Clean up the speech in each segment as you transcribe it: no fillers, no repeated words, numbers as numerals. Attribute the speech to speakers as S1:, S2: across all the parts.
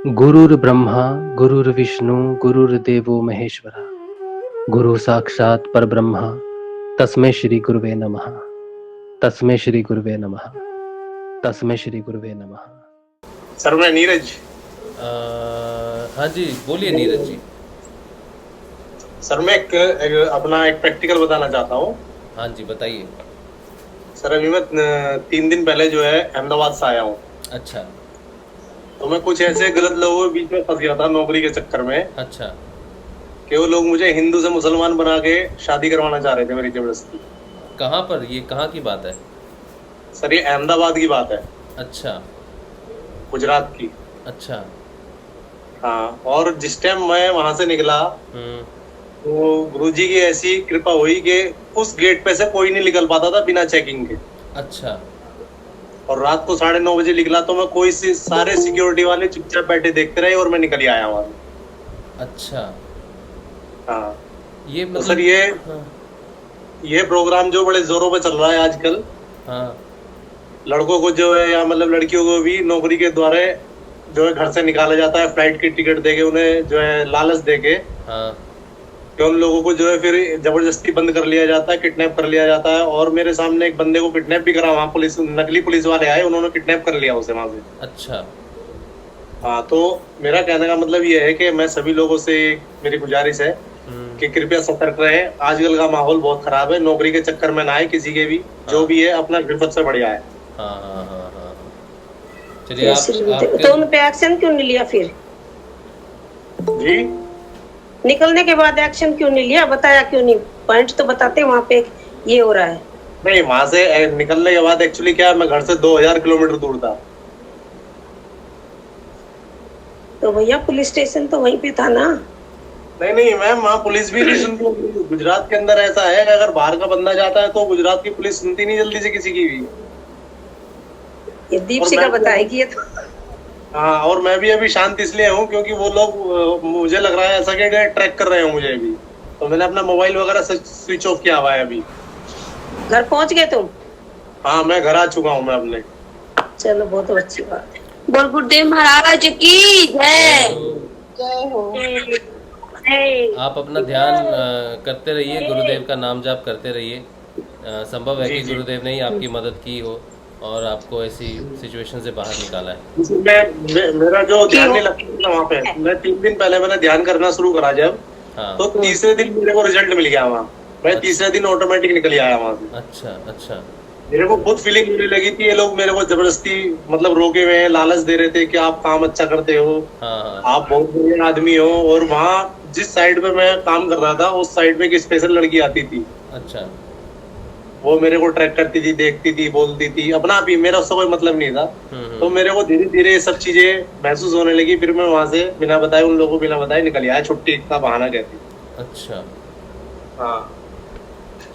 S1: गुरुर्ब्रह्मा गुरुर्विष्णु गुरुर्देवो महेश्वरा गुरु साक्षात् परब्रह्म तस्मै श्री गुरुवे नमः। तस्मै श्री गुरुवे नमः। तस्मै श्री गुरुवे नमः।
S2: सर मैं नीरज।
S3: हाँ जी, बोलिए नीरज जी।
S2: सर मैं अपना एक प्रैक्टिकल बताना चाहता हूँ।
S3: हाँ जी बताइए।
S2: सर अभी मैं 3 दिन पहले जो है अहमदाबाद से आया हूँ।
S3: अच्छा।
S2: तो मैं कुछ ऐसे गलत लोगों के बीच में फंस गया था नौकरी के चक्कर में।
S3: अच्छा।
S2: कि वो लोग मुझे हिंदू से मुसलमान बना के शादी करवाना चाह रहे थे मेरी जबरदस्ती।
S3: कहाँ पर, ये कहाँ की बात है?
S2: सर ये अहमदाबाद की बात है।
S3: अच्छा।
S2: गुजरात की।
S3: अच्छा।
S2: हाँ, और जिस टाइम मैं वहां से निकला तो गुरुजी की ऐसी कृपा हुई कि उस गेट पे से कोई नहीं निकल पाता था बिना चेकिंग के।
S3: अच्छा।
S2: और रात को 9:30 बजे निकला तो मैं कोई सारे सिक्योरिटी वाले चुपचाप बैठे देखते रहे और मैं निकल ही आया वहां।
S3: अच्छा।
S2: हाँ
S3: ये
S2: तो
S3: मतलब
S2: सर
S3: हाँ।
S2: ये प्रोग्राम जो बड़े जोरों पे चल रहा है आजकल।
S3: हाँ।
S2: लड़कों को जो है या मतलब लड़कियों को भी नौकरी के द्वारा जो है घर से निकाला जाता है, फ्लाइट की टिकट देके उन्हें जो है लालच देके।
S3: हाँ।
S2: कि उन लोगों को जो है फिर जबरदस्ती बंद कर लिया जाता है, किडनैप कर लिया जाता है। और मेरे सामने एक बंदे को किडनैप भी करा, वहां पुलिस, नकली पुलिस वाले आए, उन्होंने किडनैप कर लिया उसे वहां से।
S3: अच्छा।
S2: हाँ, तो मेरा कहने का मतलब ये है कि मैं सभी लोगों से मेरी गुजारिश है कि कृपया सतर्क रहें। आजकल का माहौल बहुत खराब है, नौकरी के चक्कर में ना आए किसी के भी। जो भी है अपना घर सबसे बढ़िया है।
S3: हाँ हाँ हाँ हाँ। चलिए
S4: तो उन पे एक्शन क्यों नहीं लिया फिर?
S2: जी
S4: निकलने के बाद एक्शन क्यों नहीं लिया, बताया क्यों नहीं? पॉइंट तो बताते वहाँ पे ये हो रहा है।
S2: नहीं, वहां से निकलने के बाद एक्चुअली क्या है, मैं घर से 2000 किलोमीटर दूर था।
S4: तो भैया पुलिस स्टेशन तो वहीं पे था ना?
S2: नहीं मैम, वहाँ पुलिस भी नहीं सुनती। गुजरात के अंदर ऐसा है कि अगर बाहर का बंदा जाता है तो गुजरात की पुलिस सुनती नहीं जल्दी से किसी की भी।
S4: ये दीपशिका बताएगी ये तो।
S2: हाँ, और मैं भी अभी शांत इसलिए हूँ क्योंकि वो लोग मुझे लग रहा है ऐसा कि ट्रैक कर रहे हो मुझे अभी। तो मैंने अपना मोबाइल वगैरह स्विच ऑफ किया हुआ है अभी।
S4: घर पहुंच गए तुम?
S2: हाँ, मैं घर आ चुका हूँ मैं अपने।
S4: चलो बहुत अच्छी बात है।
S5: बोल गुरुदेव महाराज की जय।
S4: जय हो।
S3: आप अपना ध्यान करते रहिए, गुरुदेव का नाम जाप करते रहिए। संभव है कि गुरुदेव ने ही आपकी मदद की हो और आपको ऐसी सिचुएशन से बाहर निकाला है।
S2: मेरा जो ध्यान नहीं लगता था वहाँ पे, मैं 3 दिन पहले मैंने ध्यान करना शुरू करा जब।
S3: हाँ।
S2: तो तीसरे दिन मेरे को रिजल्ट मिल गया वहाँ। मैं तीसरे दिन ऑटोमेटिक निकल आया वहाँ से।
S3: अच्छा अच्छा।
S2: मेरे को खुद फीलिंग होने लगी थी ये लोग मेरे को जबरदस्ती मतलब रोके हुए हैं, लालच दे रहे थे कि आप काम अच्छा करते हो।
S3: हाँ।
S2: आप बहुत बढ़िया आदमी हो। और वहाँ जिस साइड पे मैं काम कर रहा था उस साइड पे एक स्पेशल लड़की आती थी।
S3: अच्छा।
S2: वो मेरे को ट्रैक करती थी, देखती थी, बोलती थी अपना आप ही, मेरा उससे कोई मतलब नहीं था। तो मेरे को धीरे धीरे ये सब चीजें महसूस होने लगी। फिर मैं वहां से बिना बताए, उन लोगों को बिना बताए निकल आया। छुट्टी का बहाना कहती।
S3: अच्छा।
S2: हाँ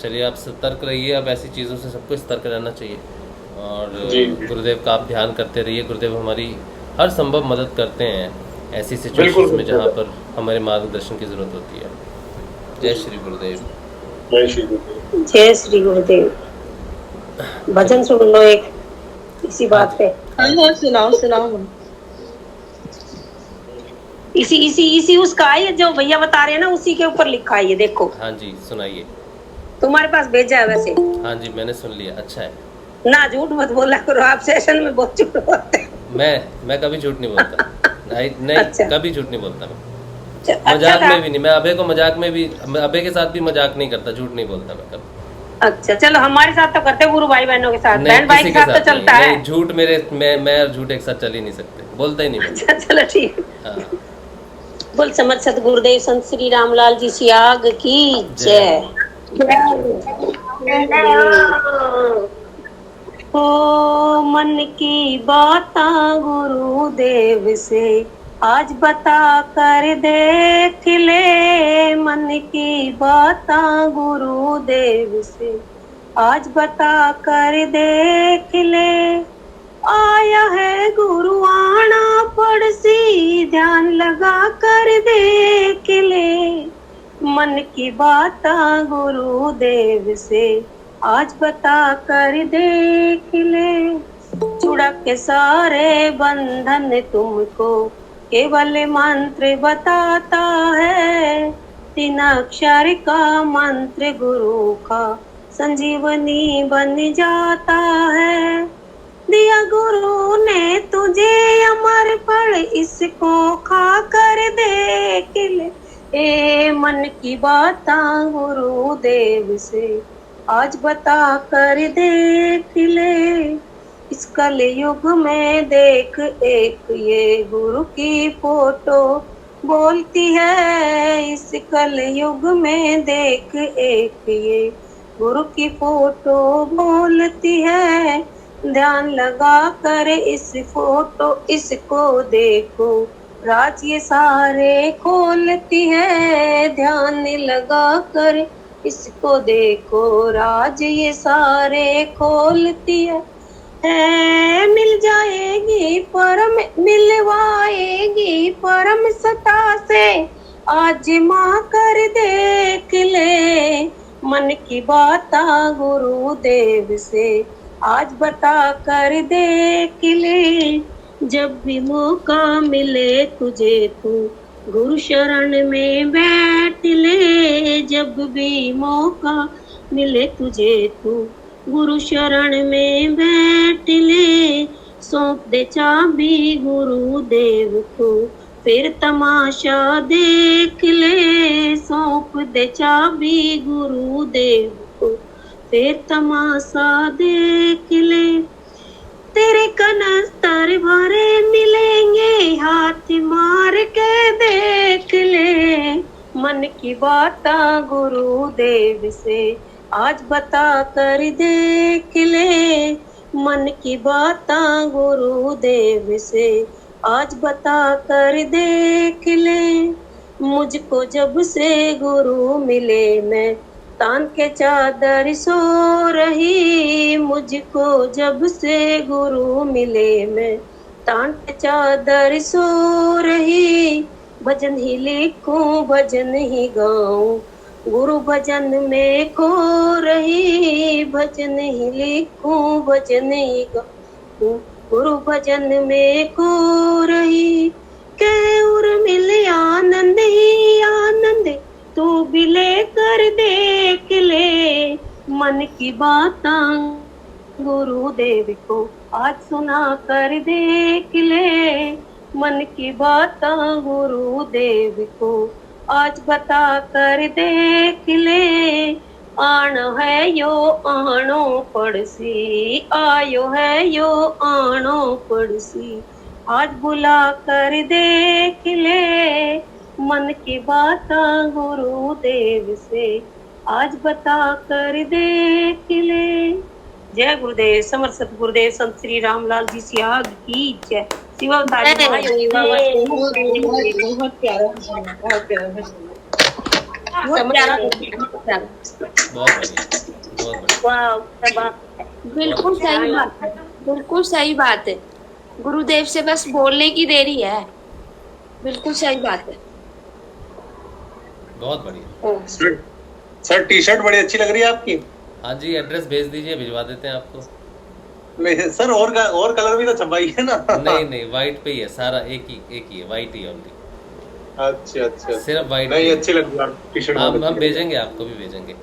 S3: चलिए, आप सतर्क रहिए। अब ऐसी चीज़ों से सबको सतर्क रहना चाहिए और
S2: जी।
S3: गुरुदेव का आप ध्यान करते रहिए। गुरुदेव हमारी हर संभव मदद करते हैं ऐसी सिचुएशंस में जहाँ पर हमारे मार्गदर्शन की ज़रूरत होती है। जय श्री गुरुदेव।
S2: जय श्री गुरुदेव।
S4: जय श्री गुरुदेव। भजन सुन लो एक इसी बात पे।
S5: सुनाओ सुनाओ।
S4: इसी उसका है जो भैया बता रहे हैं ना, उसी के ऊपर लिखा है ये देखो।
S3: हाँ जी सुनाइए।
S4: तुम्हारे पास भेजा है वैसे।
S3: हाँ जी मैंने सुन लिया। अच्छा है।
S4: ना झूठ मत बोला करो, आप सेशन में बहुत झूठ बोलते हैं।
S3: मैं कभी झूठ नहीं बोलता। नहीं
S4: अच्छा।
S3: कभी झूठ नहीं बोलता मैं।
S4: अच्छा
S3: मजाक में भी नहीं। मैं अभय को मजाक में भी, अभय के साथ भी मजाक नहीं करता, झूठ नहीं बोलता मैं कभी।
S4: अच्छा चलो, हमारे साथ तो करते गुरु भाई बहनों के साथ, बहन भाई के साथ तो चलता है।
S3: झूठ मैं और झूठ एक साथ चल ही नहीं सकते, बोलता ही नहीं।
S4: अच्छा चलो ठीक है।
S3: हाँ।
S4: बोल समर्थ सतगुरुदेव संत श्री रामलाल जी सियाग की जय। ओ मन की बातां गुरुदेव से आज बता कर देख ले। मन की बातां गुरुदेव से आज बता कर देख ले। आया है गुरु आना पड़सी, ध्यान लगा कर देख ले। मन की बातां गुरुदेव से आज बता कर देख ले। छुड़ा के सारे बंधन तुमको केवल मंत्र बताता है, 3 अक्षर का मंत्र गुरु का संजीवनी बन जाता है। दिया गुरु ने तुझे अमर फल, इसको खा कर देख ले। ए मन की बातें गुरुदेव से आज बता कर देख ले। इस कल युग में देख एक ये गुरु की फोटो बोलती है। इस कल युग में देख एक ये गुरु की फोटो बोलती है। ध्यान लगा कर इस फोटो इसको देखो, राज ये सारे खोलती है। ध्यान लगा कर इसको देखो, राज ये सारे खोलती है। मिल जाएगी परम, मिलवाएगी परम सत्ता से, आजमा कर देख ले। मन की बातें गुरुदेव से आज बता कर देख ले। जब भी मौका मिले तुझे तू गुरु शरण में बैठ ले। जब भी मौका मिले तुझे तू गुरु शरण में बैठ ले। सौंप दे चाबी गुरुदेव को, फिर तमाशा देख ले। सौंप दे चाबी गुरुदेव को, फिर तमाशा देख ले। तेरे कनस्तर भरे मिलेंगे, हाथ मार के देख ले। मन की बातें गुरुदेव से आज बता कर देख ले। मन की बातें गुरुदेव से आज बता कर देख ले। मुझको जब से गुरु मिले मैं तान के चादर सो रही। मुझको जब से गुरु मिले मैं तान के चादर सो रही। भजन ही लिखूं भजन ही गाऊं, गुरु भजन में खो रही। भजन ही लिखूं भजन ही गाऊं, गुरु भजन में खो रही। कह उर मिले आनंद ही आनंद, तू भी लेकर देख ले। मन की बातें गुरुदेव को आज सुना कर देख ले। मन की बातें गुरुदेव को आज बता कर देख ले। आण है यो आनो पड़सी, आयो है यो आनो पड़सी, आज बुला कर देख ले। मन की बातें गुरुदेव से आज बता कर देख ले। जय गुरुदेव, समर्थ सतगुरुदेव संत श्री रामलाल जी सियाग की जय। शिवा
S5: बहुत प्यारा, बहुत प्यारा। बिल्कुल सही बात है, बिल्कुल सही बात है। गुरुदेव से बस बोलने की देरी है। बिल्कुल सही बात है।
S3: बहुत बढ़िया
S2: सर। टी शर्ट बड़ी अच्छी लग रही है आपकी।
S3: हाँ जी, एड्रेस भेज दीजिए, भिजवा देते हैं आपको।
S2: सर और कलर भी तो छपाई है ना।
S3: नहीं, व्हाइट पे ही है सारा, एक ही है, व्हाइट ही ओनली।
S2: अच्छा
S3: सिर्फ व्हाइट।
S2: नहीं, अच्छी लग रही है टी शर्ट।
S3: हम भेजेंगे, आपको भी भेजेंगे।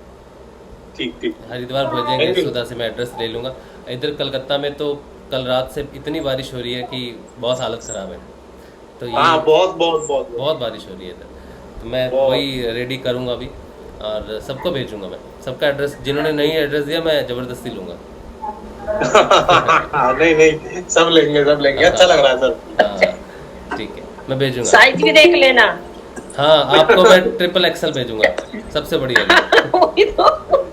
S2: ठीक
S3: हरिद्वार भेजेंगे, सुधा से मैं एड्रेस ले लूंगा। इधर कलकत्ता में तो कल रात से इतनी बारिश हो रही है कि बहुत हालत खराब है। तो ये बहुत बारिश हो रही है इधर। तो मैं वही रेडी करूंगा अभी और सबको भेजूंगा। मैं सबका एड्रेस, जिन्होंने नहीं एड्रेस दिया मैं जबरदस्ती लूंगा।
S2: नहीं, सब लेंगे। अच्छा लग रहा है सर।
S3: ठीक है, मैं भेजूंगा।
S4: साइज भी देख लेना।
S3: हाँ, आपको मैं XXL भेजूंगा, सबसे बढ़िया।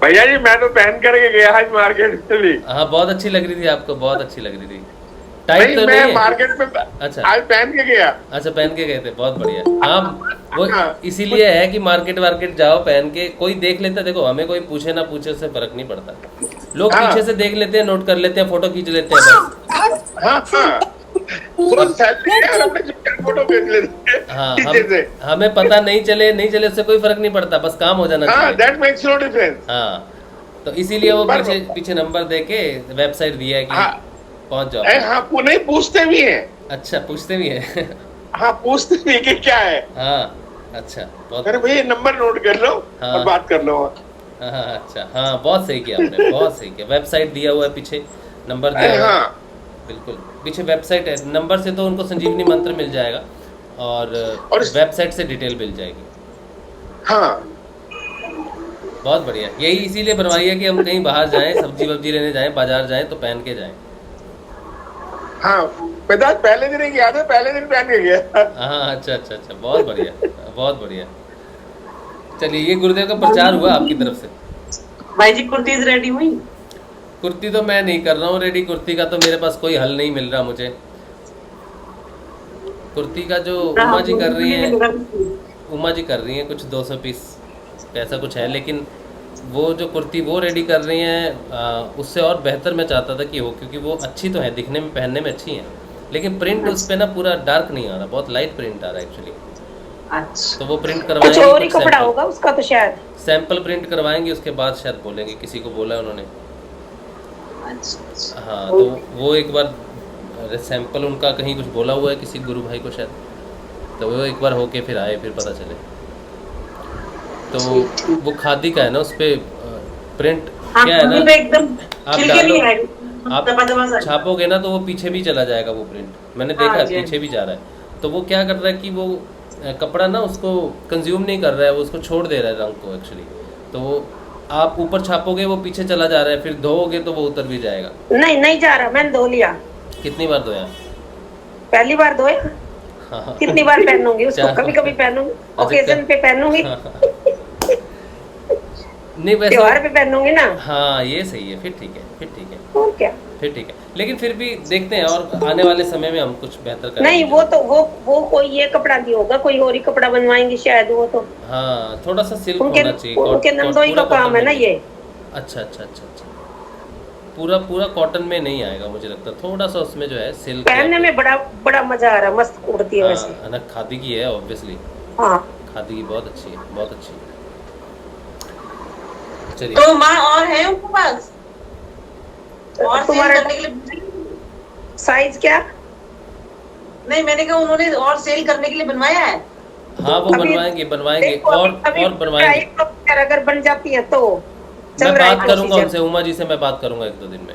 S6: भैया जी, मैं तो पहन करके गया आज मार्केट में भी।
S3: हाँ, बहुत अच्छी लग रही थी आपको, बहुत अच्छी लग रही थी। टाइट तो नहीं है
S6: मार्केट में।
S3: अच्छा,
S6: आज पहन के गया।
S3: अच्छा, पहन के गए थे, बहुत बढ़िया। हाँ, वो इसीलिए है कि मार्केट जाओ पहन के, कोई देख लेता। देखो, हमें कोई पूछे ना पूछे उससे फर्क नहीं पड़ता। लोग पीछे से देख लेते हैं, नोट कर लेते हैं, फोटो खींच लेते हैं बस।
S6: फोटो भेज लेते हैं।
S3: हाँ, हमें पता नहीं चले उससे कोई फर्क नहीं पड़ता, बस काम हो जाना चाहिए।
S6: That makes no difference।
S3: हाँ, तो इसीलिए वो पीछे नंबर देके वेबसाइट दिया है कि पहुंच जाओ।
S6: हाँ, नहीं पूछते भी हैं।
S3: अच्छा, पूछते भी हैं।
S6: हाँ पूछते नहीं कि क्या है।
S3: हाँ अच्छा, बहुत
S6: अरे भैया नंबर नोट कर लो
S3: हाँ।
S6: और बात कर लो।
S3: हाँ अच्छा, हाँ बहुत सही किया आपने, बहुत सही किया। वेबसाइट दिया हुआ है पीछे, नंबर दिया हुआ है,
S6: हाँ
S3: बिल्कुल पीछे वेबसाइट है। नंबर से तो उनको संजीवनी मंत्र मिल जाएगा और
S6: और
S3: वेबसाइट से डिटेल मिल जाएगी।
S6: हाँ
S3: बहुत बढ़िया, यही इसीलिए बनवाई है कि हम कहीं बाहर जाएं, सब्जी वब्जी लेने जाएं, बाजार जाएं तो पहन के जाएं।
S6: हाँ पता पहले दिन ही याद है, पहले दिन पहन के गया।
S3: हाँ अच्छा अच्छा अच्छा, बहुत बढ़िया, बहुत बढ़िया। चलिए, ये गुरुदेव का प्रचार हुआ आपकी तरफ से।
S4: भाई जी कुर्तीज रेडी हुई?
S3: कुर्ती तो मैं नहीं कर रहा हूँ रेडी, कुर्ती का तो मेरे पास कोई हल नहीं मिल रहा मुझे। कुर्ती का जो उमा जी कर रही हैं, उमा जी कर रही हैं कुछ 200 पीस ऐसा कुछ है, लेकिन वो जो कुर्ती वो रेडी कर रही हैं उससे और बेहतर मैं चाहता था कि हो, क्योंकि वो अच्छी तो है दिखने में, पहनने में अच्छी हैं, लेकिन प्रिंट उस पे ना पूरा डार्क नहीं आ रहा, बहुत लाइट प्रिंट आ रहा है एक्चुअली।
S4: अच्छा
S3: तो वो प्रिंट
S4: कुछ
S3: करवाएंगे,
S4: और ही कपड़ा होगा उसका तो शायद।
S3: सैंपल प्रिंट करवाएंगे, उसके बाद शायद बोलेंगे, किसी को बोला है उन्होंने।
S4: अच्छा
S3: हाँ तो वो एक बार सैंपल उनका कहीं कुछ बोला हुआ है किसी गुरु भाई को शायद, तो वो एक बार होके फिर आए, फिर पता चले। तो वो खादी का है ना, उस पर प्रिंट क्या है ना,
S4: एकदम
S3: आप डालो, आप छापोगे ना तो वो पीछे भी चला जाएगा वो प्रिंट, मैंने देखा है पीछे भी जा रहा है। तो वो क्या कर रहा है कि वो कपड़ा ना उसको कंज्यूम नहीं कर रहा है, वो उसको छोड़ दे रहा है रंग को एक्चुअली। तो वो आप ऊपर छापोगे वो पीछे चला जा रहा है, फिर धोओगे तो वो उतर भी जाएगा।
S4: नहीं जा रहा, मैंने धो लिया।
S3: कितनी बार धोया?
S4: पहली बार धोया।
S3: हाँ
S4: कितनी बार पहनूंगी उसको, कभी कभी पहनूंगी, ओकेजन पे पहनूंगी,
S3: नहीं वैसे
S4: त्योहार पे पहनूंगी ना।
S3: हाँ ये सही है, फिर ठीक है, फिर ठीक है,
S4: और क्या,
S3: फिर ठीक है। लेकिन फिर भी देखते हैं, और आने वाले समय में हम कुछ बेहतर करेंगे।
S4: नहीं वो तो वो कोई ये कपड़ा नहीं होगा, कोई और ही कपड़ा बनवाएंगे शायद वो तो।
S3: हाँ थोड़ा सा सिल्क
S4: उनके
S3: होना चाहिए,
S4: उनके नंदोई का काम है ना ये।
S3: अच्छा अच्छा अच्छा अच्छा, पूरा कॉटन में नहीं आएगा मुझे लगता, थोड़ा सा उसमें जो है सिल्क
S4: पहनने में बड़ा मजा आ रहा है, मस्त कुर्ती है वैसे।
S3: हाँ ना, खादी की है ऑब्वियसली,
S4: हाँ
S3: खादी की बहुत अच्छी है, बहुत अच्छी है। चलिए
S7: तो माँ और है उनके पास और
S4: तुम्हारा
S7: सेल करने के लिए?
S4: साइज क्या?
S7: नहीं मैंने कहा उन्होंने और सेल करने के लिए बनवाया है।
S3: हाँ वो बनवाएंगे और बनवाएंगे।
S4: अगर बन जाती है तो
S3: मैं बात करूंगा उनसे, उमा जी से मैं बात करूंगा 1-2 दिन में,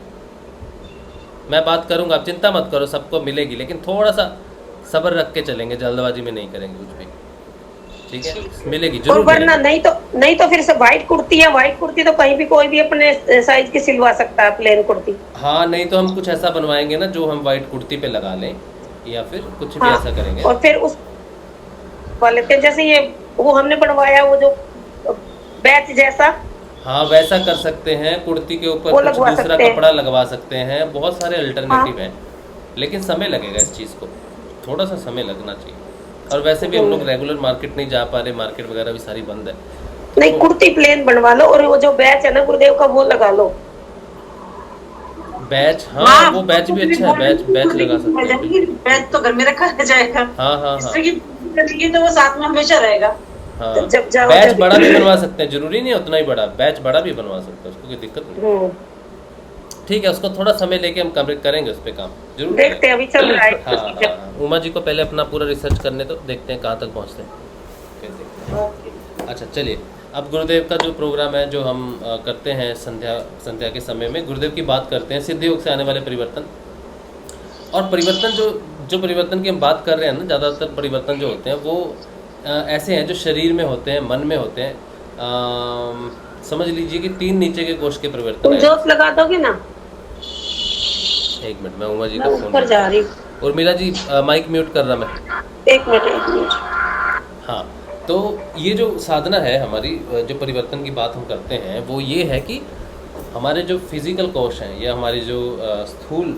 S3: मैं बात करूंगा, आप चिंता मत करो, सबको मिलेगी, लेकिन थोड़ा सा सब्र रख के चलेंगे, जल्दबाजी में नहीं करेंगे कुछ भी, ठीक है? मिलेगी
S4: और
S3: जरूर
S4: वरना
S3: मिलेगी।
S4: नहीं तो फिर से व्हाइट कुर्ती है, व्हाइट कुर्ती तो कहीं भी कोई भी अपने साइज की सिलवा सकता है, प्लेन कुर्ती।
S3: हाँ नहीं तो हम कुछ ऐसा बनवाएंगे ना जो हम व्हाइट कुर्ती पे लगा लें, या फिर कुछ भी ऐसा करेंगे।
S4: और फिर उस वाले पे जैसे ये वो हमने बनवाया वो जो बैच जैसा,
S3: हाँ वैसा कर सकते हैं, कुर्ती के ऊपर कुछ दूसरा कपड़ा लगवा सकते हैं, बहुत सारे अल्टरनेटिव हैं, लेकिन समय लगेगा इस चीज़ को, थोड़ा सा समय लगना चाहिए। और वैसे भी हम लोग रेगुलर मार्केट नहीं जा पा रहे, मार्केट वगैरह भी सारी बंद है।
S4: नहीं कुर्ती प्लेन बनवा लो, और वो जो बैच है ना गुरुदेव का वो लगा लो।
S3: बैच, हाँ वो बैच भी अच्छा है, बैच लगा सकते हैं।
S7: बैच तो घर में रखा जाएगा।
S3: हाँ हाँ हाँ
S7: तो वो साथ में हमेशा रहेगा।
S3: हाँ,
S4: जब जाओ
S3: बैच बड़ा भी बनवा सकते हैं, जरूरी नहीं उतना ही बड़ा, बैच बड़ा भी बनवा सकते हैं, उसको कोई दिक्कत नहीं। ठीक है, उसको थोड़ा समय लेके हम करेंगे उस पे काम, जरूर
S4: देखते हैं, अभी चल रहा है।
S3: हाँ, उमा जी को पहले अपना पूरा रिसर्च करने तो देखते हैं कहाँ तक पहुँचते हैं। अच्छा चलिए, अब गुरुदेव का जो प्रोग्राम है जो हम करते हैं संध्या के समय में, गुरुदेव की बात करते हैं, सिद्ध योग से आने वाले परिवर्तन। और परिवर्तन जो परिवर्तन की हम बात कर रहे हैं ना, ज़्यादातर परिवर्तन जो होते हैं वो ऐसे हैं जो शरीर में होते हैं, मन में होते हैं। समझ लीजिए कि 3 नीचे के कोष के परिवर्तन है।
S4: जोत लगा दोगे ना?
S3: 1 मिनट, मैं उमा जी का फोन
S4: ऊपर जा रही।
S3: उर्मिला जी माइक म्यूट कर रहा मैं।
S4: 1 मिनट।
S3: हाँ, तो ये जो साधना है हमारी, जो परिवर्तन की बात हम करते हैं वो ये है कि हमारे जो फिजिकल कोश हैं या हमारी जो स्थूल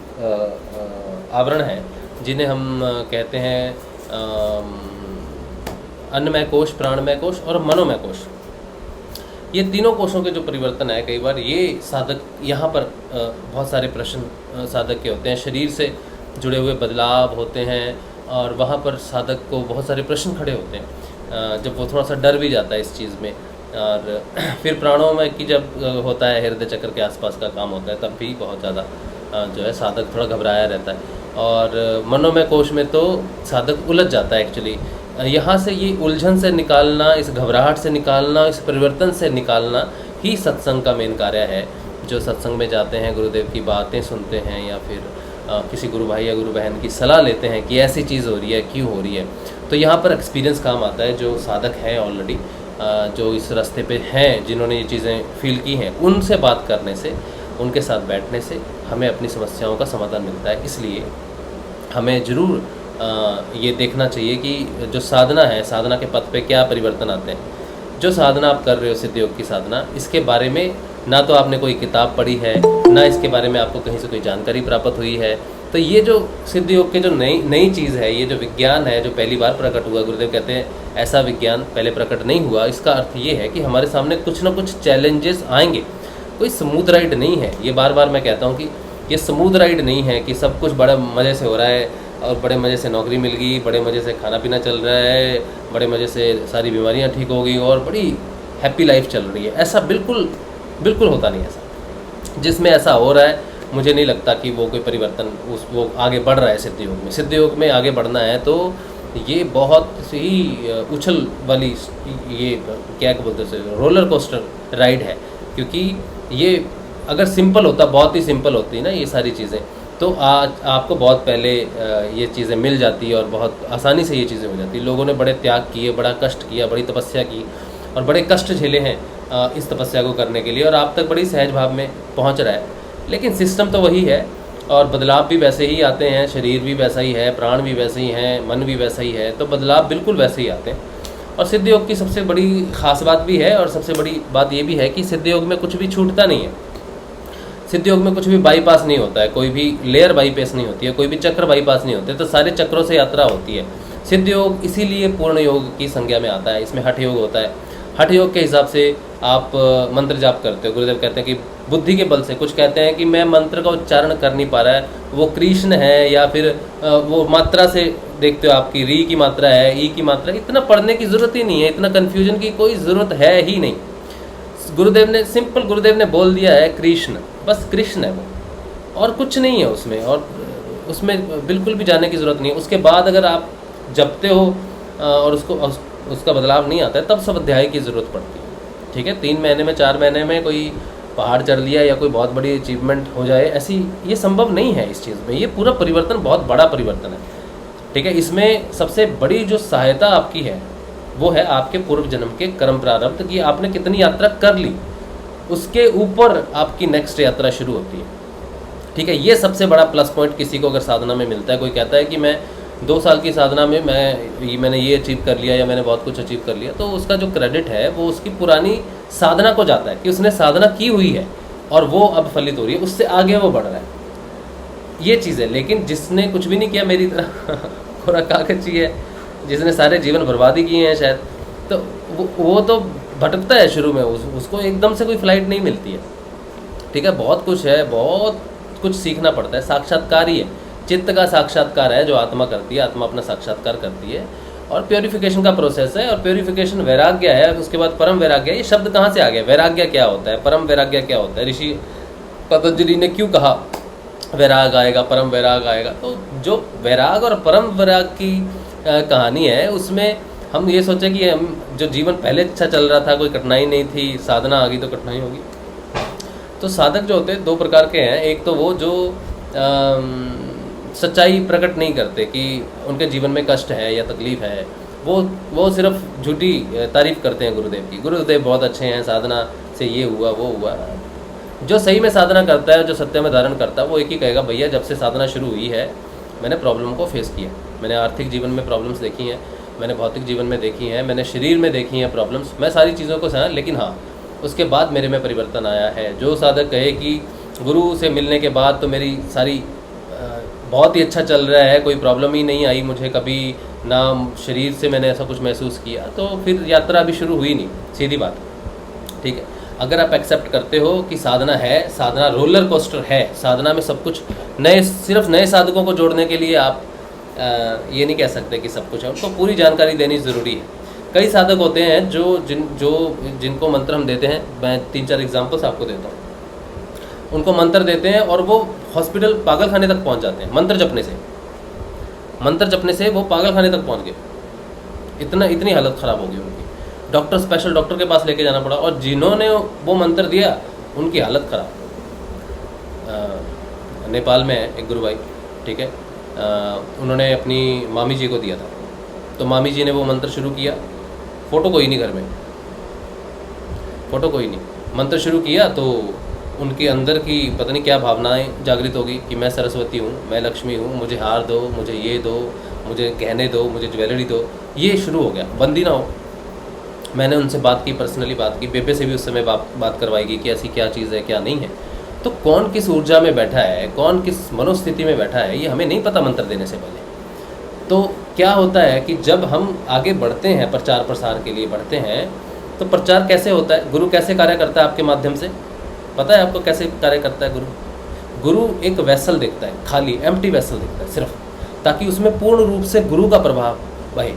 S3: आवरण हैं, जिन्हें हम कहते हैं अन्नमय कोश, प्राणमय कोश और मनोमय कोश, ये तीनों कोशों के जो परिवर्तन है, कई बार ये साधक यहाँ पर बहुत सारे प्रश्न साधक के होते हैं, शरीर से जुड़े हुए बदलाव होते हैं, और वहाँ पर साधक को बहुत सारे प्रश्न खड़े होते हैं, जब वो थोड़ा सा डर भी जाता है इस चीज़ में। और फिर प्राणों में कि जब होता है, हृदय चक्र के आसपास का काम होता है, तब भी बहुत ज़्यादा जो है साधक थोड़ा घबराया रहता है। और मनोमय कोश में तो साधक उलझ जाता है एक्चुअली। यहाँ से ये उलझन से निकालना, इस घबराहट से निकालना, इस परिवर्तन से निकालना ही सत्संग का मेन कार्य है। जो सत्संग में जाते हैं, गुरुदेव की बातें सुनते हैं या फिर किसी गुरु भाई या गुरु बहन की सलाह लेते हैं कि ऐसी चीज़ हो रही है, क्यों हो रही है, तो यहाँ पर एक्सपीरियंस काम आता है। जो साधक हैं ऑलरेडी, जो इस रास्ते पे हैं, जिन्होंने ये चीज़ें फील की हैं, उनसे बात करने से, उनके साथ बैठने से हमें अपनी समस्याओं का समाधान मिलता है। इसलिए हमें ज़रूर ये देखना चाहिए कि जो साधना है, साधना के पथ पे क्या परिवर्तन आते हैं। जो साधना आप कर रहे हो, सिद्ध योग की साधना, इसके बारे में ना तो आपने कोई किताब पढ़ी है, ना इसके बारे में आपको कहीं से कोई जानकारी प्राप्त हुई है। तो ये जो सिद्ध योग के जो नई चीज़ है, ये जो विज्ञान है जो पहली बार प्रकट हुआ, गुरुदेव कहते हैं ऐसा विज्ञान पहले प्रकट नहीं हुआ। इसका अर्थ ये है कि हमारे सामने कुछ ना कुछ चैलेंजेस आएंगे। कोई स्मूथ राइड नहीं है। ये बार बार मैं कहता हूँ कि ये स्मूथ राइड नहीं है कि सब कुछ बड़े मज़े से हो रहा है और बड़े मज़े से नौकरी मिल गई, बड़े मज़े से खाना पीना चल रहा है, बड़े मज़े से सारी बीमारियाँ ठीक हो गई और बड़ी हैप्पी लाइफ चल रही है। ऐसा बिल्कुल होता नहीं। ऐसा जिसमें ऐसा हो रहा है, मुझे नहीं लगता कि वो कोई परिवर्तन वो आगे बढ़ रहा है सिद्ध योग में। सिद्ध योग में आगे बढ़ना है तो ये बहुत ही उछल वाली, ये क्या बोलते हैं, रोलर कोस्टर राइड है। क्योंकि ये अगर सिंपल होता, बहुत ही सिंपल होती ना ये सारी चीज़ें, तो आज आपको बहुत पहले ये चीज़ें मिल जाती और बहुत आसानी से ये चीज़ें हो जाती। लोगों ने बड़े त्याग किए, बड़ा कष्ट किया, बड़ी तपस्या की और बड़े कष्ट झेले हैं इस तपस्या को करने के लिए, और आप तक बड़ी सहज भाव में पहुंच रहा है। लेकिन सिस्टम तो वही है और बदलाव भी वैसे ही आते हैं। शरीर भी वैसा ही है, प्राण भी वैसे ही हैं, मन भी वैसा ही है, तो बदलाव बिल्कुल वैसे ही आते हैं। और सिद्ध योग की सबसे बड़ी ख़ास बात भी है और सबसे बड़ी बात ये भी है कि सिद्ध योग में कुछ भी छूटता नहीं है। सिद्ध योग में कुछ भी बाईपास नहीं होता है, कोई भी लेयर बाईपास नहीं होती है, कोई भी चक्र बाईपास नहीं होते, तो सारे चक्रों से यात्रा होती है। सिद्ध योग इसीलिए पूर्ण योग की संज्ञा में आता है। इसमें हठ योग होता है। हठ योग के हिसाब से आप मंत्र जाप करते हो। गुरुदेव कहते हैं कि बुद्धि के बल से, कुछ कहते हैं कि मैं मंत्र का उच्चारण कर नहीं पा रहा है, वो कृष्ण है या फिर वो मात्रा से देखते हो आपकी री की मात्रा है, ई की मात्रा, इतना पढ़ने की ज़रूरत ही नहीं है, इतना कन्फ्यूजन की कोई ज़रूरत है ही नहीं। गुरुदेव ने सिंपल, गुरुदेव ने बोल दिया है कृष्ण, बस कृष्ण है वो, और कुछ नहीं है उसमें, और उसमें बिल्कुल भी जाने की ज़रूरत नहीं है। उसके बाद अगर आप जपते हो और उसका बदलाव नहीं आता है, तब सब अध्याय की ज़रूरत पड़ती है। ठीक है, 3 महीने में 4 महीने में कोई पहाड़ चढ़ लिया या कोई बहुत बड़ी अचीवमेंट हो जाए, ऐसी ये संभव नहीं है इस चीज़ में। ये पूरा परिवर्तन बहुत बड़ा परिवर्तन है। ठीक है, इसमें सबसे बड़ी जो सहायता आपकी है वो है आपके पूर्व जन्म के कर्म प्रारब्ध की, आपने कितनी यात्रा कर ली, उसके ऊपर आपकी नेक्स्ट यात्रा शुरू होती है। ठीक है, ये सबसे बड़ा प्लस पॉइंट किसी को अगर साधना में मिलता है। कोई कहता है कि मैं 2 साल की साधना में मैंने ये अचीव कर लिया या मैंने बहुत कुछ अचीव कर लिया, तो उसका जो क्रेडिट है वो उसकी पुरानी साधना को जाता है कि उसने साधना की हुई है और वो अब फलित हो रही है, उससे आगे वो बढ़ रहा है, ये चीज़ है। लेकिन जिसने कुछ भी नहीं किया, मेरी तरह कोरा कागज ही है, जिसने सारे जीवन बर्बादी किए हैं शायद, तो वो तो भटकता है शुरू में, उसको एकदम से कोई फ्लाइट नहीं मिलती है। ठीक है, बहुत कुछ है, बहुत कुछ सीखना पड़ता है। साक्षात्कार ही है, चित्त का साक्षात्कार है जो आत्मा करती है, आत्मा अपना साक्षात्कार करती है, और प्योरिफिकेशन का प्रोसेस है। और प्योरिफिकेशन वैराग्य है, उसके बाद परम वैराग्य। ये शब्द कहाँ से आ गया? वैराग्य क्या होता है, परम वैराग्य क्या होता है? ऋषि पतंजलि ने क्यों कहा वैराग आएगा, परम वैराग आएगा? तो जो वैराग और परम वैराग की कहानी है, उसमें हम ये सोचे कि हम जो जीवन पहले अच्छा चल रहा था, कोई कठिनाई नहीं थी, साधना आ गई तो कठिनाई होगी। तो साधक जो होते हैं 2 प्रकार के हैं। एक तो वो जो सच्चाई प्रकट नहीं करते कि उनके जीवन में कष्ट है या तकलीफ है, वो सिर्फ झूठी तारीफ करते हैं गुरुदेव की। गुरुदेव बहुत अच्छे हैं, साधना से ये हुआ वो हुआ। जो सही में साधना करता है, जो सत्य में धारण करता है, वो एक ही कहेगा, भैया जब से साधना शुरू हुई है मैंने प्रॉब्लम को फेस किया, मैंने आर्थिक जीवन में प्रॉब्लम्स देखी हैं, मैंने भौतिक जीवन में देखी हैं, मैंने शरीर में देखी हैं प्रॉब्लम्स, मैं सारी चीज़ों को सहा, लेकिन हाँ उसके बाद मेरे में परिवर्तन आया है। जो साधक कहे कि गुरु से मिलने के बाद तो मेरी सारी बहुत ही अच्छा चल रहा है, कोई प्रॉब्लम ही नहीं आई मुझे कभी, ना शरीर से मैंने ऐसा कुछ महसूस किया, तो फिर यात्रा अभी शुरू हुई नहीं, सीधी बात। ठीक है, अगर आप एक्सेप्ट करते हो कि साधना है, साधना रोलर कोस्टर है, साधना में सब कुछ सिर्फ नए साधकों को जोड़ने के लिए आप ये नहीं कह सकते कि सब कुछ है, उनको पूरी जानकारी देनी ज़रूरी है। कई साधक होते हैं जिनको मंत्र हम देते हैं, मैं 3-4 एग्जाम्पल्स आपको देता हूँ। उनको मंत्र देते हैं और वो हॉस्पिटल पागल खाने तक पहुंच जाते हैं मंत्र जपने से वो पागल खाने तक पहुंच गए। इतनी हालत ख़राब हो गई उनकी। स्पेशल डॉक्टर के पास लेके जाना पड़ा, और जिन्होंने वो मंत्र दिया उनकी हालत ख़राब। नेपाल में है एक गुरु भाई, ठीक है, उन्होंने अपनी मामी जी को दिया था, तो मामी जी ने वो मंत्र शुरू किया, फ़ोटो कोई नहीं घर में, फ़ोटो कोई नहीं, मंत्र शुरू किया तो उनके अंदर की पता नहीं क्या भावनाएं जागृत होगी कि मैं सरस्वती हूँ, मैं लक्ष्मी हूँ, मुझे हार दो, मुझे ये दो, मुझे गहने दो, मुझे ज्वेलरी दो, ये शुरू हो गया। बंदी ना हो। मैंने उनसे बात की, पर्सनली बात की, बेबे से भी उस समय बात करवाएगी कि ऐसी क्या चीज़ है क्या नहीं है। तो कौन किस ऊर्जा में बैठा है, कौन किस मनोस्थिति में बैठा है, ये हमें नहीं पता मंत्र देने से पहले। तो क्या होता है कि जब हम आगे बढ़ते हैं, प्रचार प्रसार के लिए बढ़ते हैं, तो प्रचार कैसे होता है, गुरु कैसे कार्य करता है आपके माध्यम से, पता है आपको कैसे कार्य करता है गुरु एक वेसल देखता है, खाली एम्प्टी वेसल देखता है सिर्फ, ताकि उसमें पूर्ण रूप से गुरु का प्रभाव बहे,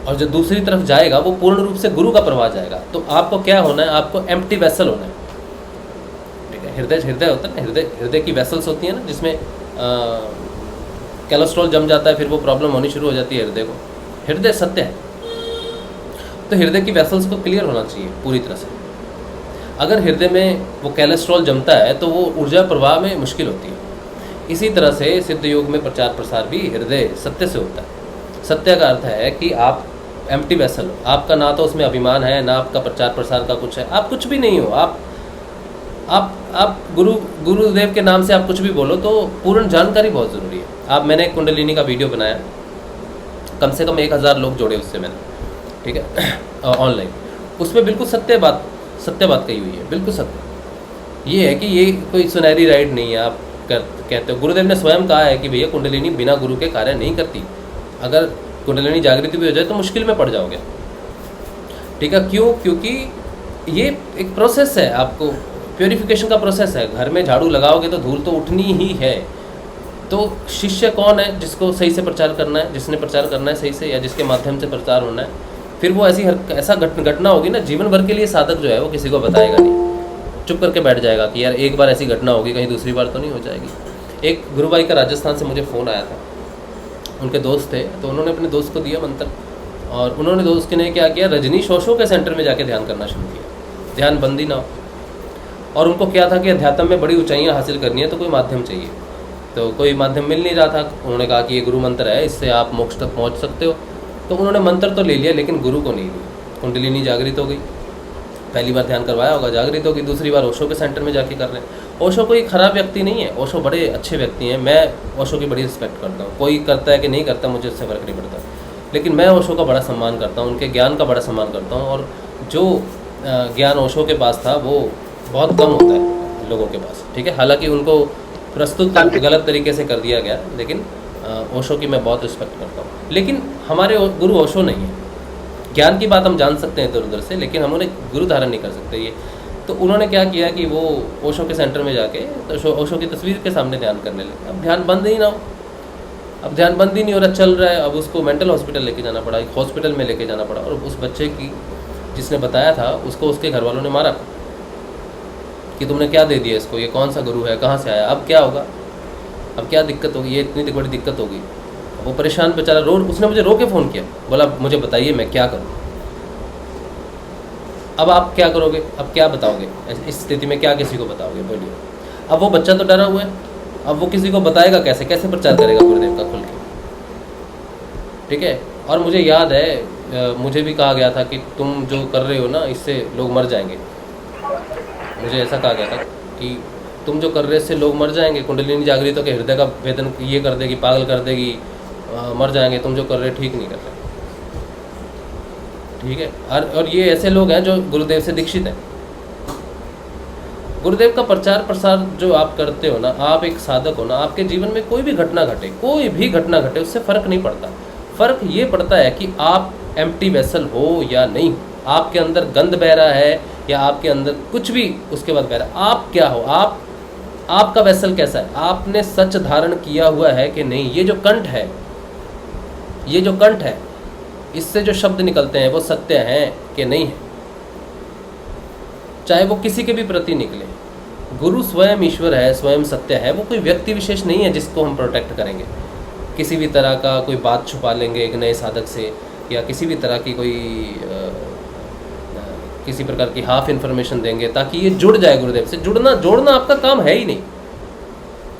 S3: और जो दूसरी तरफ जाएगा वो पूर्ण रूप से गुरु का प्रभाव जाएगा। तो आपको क्या होना है, आपको एम्प्टी वेसल होना है, ठीक है। हृदय होता है ना, हृदय की वेसल्स होती है ना, जिसमें कोलेस्ट्रॉल जम जाता है, फिर वो प्रॉब्लम होनी शुरू हो जाती है हृदय को। हृदय सत्य है, तो हृदय की वेसल्स को क्लियर होना चाहिए पूरी तरह से। अगर हृदय में वो कोलेस्ट्रॉल जमता है तो वो ऊर्जा प्रवाह में मुश्किल होती है। इसी तरह से सिद्ध योग में प्रचार प्रसार भी हृदय सत्य से होता है। सत्य का अर्थ है कि आप एम्प्टी वेसल हो, आपका ना तो उसमें अभिमान है, ना आपका प्रचार प्रसार का कुछ है, आप कुछ भी नहीं हो। आप गुरुदेव के नाम से आप कुछ भी बोलो, तो पूर्ण जानकारी बहुत ज़रूरी है। मैंने कुंडलिनी का वीडियो बनाया, कम से कम 1000 लोग जोड़े उससे मैंने, ठीक है, ऑनलाइन। उसमें बिल्कुल सत्य बात कही हुई है, बिल्कुल सत्य। ये है कि ये कोई सुनहरी राइड नहीं है, आप कहते हो। गुरुदेव ने स्वयं कहा है कि भैया कुंडलिनी बिना गुरु के कार्य नहीं करती। अगर कुंडलिनी जागृति भी हो जाए तो मुश्किल में पड़ जाओगे, ठीक है। क्यों? क्योंकि ये एक प्रोसेस है, आपको प्योरिफिकेशन का प्रोसेस है। घर में झाड़ू लगाओगे तो धूल तो उठनी ही है। तो शिष्य कौन है जिसको सही से प्रचार करना है, जिसने प्रचार करना है सही से, या जिसके माध्यम से प्रचार होना है, फिर वो ऐसा घटना होगी ना, जीवन भर के लिए साधक जो है वो किसी को बताएगा नहीं, चुप करके बैठ जाएगा कि यार एक बार ऐसी घटना होगी, कहीं दूसरी बार तो नहीं हो जाएगी। एक गुरु भाई का राजस्थान से मुझे फ़ोन आया था, उनके दोस्त थे, तो उन्होंने अपने दोस्त को दिया मंत्र, और उन्होंने दोस्त ने क्या किया, रजनीश ओशो के सेंटर में जाके ध्यान करना शुरू किया, ध्यान बंदी ना हो। और उनको क्या था कि अध्यात्म में बड़ी ऊंचाइयां हासिल करनी है तो कोई माध्यम चाहिए, तो कोई माध्यम मिल नहीं रहा था। उन्होंने कहा कि ये गुरु मंत्र है, इससे आप मोक्ष तक पहुँच सकते हो। तो उन्होंने मंत्र तो ले लिया, लेकिन गुरु को नहीं लिया। कुंडलिनी जागृत हो गई, पहली बार ध्यान करवाया होगा, जागृत होगी, दूसरी बार ओशो के सेंटर में जाके कर रहे हैं। ओशो कोई ख़राब व्यक्ति नहीं है, ओशो बड़े अच्छे व्यक्ति हैं, मैं ओशो की बड़ी रिस्पेक्ट करता हूँ। कोई करता है कि नहीं करता, मुझे इससे फ़र्क नहीं पड़ता, लेकिन मैं ओशो का बड़ा सम्मान करता हूँ, उनके ज्ञान का बड़ा सम्मान करता हूँ। और जो ज्ञान ओशो के पास था वो बहुत कम होता है लोगों के पास, ठीक है। हालांकि उनको प्रस्तुत गलत तरीके से कर दिया गया, लेकिन ओशो की मैं बहुत रिस्पेक्ट करता हूँ। लेकिन हमारे गुरु ओशो नहीं है। ज्ञान की बात हम जान सकते हैं इधर उधर से, लेकिन हम उन्हें गुरु धारण नहीं कर सकते ये। तो उन्होंने क्या किया कि वो ओशो के सेंटर में जाके तो ओशो की तस्वीर के सामने ध्यान करने लगे। अब ध्यान बंद ही ना हो, अब ध्यान बंद ही नहीं हो रहा, चल रहा है। अब उसको मेंटल हॉस्पिटल लेके जाना पड़ा, एक हॉस्पिटल में लेके जाना पड़ा। और उस बच्चे की जिसने बताया था उसको उसके घर वालों ने मारा कि तुमने क्या दे दिया इसको, ये कौन सा गुरु है, कहाँ से आया, अब क्या होगा, अब क्या दिक्कत होगी, ये इतनी बड़ी दिक्कत होगी। वो परेशान बेचारा उसने मुझे रो के फ़ोन किया, बोला मुझे बताइए मैं क्या करूँ। अब आप क्या करोगे, अब क्या बताओगे इस स्थिति में, क्या किसी को बताओगे, बोलिए। अब वो बच्चा तो डरा हुआ है, अब वो किसी को बताएगा कैसे, कैसे प्रचार करेगा गुरुदेव का खुल के, ठीक है। और मुझे याद है मुझे भी कहा गया था कि तुम जो कर रहे हो ना, इससे लोग मर जाएंगे। मुझे ऐसा कहा गया था कि तुम जो कर रहे हो इससे लोग मर जाएंगे, कुंडलिनी जागृत के हृदय का वेदन ये कर देगी, पागल कर देगी, मर जाएंगे, तुम जो कर रहे हो ठीक नहीं कर रहे, ठीक है। और ये ऐसे लोग हैं जो गुरुदेव से दीक्षित हैं। गुरुदेव का प्रचार प्रसार जो आप करते हो ना, आप एक साधक हो ना, आपके जीवन में कोई भी घटना घटे, कोई भी घटना घटे, उससे फ़र्क नहीं पड़ता। फ़र्क ये पड़ता है कि आप एम्प्टी वेसल हो या नहीं, आपके अंदर गंध बह रहा है या आपके अंदर कुछ भी उसके बाद बह रहा है, आप क्या हो, आपका वेसल कैसा है, आपने सच धारण किया हुआ है कि नहीं। ये जो कंठ है, ये जो कंठ है, इससे जो शब्द निकलते हैं वो सत्य हैं कि नहीं है, चाहे वो किसी के भी प्रति निकले। गुरु स्वयं ईश्वर है, स्वयं सत्य है। वो कोई व्यक्ति विशेष नहीं है जिसको हम प्रोटेक्ट करेंगे। किसी भी तरह का कोई बात छुपा लेंगे एक नए साधक से, या किसी भी तरह की कोई किसी प्रकार की हाफ इन्फॉर्मेशन देंगे ताकि ये जुड़ जाए गुरुदेव से। जोड़ना आपका काम है ही नहीं,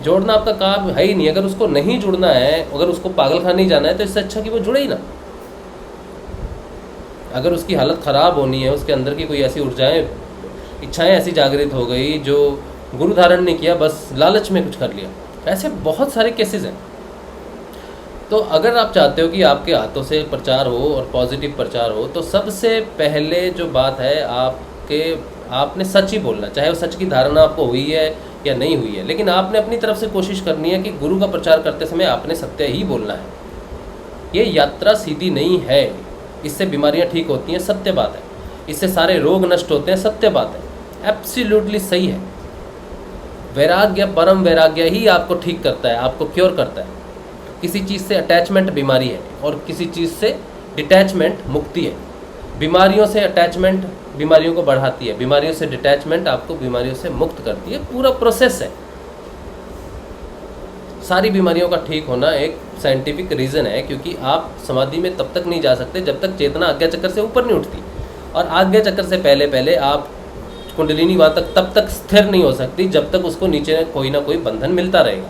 S3: जोड़ना आपका काम है ही नहीं। अगर उसको नहीं जुड़ना है, अगर उसको पागलखाने नहीं जाना है, तो इससे अच्छा कि वो जुड़े ही ना। अगर उसकी हालत ख़राब होनी है, उसके अंदर की कोई ऐसी ऊर्जाएं, इच्छाएं ऐसी जागृत हो गई जो गुरु धारण नहीं किया, बस लालच में कुछ कर लिया, ऐसे बहुत सारे केसेस हैं। तो अगर आप चाहते हो कि आपके हाथों से प्रचार हो और पॉजिटिव प्रचार हो, तो सबसे पहले जो बात है, आपने सच ही बोलना। चाहे वो सच की धारणा आपको हुई है या नहीं हुई है, लेकिन आपने अपनी तरफ से कोशिश करनी है कि गुरु का प्रचार करते समय आपने सत्य ही बोलना है। ये यात्रा सीधी नहीं है, इससे बीमारियां ठीक होती हैं, सत्य बात है। इससे सारे रोग नष्ट होते हैं, सत्य बात है, एब्सोल्युटली सही है। वैराग्य, परम वैराग्य ही आपको ठीक करता है, आपको क्योर करता है। किसी चीज़ से अटैचमेंट बीमारी है और किसी चीज़ से डिटैचमेंट मुक्ति है। बीमारियों से अटैचमेंट बीमारियों को बढ़ाती है, बीमारियों से डिटैचमेंट आपको बीमारियों से मुक्त करती है। पूरा प्रोसेस है। सारी बीमारियों का ठीक होना एक साइंटिफिक रीज़न है, क्योंकि आप समाधि में तब तक नहीं जा सकते जब तक चेतना आज्ञा चक्र से ऊपर नहीं उठती, और आज्ञा चक्र से पहले आप कुंडलिनी वहाँ तक तब तक स्थिर नहीं हो सकती जब तक उसको नीचे कोई ना कोई बंधन मिलता रहेगा,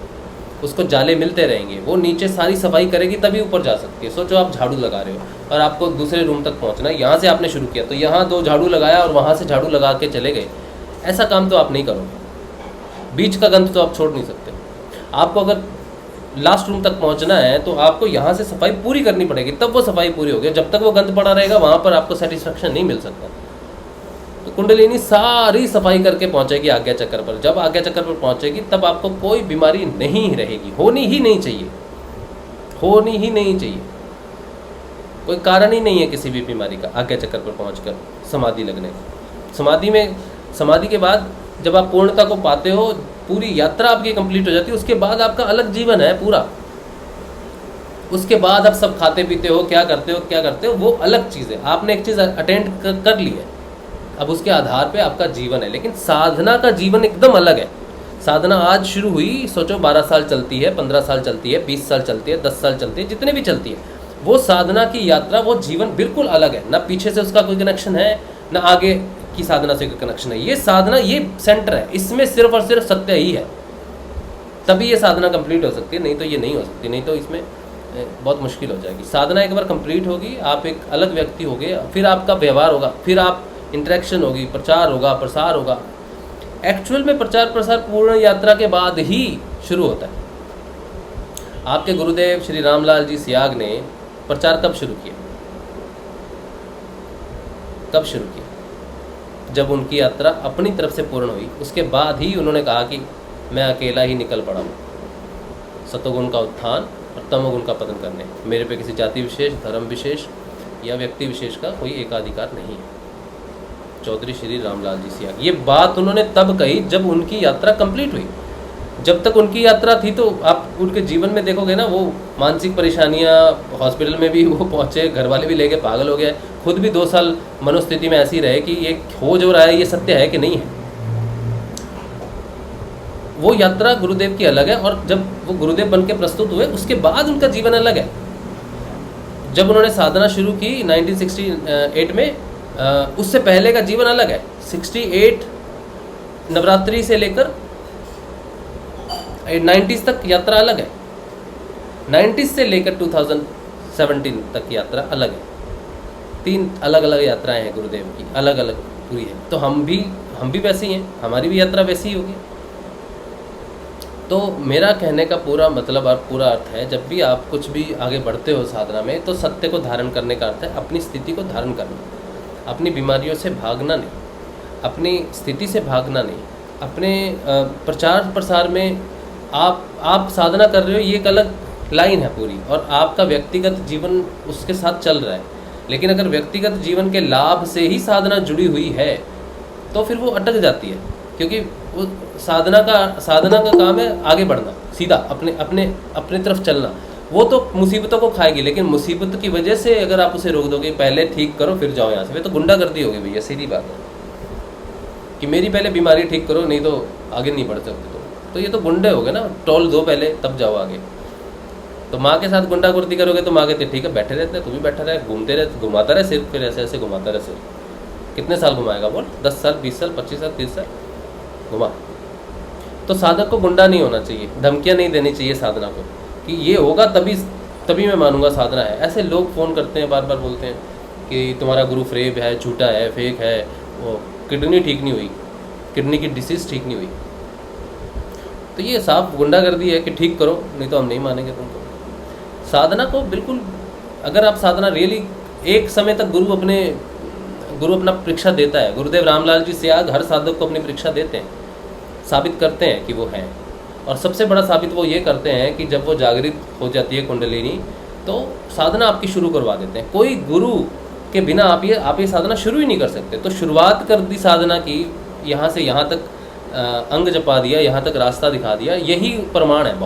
S3: उसको जाले मिलते रहेंगे। वो नीचे सारी सफाई करेगी तभी ऊपर जा सकती है। सोचो आप झाड़ू लगा रहे हो और आपको दूसरे रूम तक पहुंचना है, यहाँ से आपने शुरू किया तो यहाँ 2 झाड़ू लगाया और वहाँ से झाड़ू लगा के चले गए, ऐसा काम तो आप नहीं करोगे। बीच का गंध तो आप छोड़ नहीं सकते। आपको अगर लास्ट रूम तक पहुँचना है तो आपको यहाँ से सफाई पूरी करनी पड़ेगी, तब वो सफाई पूरी होगी। जब तक वो गंध पड़ा रहेगा वहाँ पर आपको सेटिस्फेक्शन नहीं मिल सकता। तो कुंडलिनी सारी सफाई करके पहुंचेगी आज्ञा चक्र पर। जब आज्ञा चक्र पर पहुंचेगी तब आपको कोई बीमारी नहीं रहेगी, होनी ही नहीं चाहिए, होनी ही नहीं चाहिए। कोई कारण ही नहीं है किसी भी बीमारी का आज्ञा चक्र पर पहुंचकर समाधि लगने का। समाधि के बाद जब आप पूर्णता को पाते हो, पूरी यात्रा आपकी कंप्लीट हो जाती है, उसके बाद आपका अलग जीवन है पूरा। उसके बाद आप सब खाते पीते हो, क्या करते हो वो अलग चीज़ है। आपने एक चीज़ अटेंड कर ली है, अब उसके आधार पे आपका जीवन है। लेकिन साधना का जीवन एकदम अलग है। साधना आज शुरू हुई, सोचो 12 साल चलती है, 15 साल चलती है, 20 साल चलती है, 10 साल चलती है, जितने भी चलती है, वो साधना की यात्रा, वो जीवन बिल्कुल अलग है। ना पीछे से उसका कोई कनेक्शन है, ना आगे की साधना से कोई कनेक्शन है। ये साधना, ये सेंटर है, इसमें सिर्फ और सिर्फ सत्य ही है, तभी ये साधना कंप्लीट हो सकती है, नहीं तो ये नहीं हो सकती। नहीं तो इसमें बहुत मुश्किल हो जाएगी। साधना एक बार कंप्लीट होगी, आप एक अलग व्यक्ति होगे, फिर आपका व्यवहार होगा, फिर आप इंटरेक्शन होगी, प्रचार होगा, प्रसार होगा। एक्चुअल में प्रचार प्रसार पूर्ण यात्रा के बाद ही शुरू होता है। आपके गुरुदेव श्री रामलाल जी सियाग ने प्रचार कब शुरू किया? जब उनकी यात्रा अपनी तरफ से पूर्ण हुई, उसके बाद ही उन्होंने कहा कि मैं अकेला ही निकल पड़ा हूँ सतोगुण का उत्थान और तमोगुण का पतन करने। मेरे पे किसी जाति विशेष, धर्म विशेष या व्यक्ति विशेष का कोई एकाधिकार नहीं है। चौधरी श्री रामलाल जी सियाग, ये बात उन्होंने तब कही जब उनकी यात्रा कंप्लीट हुई। जब तक उनकी यात्रा थी तो आप उनके जीवन में देखोगे ना, वो मानसिक परेशानियाँ, हॉस्पिटल में भी वो पहुँचे, घर वाले भी लेके पागल हो गए, खुद भी 2 साल मनोस्थिति में ऐसी रहे कि ये हो जो रहा है ये सत्य है कि नहीं है। वो यात्रा गुरुदेव की अलग है, और जब वो गुरुदेव बन के प्रस्तुत हुए उसके बाद उनका जीवन अलग है। जब उन्होंने साधना शुरू की 1968 में, उससे पहले का जीवन अलग है। 68 नवरात्रि से लेकर 90s तक यात्रा अलग है। 90s से लेकर 2017 तक यात्रा अलग है। 3 अलग अलग यात्राएं हैं गुरुदेव की, अलग अलग पूरी है। तो हम भी वैसे ही हैं, हमारी भी यात्रा वैसी ही होगी। तो मेरा कहने का पूरा मतलब और पूरा अर्थ है, जब भी आप कुछ भी आगे बढ़ते हो साधना में, तो सत्य को धारण करने का अर्थ है अपनी स्थिति को धारण करना, अपनी बीमारियों से भागना नहीं, अपनी स्थिति से भागना नहीं। अपने प्रचार प्रसार में आप साधना कर रहे हो, ये एक अलग लाइन है पूरी, और आपका व्यक्तिगत जीवन उसके साथ चल रहा है। लेकिन अगर व्यक्तिगत जीवन के लाभ से ही साधना जुड़ी हुई है तो फिर वो अटक जाती है, क्योंकि वो साधना का काम है आगे बढ़ना, सीधा अपने तरफ चलना। वो तो मुसीबतों को खाएगी, लेकिन मुसीबत की वजह से अगर आप उसे रोक दोगे, पहले ठीक करो फिर जाओ यहाँ से, वे तो गुंडागर्दी होगी भैया, सीधी बात है। कि मेरी पहले बीमारी ठीक करो, नहीं तो आगे नहीं बढ़ सकते तो ये तो गुंडे हो गए ना, टोल दो पहले तब जाओ आगे। तो माँ के साथ गुंडागर्दी करोगे तो माँ कहती ठीक है बैठे रहते, तू भी बैठा रहे, घूमते रहे, घुमाता रहे सिर, फिर ऐसे ऐसे घुमाता रहे सिर। कितने साल घुमाएगा बोल, 10 साल 20 साल 25 साल 30 साल घुमा। तो साधक को गुंडा नहीं होना चाहिए, धमकियाँ नहीं देनी चाहिए साधना को कि ये होगा तभी मैं मानूंगा साधना है। ऐसे लोग फ़ोन करते हैं, बार बार बोलते हैं कि तुम्हारा गुरु फ्रेब है, झूठा है, फेक है, वो किडनी ठीक नहीं हुई, किडनी की डिसीज़ ठीक नहीं हुई। तो ये साफ गुंडागर्दी है कि ठीक करो, नहीं तो हम नहीं मानेंगे तुमको। साधना को बिल्कुल, अगर आप साधना रियली, एक समय तक गुरु अपना परीक्षा देता है। गुरुदेव रामलाल जी सियाग हर साधक को अपनी परीक्षा देते हैं, साबित करते हैं कि वो हैं। और सबसे बड़ा साबित वो ये करते हैं कि जब वो जागृत हो जाती है कुंडलिनी, तो साधना आपकी शुरू करवा देते हैं। कोई गुरु के बिना आप ये साधना शुरू ही नहीं कर सकते। तो शुरुआत कर दी साधना की, यहाँ से यहाँ तक अंग जपा दिया, यहाँ तक रास्ता दिखा दिया, यही प्रमाण है,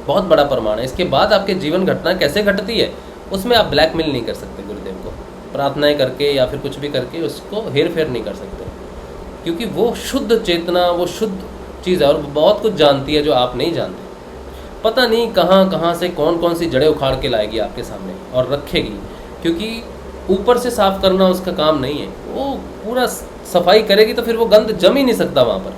S3: बहुत बड़ा प्रमाण है। इसके बाद आपके जीवन घटना कैसे घटती है उसमें आप ब्लैकमेल नहीं कर सकते गुरुदेव को, प्रार्थनाएं करके या फिर कुछ भी करके उसको हेर फेर नहीं कर सकते, क्योंकि वो शुद्ध चेतना, वो शुद्ध चीज़ है और बहुत कुछ जानती है जो आप नहीं जानते। पता नहीं कहाँ से कौन सी जड़ें उखाड़ के लाएगी आपके सामने और रखेगी, क्योंकि ऊपर से साफ करना उसका काम नहीं है। वो पूरा सफाई करेगी तो फिर वो गंद जम ही नहीं सकता वहाँ पर।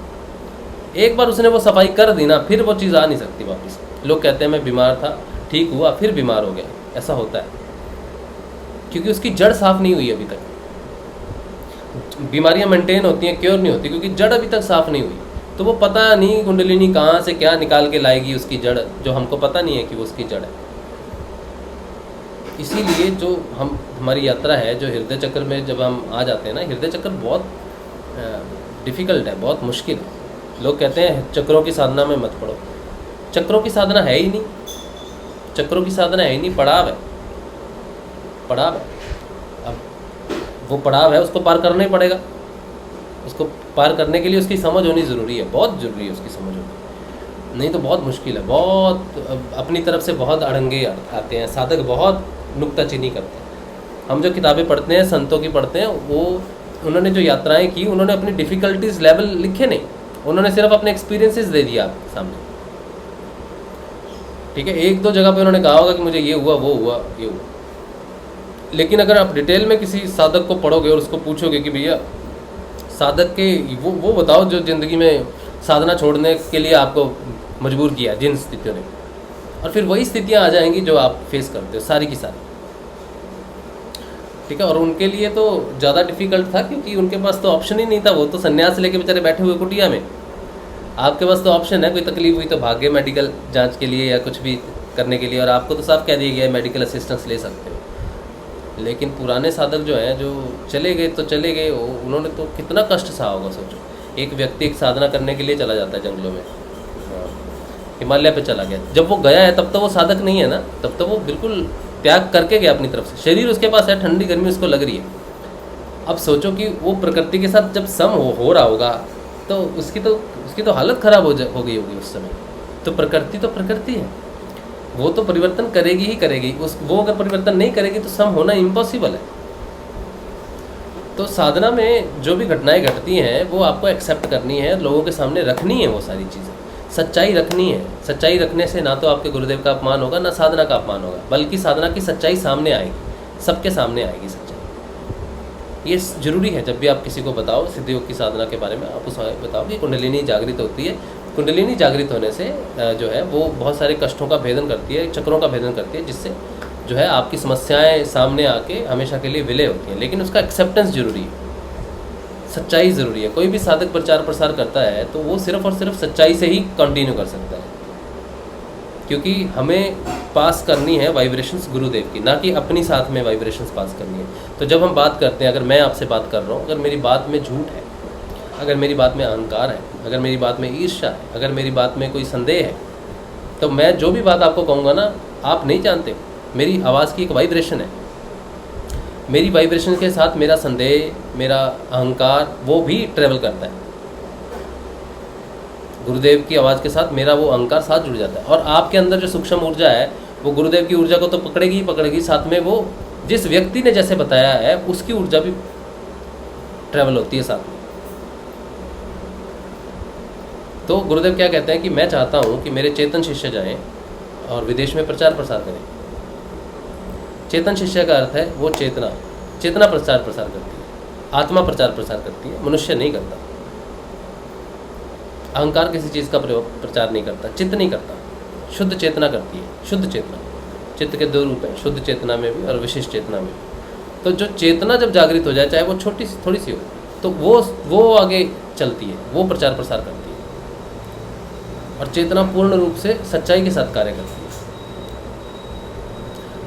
S3: एक बार उसने वो सफाई कर दी ना, फिर वो चीज़ आ नहीं सकती वापस। लोग कहते हैं मैं बीमार था, ठीक हुआ, फिर बीमार हो गया, ऐसा होता है क्योंकि उसकी जड़ साफ नहीं हुई अभी तक। बीमारियां मेंटेन होती हैं, क्योर नहीं होती, क्योंकि जड़ अभी तक साफ नहीं हुई। तो वो पता नहीं कुंडलिनी कहाँ से क्या निकाल के लाएगी उसकी जड़, जो हमको पता नहीं है कि वो उसकी जड़ है। इसीलिए जो हमारी यात्रा है, जो हृदय चक्र में जब हम आ जाते हैं ना, हृदय चक्र बहुत डिफ़िकल्ट है, बहुत मुश्किल है। लोग कहते हैं चक्रों की साधना में मत पड़ो। चक्रों की साधना है ही नहीं, चक्रों की साधना है ही नहीं, पड़ाव है। अब वो पड़ाव है, उसको पार करना ही पड़ेगा। उसको पार करने के लिए उसकी समझ होनी ज़रूरी है, बहुत ज़रूरी है उसकी समझ होनी, नहीं तो बहुत मुश्किल है। बहुत अपनी तरफ से बहुत अड़ंगे आते हैं, साधक बहुत नुक्ताचीनी करते हैं। हम जो किताबें पढ़ते हैं, संतों की पढ़ते हैं, वो उन्होंने जो यात्राएं की, उन्होंने अपनी डिफ़िकल्टीज लेवल लिखे नहीं, उन्होंने सिर्फ अपने एक्सपीरियंसेस दे दिया आपके सामने। ठीक है, एक दो जगह पे उन्होंने कहा होगा कि मुझे ये हुआ, वो हुआ, ये हुआ, लेकिन अगर आप डिटेल में किसी साधक को पढ़ोगे और उसको पूछोगे कि भैया साधक के वो बताओ जो ज़िंदगी में साधना छोड़ने के लिए आपको मजबूर किया जिन स्थितियों ने, और फिर वही स्थितियां आ जाएंगी जो आप फेस करते हो, सारी की सारी। ठीक है, और उनके लिए तो ज़्यादा डिफ़िकल्ट था क्योंकि उनके पास तो ऑप्शन ही नहीं था। वो तो संन्यास लेके बेचारे बैठे हुए कुटिया में। आपके पास तो ऑप्शन है, कोई तकलीफ हुई तो भाग्य मेडिकल जांच के लिए या कुछ भी करने के लिए, और आपको तो साफ कह दिया गया है मेडिकल असिस्टेंस ले सकते हो। लेकिन पुराने साधक जो हैं, जो चले गए तो चले गए, उन्होंने तो कितना कष्ट सहा होगा। सोचो, एक व्यक्ति एक साधना करने के लिए चला जाता है जंगलों में, हिमालय पे चला गया, जब वो गया है तब तो वो साधक नहीं है ना, तब तो वो बिल्कुल त्याग करके गया अपनी तरफ से। शरीर उसके पास है, ठंडी गर्मी उसको लग रही है। अब सोचो कि वो प्रकृति के साथ जब सम हो रहा होगा तो उसकी तो हालत ख़राब हो गई होगी उस समय। तो प्रकृति है, वो तो परिवर्तन करेगी ही करेगी। वो अगर परिवर्तन नहीं करेगी तो सम होना इम्पॉसिबल है। तो साधना में जो भी घटनाएं घटती हैं वो आपको एक्सेप्ट करनी है, लोगों के सामने रखनी है, वो सारी चीज़ें सच्चाई रखनी है। सच्चाई रखने से ना तो आपके गुरुदेव का अपमान होगा, ना साधना का अपमान होगा, बल्कि साधना की सच्चाई सामने आएगी, सबके सामने आएगी सच्चाई। ये जरूरी है। जब भी आप किसी को बताओ सिद्ध योग की साधना के बारे में, आप उसे बताओ कि कुंडलिनी जागृत होती है। कुंडलिनी जागृत होने से जो है वो बहुत सारे कष्टों का भेदन करती है, चक्रों का भेदन करती है, जिससे जो है आपकी समस्याएं सामने आके हमेशा के लिए विलय होती हैं। लेकिन उसका एक्सेप्टेंस जरूरी है, सच्चाई ज़रूरी है। कोई भी साधक प्रचार प्रसार करता है तो वो सिर्फ और सिर्फ सच्चाई से ही कंटिन्यू कर सकता है, क्योंकि हमें पास करनी है वाइब्रेशंस गुरुदेव की, ना कि अपनी साथ में वाइब्रेशंस पास करनी है। तो जब हम बात करते हैं, अगर मैं आपसे बात कर रहा हूँ, अगर मेरी बात में झूठ है, अगर मेरी बात में अहंकार है, अगर मेरी बात में ईर्ष्या है, अगर मेरी बात में कोई संदेह है, तो मैं जो भी बात आपको कहूँगा ना, आप नहीं जानते, मेरी आवाज़ की एक वाइब्रेशन है। मेरी वाइब्रेशन के साथ मेरा संदेह, मेरा अहंकार, वो भी ट्रेवल करता है। गुरुदेव की आवाज़ के साथ मेरा वो अहंकार साथ जुड़ जाता है। और आपके अंदर जो सूक्ष्म ऊर्जा है वो गुरुदेव की ऊर्जा को तो पकड़ेगी ही पकड़ेगी, साथ में वो जिस व्यक्ति ने जैसे बताया है उसकी ऊर्जा भी ट्रैवल होती है साथ में। तो गुरुदेव क्या कहते हैं कि मैं चाहता हूँ कि मेरे चेतन शिष्य जाएं और विदेश में प्रचार प्रसार करें। चेतन शिष्य का अर्थ है वो चेतना प्रचार प्रसार करती है, आत्मा प्रचार प्रसार करती है, मनुष्य नहीं करता। अहंकार किसी चीज़ का प्रचार नहीं करता, चित्त नहीं करता, शुद्ध चेतना करती है। शुद्ध चेतना, चित्त के 2 रूप हैं, शुद्ध चेतना में भी और विशिष्ट चेतना में भी। तो जो चेतना जब जागृत हो जाए, चाहे वो छोटी सी थोड़ी सी हो, तो वो आगे चलती है, वो प्रचार प्रसार करती है और चेतना पूर्ण रूप से सच्चाई के साथ कार्य करती है।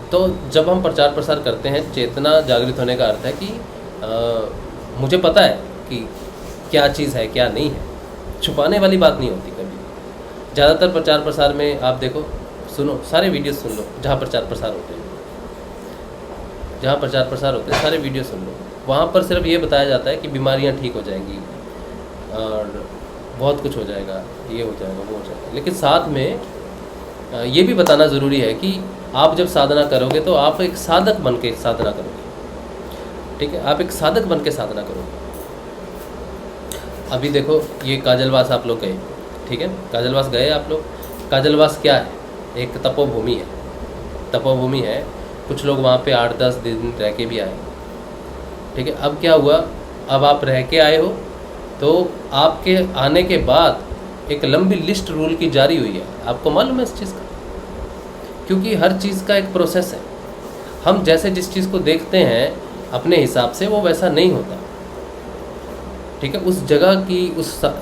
S3: तो जब हम प्रचार प्रसार करते हैं, चेतना जागृत होने का अर्थ है कि मुझे पता है कि क्या चीज़ है क्या नहीं है। छुपाने वाली बात नहीं होती कभी। ज़्यादातर प्रचार प्रसार में आप देखो, सुनो, सारे वीडियो सुन लो जहाँ प्रचार प्रसार होते हैं, सारे वीडियो सुन लो। वहाँ पर सिर्फ ये बताया जाता है कि बीमारियाँ ठीक हो जाएंगी और बहुत कुछ हो जाएगा, ये हो जाएगा, वो हो जाएगा। लेकिन साथ में ये भी बताना ज़रूरी है कि आप जब साधना करोगे तो आप एक साधक बन के साधना करोगे। ठीक है, आप एक साधक बन के साधना करोगे। अभी देखो, ये काजलवास आप लोग गए, ठीक है, काजलवास गए आप लोग। काजलवास क्या है? एक तपोभूमि है। तपोभूमि है, कुछ लोग वहाँ पे 8-10 दिन रह के भी आए। ठीक है, अब क्या हुआ, अब आप रह के आए हो तो आपके आने के बाद एक लंबी लिस्ट रूल की जारी हुई है। आपको मालूम है इस चीज़ का? क्योंकि हर चीज़ का एक प्रोसेस है। हम जैसे जिस चीज़ को देखते हैं अपने हिसाब से, वो वैसा नहीं होता। ठीक है, उस जगह की,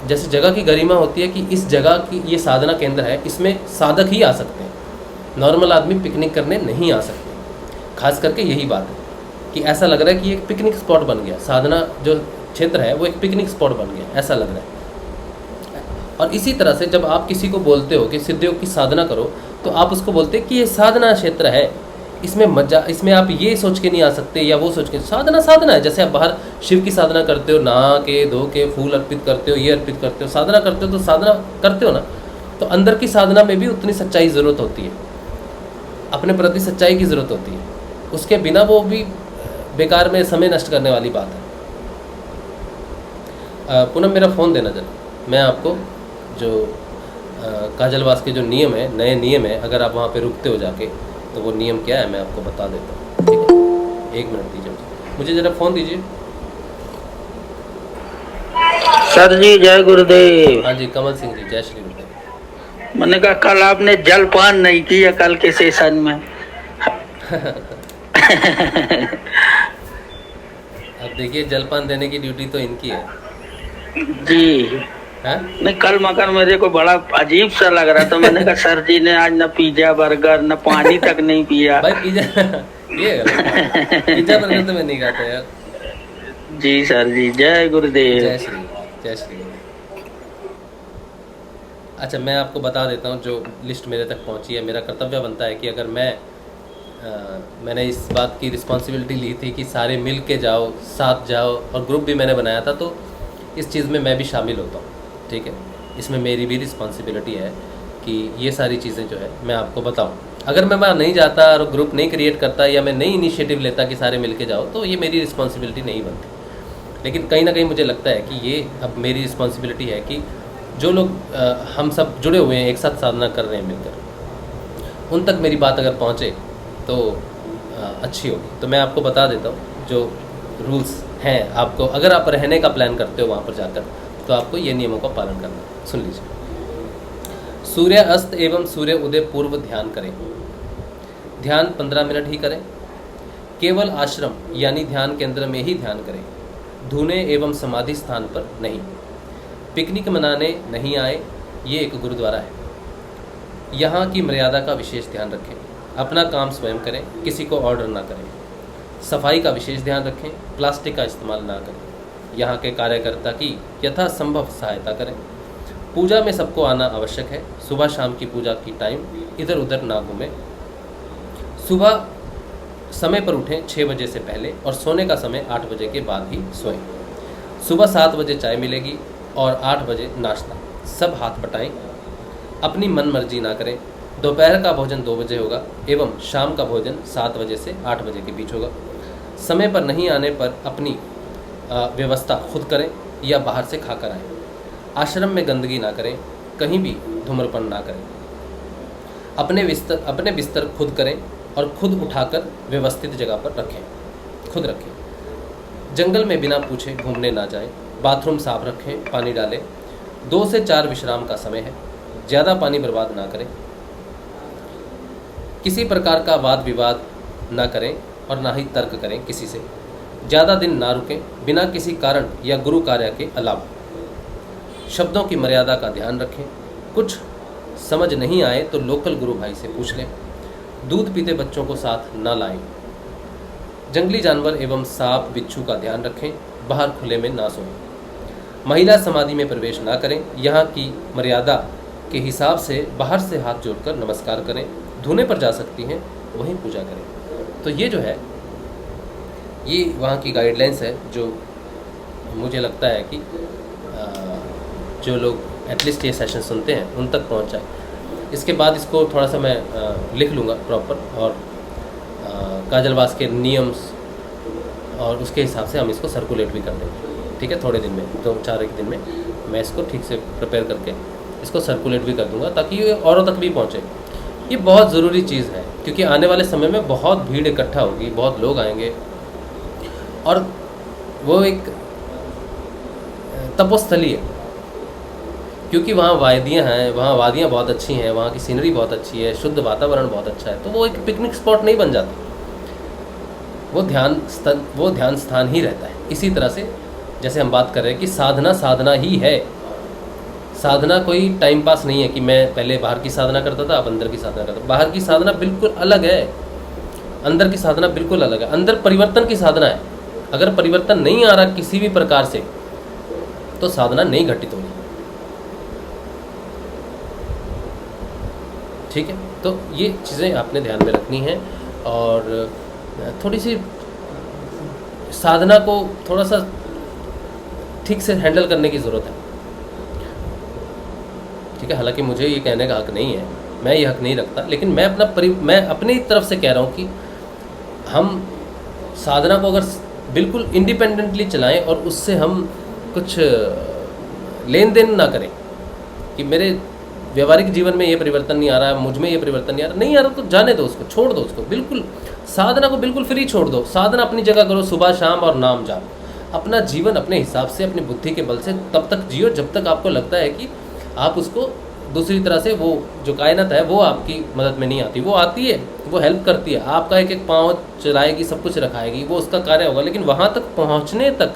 S3: जैसे जगह की गरिमा होती है कि इस जगह की ये साधना केंद्र है, इसमें साधक ही आ सकते हैं, नॉर्मल आदमी पिकनिक करने नहीं आ सकते। खास करके यही बात है कि ऐसा लग रहा है कि एक पिकनिक स्पॉट बन गया, साधना जो क्षेत्र है वो एक पिकनिक स्पॉट बन गया, ऐसा लग रहा है। और इसी तरह से जब आप किसी को बोलते हो कि सिद्धयोग की साधना करो, तो आप उसको बोलते हैं कि ये साधना क्षेत्र है, इसमें मजा, इसमें आप ये सोच के नहीं आ सकते या वो सोच के। साधना है। जैसे आप बाहर शिव की साधना करते हो, नहा के धो के फूल अर्पित करते हो, ये अर्पित करते हो, साधना करते हो, तो साधना करते हो ना, तो अंदर की साधना में भी उतनी सच्चाई ज़रूरत होती है, अपने प्रति सच्चाई की ज़रूरत होती है। उसके बिना वो भी बेकार में समय नष्ट करने वाली बात है। पूनम, मेरा फ़ोन देना जरा, मैं आपको जो काजलवास के जो नियम है, नए नियम है, अगर आप वहाँ पे रुकते हो जाके, तो वो नियम क्या है मैं आपको बता देता हूँ। ठीक है, 1 मिनट दीजिए मुझे जरा फ़ोन दीजिए।
S8: सर जी जय गुरुदेव।
S3: हाँ जी, कमल सिंह जी, जय श्री गुरुदेव।
S8: मैंने कहा कल आपने जलपान नहीं किया कल के सेशन में।
S3: अब देखिए, जलपान देने की ड्यूटी तो इनकी है
S8: जी।
S3: है?
S8: नहीं, कल मगर मेरे को बड़ा अजीब सा लग रहा था। मैंने कहा सर जी ने आज न पिज्जा बर्गर न पानी तक नहीं पिया।
S3: भाई पिज्जा ये पिज्जा बर्गर तो मैं नहीं खाता यार।
S8: जी सर जी, जय गुरुदेव।
S3: जय श्री। अच्छा, मैं आपको बता देता हूँ जो लिस्ट मेरे तक पहुँची है। मेरा कर्तव्य बनता है कि अगर मैंने इस बात की रिस्पॉन्सिबिलिटी ली थी कि सारे मिल के जाओ, साथ जाओ, और ग्रुप भी मैंने बनाया था, तो इस चीज़ में मैं भी शामिल होता हूँ। ठीक है, इसमें मेरी भी रिस्पॉन्सिबिलिटी है कि ये सारी चीज़ें जो है मैं आपको बताऊँ। अगर मैं वहाँ नहीं जाता और ग्रुप नहीं क्रिएट करता या मैं नहीं इनिशिएटिव लेता कि सारे मिल के जाओ, तो ये मेरी रिस्पॉन्सिबिलिटी नहीं बनती। लेकिन कहीं ना कहीं मुझे लगता है कि ये अब मेरी रिस्पॉन्सिबिलिटी है कि जो लोग हम सब जुड़े हुए हैं, एक साथ साधना कर रहे हैं मिलकर, उन तक मेरी बात अगर पहुँचे तो अच्छी होगी। तो मैं आपको बता देता हूँ जो रूल्स हैं। आपको अगर आप रहने का प्लान करते हो वहाँ पर जाकर, तो आपको ये नियमों का पालन करना है। सुन लीजिए। सूर्य अस्त एवं सूर्य उदय पूर्व ध्यान करें। ध्यान 15 मिनट ही करें। केवल आश्रम यानी ध्यान केंद्र में ही ध्यान करें, धूने एवं समाधि स्थान पर नहीं। पिकनिक मनाने नहीं आए, ये एक गुरुद्वारा है। यहाँ की मर्यादा का विशेष ध्यान रखें। अपना काम स्वयं करें, किसी को ऑर्डर ना करें। सफाई का विशेष ध्यान रखें, प्लास्टिक का इस्तेमाल ना करें। यहाँ के कार्यकर्ता की यथासंभव सहायता करें। पूजा में सबको आना आवश्यक है। सुबह शाम की पूजा की टाइम इधर उधर ना घूमें। सुबह समय पर उठें 6 बजे से पहले, और सोने का समय 8 बजे के बाद ही सोएं। सुबह 7 बजे चाय मिलेगी और 8 बजे नाश्ता। सब हाथ बटाएं। अपनी मन मर्जी ना करें। दोपहर का भोजन 2 बजे होगा एवं शाम का भोजन 7 बजे से 8 बजे के बीच होगा। समय पर नहीं आने पर अपनी व्यवस्था खुद करें या बाहर से खाकर आएं। आश्रम में गंदगी ना करें, कहीं भी धूम्रपान ना करें। अपने बिस्तर खुद करें और खुद उठाकर व्यवस्थित जगह पर रखें, खुद रखें। जंगल में बिना पूछे घूमने ना जाएं। बाथरूम साफ रखें, पानी डालें। 2 से 4 विश्राम का समय है, ज़्यादा पानी बर्बाद ना करें। किसी प्रकार का वाद विवाद ना करें और ना ही तर्क करें किसी से। ज़्यादा दिन ना रुकें बिना किसी कारण या गुरु कार्य के अलावा। शब्दों की मर्यादा का ध्यान रखें। कुछ समझ नहीं आए तो लोकल गुरु भाई से पूछ लें। दूध पीते बच्चों को साथ ना लाएं। जंगली जानवर एवं सांप बिच्छू का ध्यान रखें। बाहर खुले में ना सोएं। महिला समाधि में प्रवेश ना करें। यहाँ की मर्यादा के हिसाब से बाहर से हाथ जोड़कर नमस्कार करें। धोने पर जा सकती हैं, वहीं पूजा करें। तो ये जो है, ये वहाँ की गाइडलाइंस है जो मुझे लगता है कि जो लोग एटलीस्ट ये सेशन सुनते हैं उन तक पहुँच जाए। इसके बाद इसको थोड़ा सा मैं लिख लूँगा प्रॉपर, और काजलवास के नियम्स और उसके हिसाब से हम इसको सर्कुलेट भी कर देंगे। ठीक है, थोड़े दिन में, 2-4 एक दिन में मैं इसको ठीक से प्रिपेयर करके इसको सर्कुलेट भी कर दूँगा ताकि ये औरों तक भी पहुँचे। ये बहुत ज़रूरी चीज़ है क्योंकि आने वाले समय में बहुत भीड़ इकट्ठा होगी, बहुत लोग आएंगे और वो एक तपोस्थली है क्योंकि वहाँ वादियाँ हैं, वहाँ वादियाँ बहुत अच्छी हैं, वहाँ की सीनरी बहुत अच्छी है, शुद्ध वातावरण बहुत अच्छा है। तो वो एक पिकनिक स्पॉट नहीं बन जाता, वो ध्यान स्थान ही रहता है। इसी तरह से जैसे हम बात कर रहे हैं कि साधना ही है। साधना कोई टाइम पास नहीं है कि मैं पहले बाहर की साधना करता था, अब अंदर की साधना करता हूँ। बाहर की साधना बिल्कुल अलग है, अंदर की साधना बिल्कुल अलग है। अंदर परिवर्तन की साधना है। अगर परिवर्तन नहीं आ रहा किसी भी प्रकार से तो साधना नहीं घटित होगी। ठीक है, तो ये चीज़ें आपने ध्यान में रखनी है और थोड़ी सी साधना को थोड़ा सा ठीक से हैंडल करने की ज़रूरत है। ठीक है, हालांकि मुझे ये कहने का हक नहीं है, मैं ये हक नहीं रखता, लेकिन मैं अपनी तरफ से कह रहा हूँ कि हम साधना को अगर बिल्कुल इंडिपेंडेंटली चलाएं और उससे हम कुछ लेन देन ना करें कि मेरे व्यवहारिक जीवन में ये परिवर्तन नहीं आ रहा है, मुझ में ये परिवर्तन नहीं आ रहा, तो जाने दो उसको, छोड़ दो उसको। बिल्कुल साधना को बिल्कुल फ्री छोड़ दो। साधना अपनी जगह करो, सुबह शाम और नाम जाप। अपना जीवन अपने हिसाब से, अपनी बुद्धि के बल से तब तक जियो जब तक आपको लगता है कि आप उसको दूसरी तरह से, वो जो कायनात है वो आपकी मदद में नहीं आती। वो आती है, वो हेल्प करती है, आपका एक एक पाँव चलाएगी, सब कुछ रखाएगी, वो उसका कार्य होगा। लेकिन वहाँ तक पहुँचने तक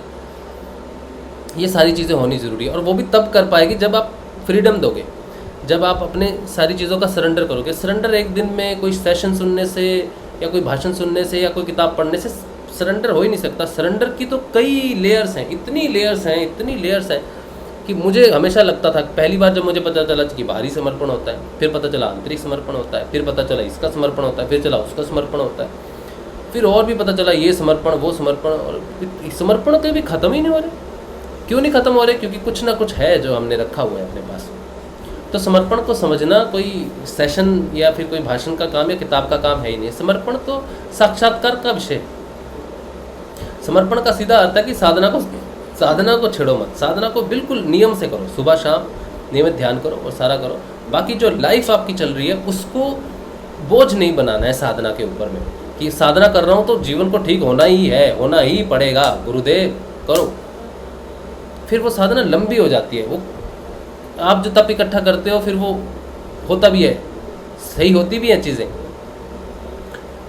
S3: ये सारी चीज़ें होनी ज़रूरी है और वो भी तब कर पाएगी जब आप फ्रीडम दोगे, जब आप अपने सारी चीज़ों का सरेंडर करोगे। सरेंडर एक दिन में कोई सेशन सुनने से या कोई भाषण सुनने से या कोई किताब पढ़ने से सरेंडर हो ही नहीं सकता। सरेंडर की तो कई लेयर्स हैं, इतनी लेयर्स हैं कि मुझे हमेशा लगता था, पहली बार जब मुझे पता चला कि बाहरी समर्पण होता है, फिर पता चला आंतरिक समर्पण होता है, फिर पता चला इसका समर्पण होता है, फिर चला उसका समर्पण होता है, फिर और भी पता चला ये समर्पण वो समर्पण, और समर्पण कभी ख़त्म ही नहीं हो रहे। क्यों नहीं ख़त्म हो रहे? क्योंकि कुछ ना कुछ है जो हमने रखा हुआ है अपने पास। तो समर्पण को समझना कोई सेशन या फिर कोई भाषण का काम या किताब का काम है ही नहीं। समर्पण तो साक्षात्कार का विषय है। समर्पण का सीधा अर्थ है कि साधना को छेड़ो मत, साधना को बिल्कुल नियम से करो, सुबह शाम नियमित ध्यान करो और सारा करो। बाकी जो लाइफ आपकी चल रही है उसको बोझ नहीं बनाना है साधना के ऊपर में कि साधना कर रहा हूँ तो जीवन को ठीक होना ही है, होना ही पड़ेगा, गुरुदेव करो। फिर वो साधना लंबी हो जाती है। वो आप जो तप इकट्ठा करते हो फिर वो होता भी है, सही होती भी हैं चीज़ें,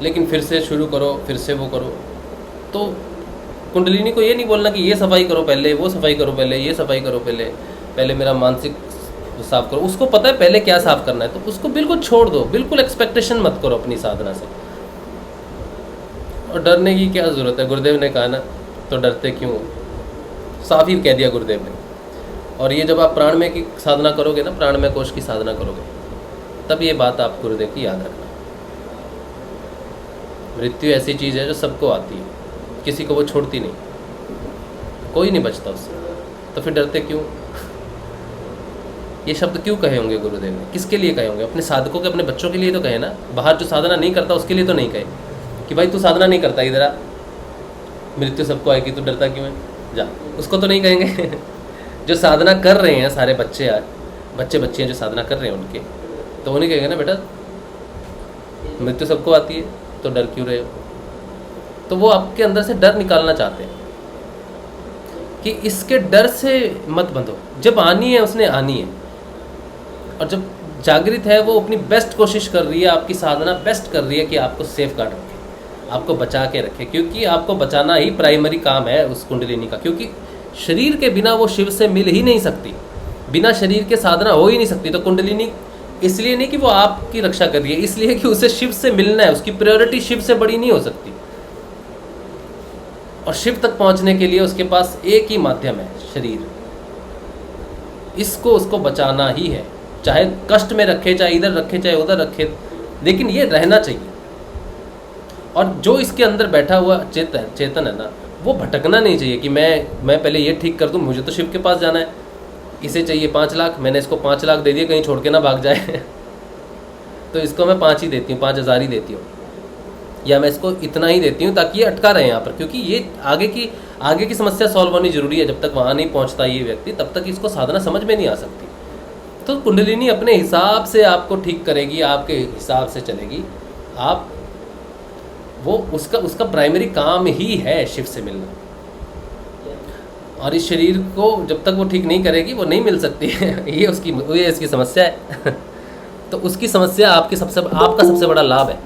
S3: लेकिन फिर से शुरू करो, फिर से वो करो। तो कुंडलिनी को ये नहीं बोलना कि ये सफाई करो पहले, वो सफाई करो पहले, ये सफाई करो पहले मेरा मानसिक साफ करो। उसको पता है पहले क्या साफ करना है, तो उसको बिल्कुल छोड़ दो, बिल्कुल एक्सपेक्टेशन मत करो अपनी साधना से। और डरने की क्या ज़रूरत है? गुरुदेव ने कहा ना, तो डरते क्यों? साफ ही कह दिया गुरुदेव ने। और ये जब आप प्राणमय की साधना करोगे ना, प्राणमय कोश की साधना करोगे, तब ये बात आप गुरुदेव की याद रखना। मृत्यु ऐसी चीज़ है जो सबको आती है, किसी को वो छोड़ती नहीं, कोई नहीं बचता उससे। तो फिर डरते क्यों? ये शब्द क्यों कहे होंगे गुरुदेव ने? किसके लिए कहे होंगे? अपने साधकों के, अपने बच्चों के लिए तो कहे ना। बाहर जो साधना नहीं करता उसके लिए तो नहीं कहे कि भाई तू साधना नहीं करता, इधर आ, मृत्यु सबको आएगी, तू डरता क्यों है, जा। उसको तो नहीं कहेंगे। जो साधना कर रहे हैं सारे बच्चे, आज बच्चे बच्चियाँ जो साधना कर रहे हैं उनके, तो उन्हें कहेंगे ना बेटा मृत्यु सबको आती है तो डर क्यों रहे हो। तो वो आपके अंदर से डर निकालना चाहते हैं कि इसके डर से मत बंधो, जब आनी है उसने आनी है। और जब जागृत है वो अपनी बेस्ट कोशिश कर रही है, आपकी साधना बेस्ट कर रही है कि आपको सेफ गार्ड रखे, आपको बचा के रखे, क्योंकि आपको बचाना ही प्राइमरी काम है उस कुंडलिनी का। क्योंकि शरीर के बिना वो शिव से मिल ही नहीं सकती, बिना शरीर के साधना हो ही नहीं सकती। तो कुंडलिनी इसलिए नहीं कि वो आपकी रक्षा कर रही है, इसलिए कि उसे शिव से मिलना है, उसकी प्रायोरिटी शिव से बड़ी नहीं हो सकती। और शिव तक पहुंचने के लिए उसके पास एक ही माध्यम है, शरीर। इसको उसको बचाना ही है, चाहे कष्ट में रखे, चाहे इधर रखे, चाहे उधर रखे, लेकिन ये रहना चाहिए। और जो इसके अंदर बैठा हुआ चेतन है ना, वो भटकना नहीं चाहिए कि मैं पहले ये ठीक कर दूं, मुझे तो शिव के पास जाना है, इसे चाहिए 5 लाख, मैंने इसको 5 लाख दे दिए, कहीं छोड़ के ना भाग जाए तो इसको मैं 5 ही देती हूँ, 5,000 ही देती हूँ, या मैं इसको इतना ही देती हूँ ताकि ये अटका रहे यहाँ पर। क्योंकि ये आगे की समस्या सॉल्व होनी जरूरी है। जब तक वहाँ नहीं पहुँचता ये व्यक्ति, तब तक इसको साधना समझ में नहीं आ सकती। तो कुंडलिनी अपने हिसाब से आपको ठीक करेगी, आपके हिसाब से चलेगी। आप वो उसका प्राइमरी काम ही है शिव से मिलना। और इस शरीर को जब तक वो ठीक नहीं करेगी वो नहीं मिल सकती है ये इसकी समस्या है तो उसकी समस्या आपका सबसे बड़ा लाभ है,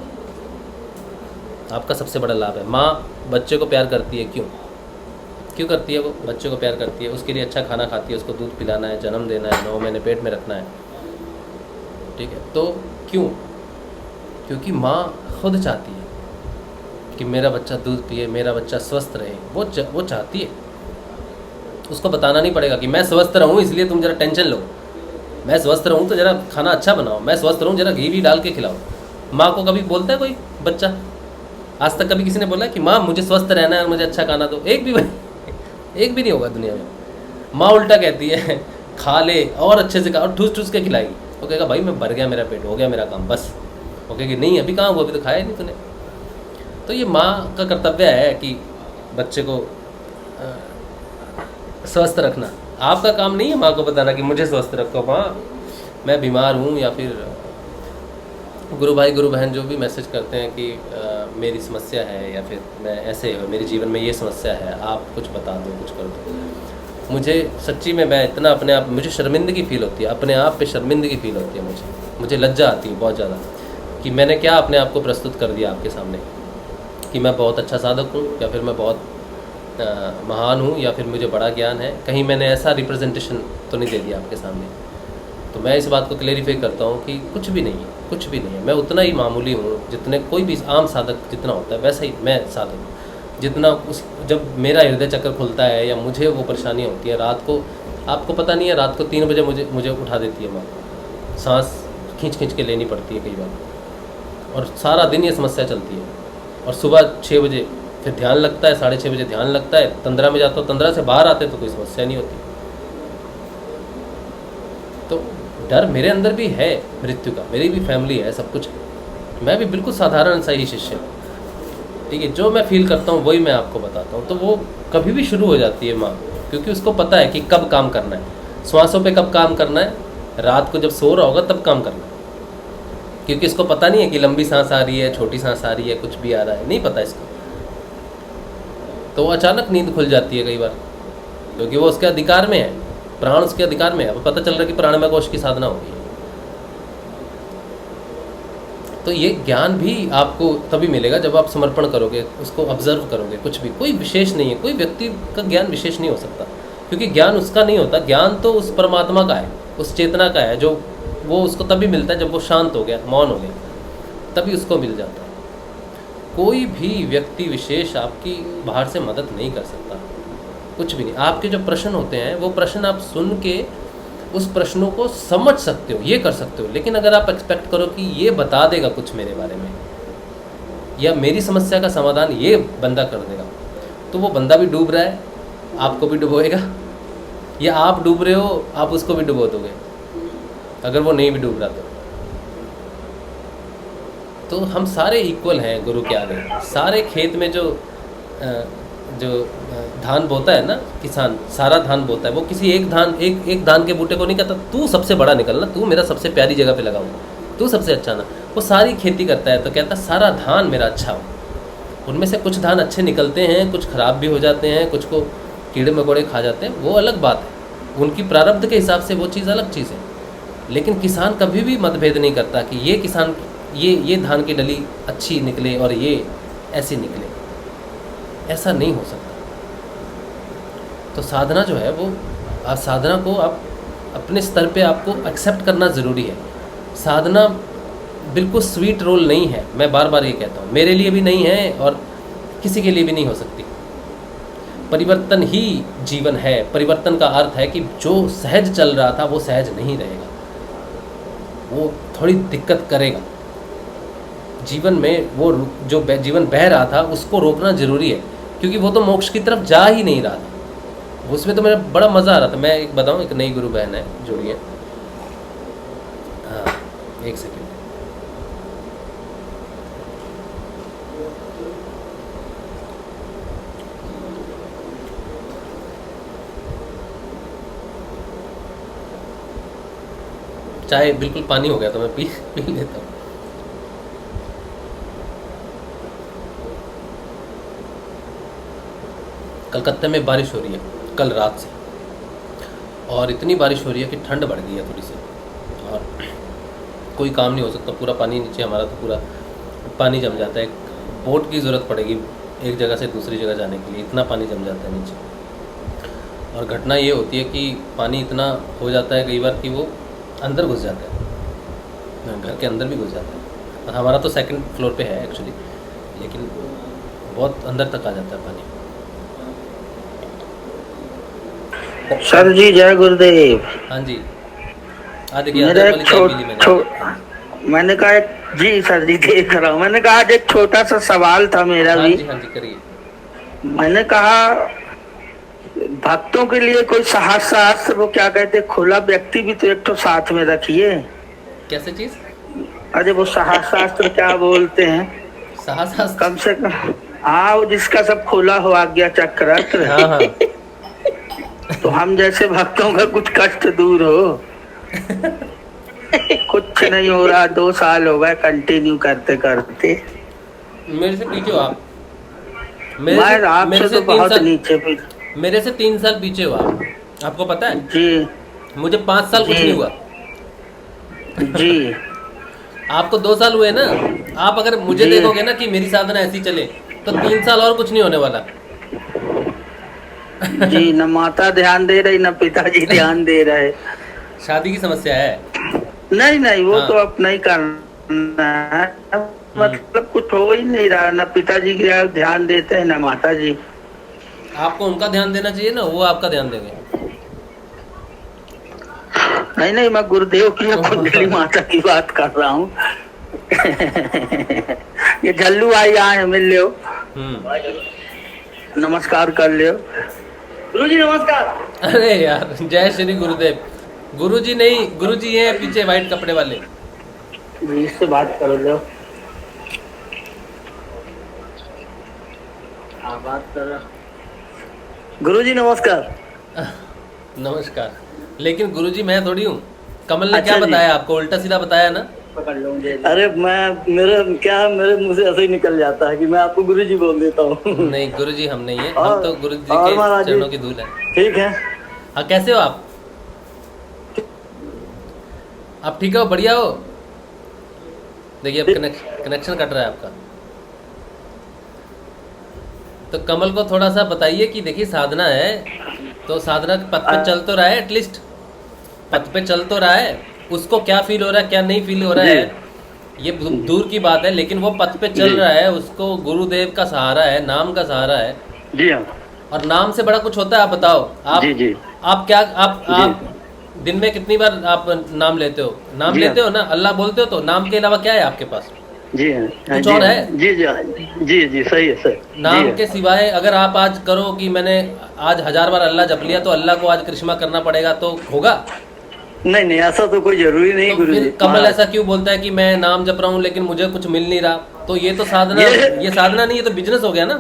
S3: आपका सबसे बड़ा लाभ है। माँ बच्चे को प्यार करती है, क्यों करती है? वो बच्चे को प्यार करती है, उसके लिए अच्छा खाना खाती है, उसको दूध पिलाना है, जन्म देना है, 9 महीने पेट में रखना है, ठीक है। तो क्यों? क्योंकि माँ खुद चाहती है कि मेरा बच्चा दूध पिए, मेरा बच्चा स्वस्थ रहे, वो चाहती है। उसको बताना नहीं पड़ेगा कि मैं स्वस्थ रहूँ इसलिए तुम जरा टेंशन लो, मैं स्वस्थ रहूँ तो जरा खाना अच्छा बनाओ, मैं स्वस्थ रहूँ जरा घी भी डाल के खिलाओ। माँ को कभी बोलता है कोई बच्चा? आज तक कभी किसी ने बोला कि माँ मुझे स्वस्थ रहना है और मुझे अच्छा खाना दो? एक भी नहीं होगा दुनिया में। माँ उल्टा कहती है खा ले और अच्छे से खा, और ठूस ठूस के खिलाएगी। वो कहेगा भाई मैं भर गया, मेरा पेट हो गया, मेरा काम बस। वो कहेगी नहीं अभी कहाँ हुआ, अभी तो खाया नहीं तूने। तो ये माँ का कर्तव्य है कि बच्चे को स्वस्थ रखना। आपका काम नहीं है माँ को बताना कि मुझे स्वस्थ रखो, माँ मैं बीमार हूँ। या फिर गुरु भाई गुरु बहन जो भी मैसेज करते हैं कि मेरी समस्या है, या फिर मैं ऐसे मेरे जीवन में ये समस्या है, आप कुछ बता दो, कुछ कर दो। मुझे सच्ची में मैं इतना अपने आप, मुझे शर्मिंदगी फील होती है, अपने आप पे शर्मिंदगी फील होती है। मुझे लज्जा आती है बहुत ज़्यादा कि मैंने क्या अपने आप को प्रस्तुत कर दिया आपके सामने कि मैं बहुत अच्छा साधक हूँ, या फिर मैं बहुत महान हूँ, या फिर मुझे बड़ा ज्ञान है। कहीं मैंने ऐसा रिप्रेजेंटेशन तो नहीं दे दिया आपके सामने। तो मैं इस बात को क्लेरिफाई करता हूँ कि कुछ भी नहीं है, कुछ भी नहीं है। मैं उतना ही मामूली हूँ जितने कोई भी आम साधक जितना होता है, वैसा ही मैं साधक हूँ। जितना जब मेरा हृदय चक्र खुलता है या मुझे वो परेशानी होती है रात को, आपको पता नहीं है, रात को 3 बजे मुझे उठा देती है माँ, सांस खींच के लेनी पड़ती है कई बार, और सारा दिन ये समस्या चलती है। और सुबह 6 बजे फिर ध्यान लगता है, 6:30 बजे ध्यान लगता है, तंद्रा में जाता हूँ, तंद्रा से बाहर आते तो कोई समस्या नहीं होती। तो डर मेरे अंदर भी है मृत्यु का, मेरी भी फैमिली है, सब कुछ। मैं भी बिल्कुल साधारण सा ही शिष्य हूँ, ठीक है। जो मैं फील करता हूँ वही मैं आपको बताता हूँ। तो वो कभी भी शुरू हो जाती है माँ, क्योंकि उसको पता है कि कब काम करना है, श्वासों पे कब काम करना है, रात को जब सो रहा होगा तब काम करना है। क्योंकि इसको पता नहीं है कि लंबी सांस आ रही है, छोटी सांस आ रही है, कुछ भी आ रहा है, नहीं पता इसको। तो अचानक नींद खुल जाती है कई बार, क्योंकि वो उसके अधिकार में है, प्राण उसके अधिकार में है। अब पता चल रहा है कि प्राणमय कोश की साधना होगी। तो ये ज्ञान भी आपको तभी मिलेगा जब आप समर्पण करोगे, उसको ऑब्जर्व करोगे। कुछ भी, कोई विशेष नहीं है, कोई व्यक्ति का ज्ञान विशेष नहीं हो सकता, क्योंकि ज्ञान उसका नहीं होता। ज्ञान तो उस परमात्मा का है, उस चेतना का है, जो वो उसको तभी मिलता है जब वो शांत हो गया, मौन हो गया, तभी उसको मिल जाता है। कोई भी व्यक्ति विशेष आपकी बाहर से मदद नहीं कर सकता, कुछ भी नहीं। आपके जो प्रश्न होते हैं वो प्रश्न आप सुन के उस प्रश्नों को समझ सकते हो, ये कर सकते हो। लेकिन अगर आप एक्सपेक्ट करो कि ये बता देगा कुछ मेरे बारे में, या मेरी समस्या का समाधान ये बंदा कर देगा, तो वो बंदा भी डूब रहा है, आपको भी डुबोएगा, या आप डूब रहे हो आप उसको भी डुबो दोगे, अगर वो नहीं भी डूब रहा तो हम सारे इक्वल हैं गुरु के आगे। सारे खेत में जो जो धान बोता है ना किसान, सारा धान बोता है, वो किसी एक धान के बूटे को नहीं कहता तू सबसे बड़ा निकलना, तू मेरा सबसे प्यारी जगह पे लगाऊँ, तू सबसे अच्छा ना। वो सारी खेती करता है तो कहता सारा धान मेरा अच्छा हो। उनमें से कुछ धान अच्छे निकलते हैं, कुछ ख़राब भी हो जाते हैं, कुछ को कीड़े मकोड़े खा जाते हैं, वो अलग बात है, उनकी प्रारब्ध के हिसाब से वो चीज़ अलग चीज़ है। लेकिन किसान कभी भी मतभेद नहीं करता कि ये किसान ये धान की डली अच्छी निकले और ये ऐसी निकले, ऐसा नहीं हो सकता। तो साधना जो है वो साधना को आप अपने स्तर पे आपको एक्सेप्ट करना ज़रूरी है। साधना बिल्कुल स्वीट रोल नहीं है, मैं बार बार ये कहता हूँ, मेरे लिए भी नहीं है और किसी के लिए भी नहीं हो सकती। परिवर्तन ही जीवन है। परिवर्तन का अर्थ है कि जो सहज चल रहा था वो सहज नहीं रहेगा, वो थोड़ी दिक्कत करेगा जीवन में। वो जो जीवन बह रहा था उसको रोकना ज़रूरी है, क्योंकि वो तो मोक्ष की तरफ जा ही नहीं रहा था। उसमें तो मेरा बड़ा मज़ा आ रहा था। मैं एक बताऊँ, एक नई गुरु बहन है जुड़ी है, हाँ एक सेकेंड, चाय बिल्कुल पानी हो गया तो मैं पी लेता हूँ। कलकत्ते में बारिश हो रही है कल रात से, और इतनी बारिश हो रही है कि ठंड बढ़ गई है थोड़ी सी, और कोई काम नहीं हो सकता। पूरा पानी नीचे, हमारा तो पूरा पानी जम जाता है। बोट की ज़रूरत पड़ेगी एक जगह से दूसरी जगह जाने के लिए, इतना पानी जम जाता है नीचे। और घटना ये होती है कि पानी इतना हो जाता है कई बार कि वो अंदर घुस जाता है, घर के अंदर भी घुस जाता है। और हमारा तो सेकंड फ्लोर पे है एक्चुअली, लेकिन बहुत अंदर तक आ जाता है पानी।
S8: सर जी जय गुरुदेव।
S3: हाँ जी, देखिए अंदर वाली चाय पी ली
S8: मैंने कहा जी सर जी देख रहा हूँ। मैंने कहा आज एक छोटा सा सवाल था मेरा भी।
S3: हाँ जी करिए।
S8: मैंने कहा भक्तों के लिए कोई शास्त्र, वो क्या कहते, खुला व्यक्ति भी तो एक तो साथ में रखिए।
S3: कैसे चीज?
S8: अरे वो शास्त्र क्या बोलते हैं,
S3: शास्त्र
S8: कम से कम, हाँ वो जिसका सब खुला हो आज्ञा चक्र।
S3: हाँ हाँ।
S8: तो हम जैसे भक्तों का कुछ कष्ट दूर हो। कुछ नहीं हो रहा, 2 साल हो गए कंटिन्यू करते करते।
S3: मेरे से पीछे हो आप।
S8: मेरे से तो बहुत नीचे पे।
S3: मेरे से 3 साल पीछे हो आप, आपको पता है
S8: जी।
S3: मुझे 5 साल कुछ नहीं हुआ
S8: जी।
S3: आपको 2 साल हुए ना। आप अगर मुझे देखोगे ना कि मेरी साधना ऐसी चले तो 3 साल और कुछ नहीं होने वाला।
S8: जी, न माता ध्यान दे रही, न पिताजी ध्यान दे रहे।
S3: शादी की समस्या है?
S8: नहीं वो
S3: हाँ।
S8: तो अब नहीं करना है, मतलब कुछ हो ही नहीं रहा। न पिताजी की ध्यान देते हैं, न माता जी।
S3: आपको उनका ध्यान देना चाहिए ना, वो आपका ध्यान देंगे।
S8: नहीं, मैं गुरुदेव की कुंडली माता की बात कर रहा हूँ। ये जल्लू आई आए मिल लो, नमस्कार कर लियो। गुरुजी नमस्कार।
S3: अरे यार जय श्री गुरुदेव। गुरुजी नहीं, गुरुजी हैं पीछे व्हाइट कपड़े वाले।
S8: इससे बात कर लो। बात कर। गुरुजी नमस्कार।
S3: नमस्कार। लेकिन गुरुजी मैं थोड़ी हूँ। कमल ने
S8: अच्छा
S3: क्या
S8: जी।
S3: बताया आपको? उल्टा सीधा बताया ना।
S8: पकड़ लो मुझे। अरे मेरे मुंह से ऐसे ही निकल जाता है कि मैं आपको गुरुजी बोल देता हूँ।
S3: नहीं गुरुजी हम नहीं है, हम तो गुरुजी के चरणों की धूल है।
S8: ठीक है।
S3: हाँ कैसे हो आप? आप ठीक हो? बढ़िया हो? देखिए अब कनेक्शन कट रहा है आपका। तो कमल को थोड़ा सा बताइए कि देखिए साधना है तो साधना के पथ पे चल तो रहा है, एटलीस्ट पथ पे चल तो रहा है। उसको क्या फील हो रहा है क्या नहीं फील हो रहा है ये दूर की बात है, लेकिन वो पथ पे चल रहा है। उसको गुरुदेव का सहारा है, नाम का सहारा है।
S8: जी हाँ।
S3: और नाम से बड़ा कुछ होता है। आप बताओ आप
S8: जी।
S3: आप क्या आप दिन में कितनी बार आप नाम लेते हो? नाम लेते हो ना, अल्लाह बोलते हो, तो नाम के अलावा क्या है आपके पास?
S8: जी हाँ।
S3: कुछ और है?
S8: जी सही है सर।
S3: नाम के सिवाय अगर आप आज करो कि मैंने आज 1000 बार अल्लाह जप लिया तो अल्लाह को आज कृष्णा करना पड़ेगा तो होगा?
S8: नहीं ऐसा तो कोई जरूरी नहीं।
S3: तो
S8: गुरुजी
S3: फिर कमल ऐसा क्यों बोलता है कि मैं नाम जप रहा हूँ लेकिन मुझे कुछ मिल नहीं रहा? तो ये तो साधना, ये साधना नहीं, ये तो बिजनेस हो गया ना।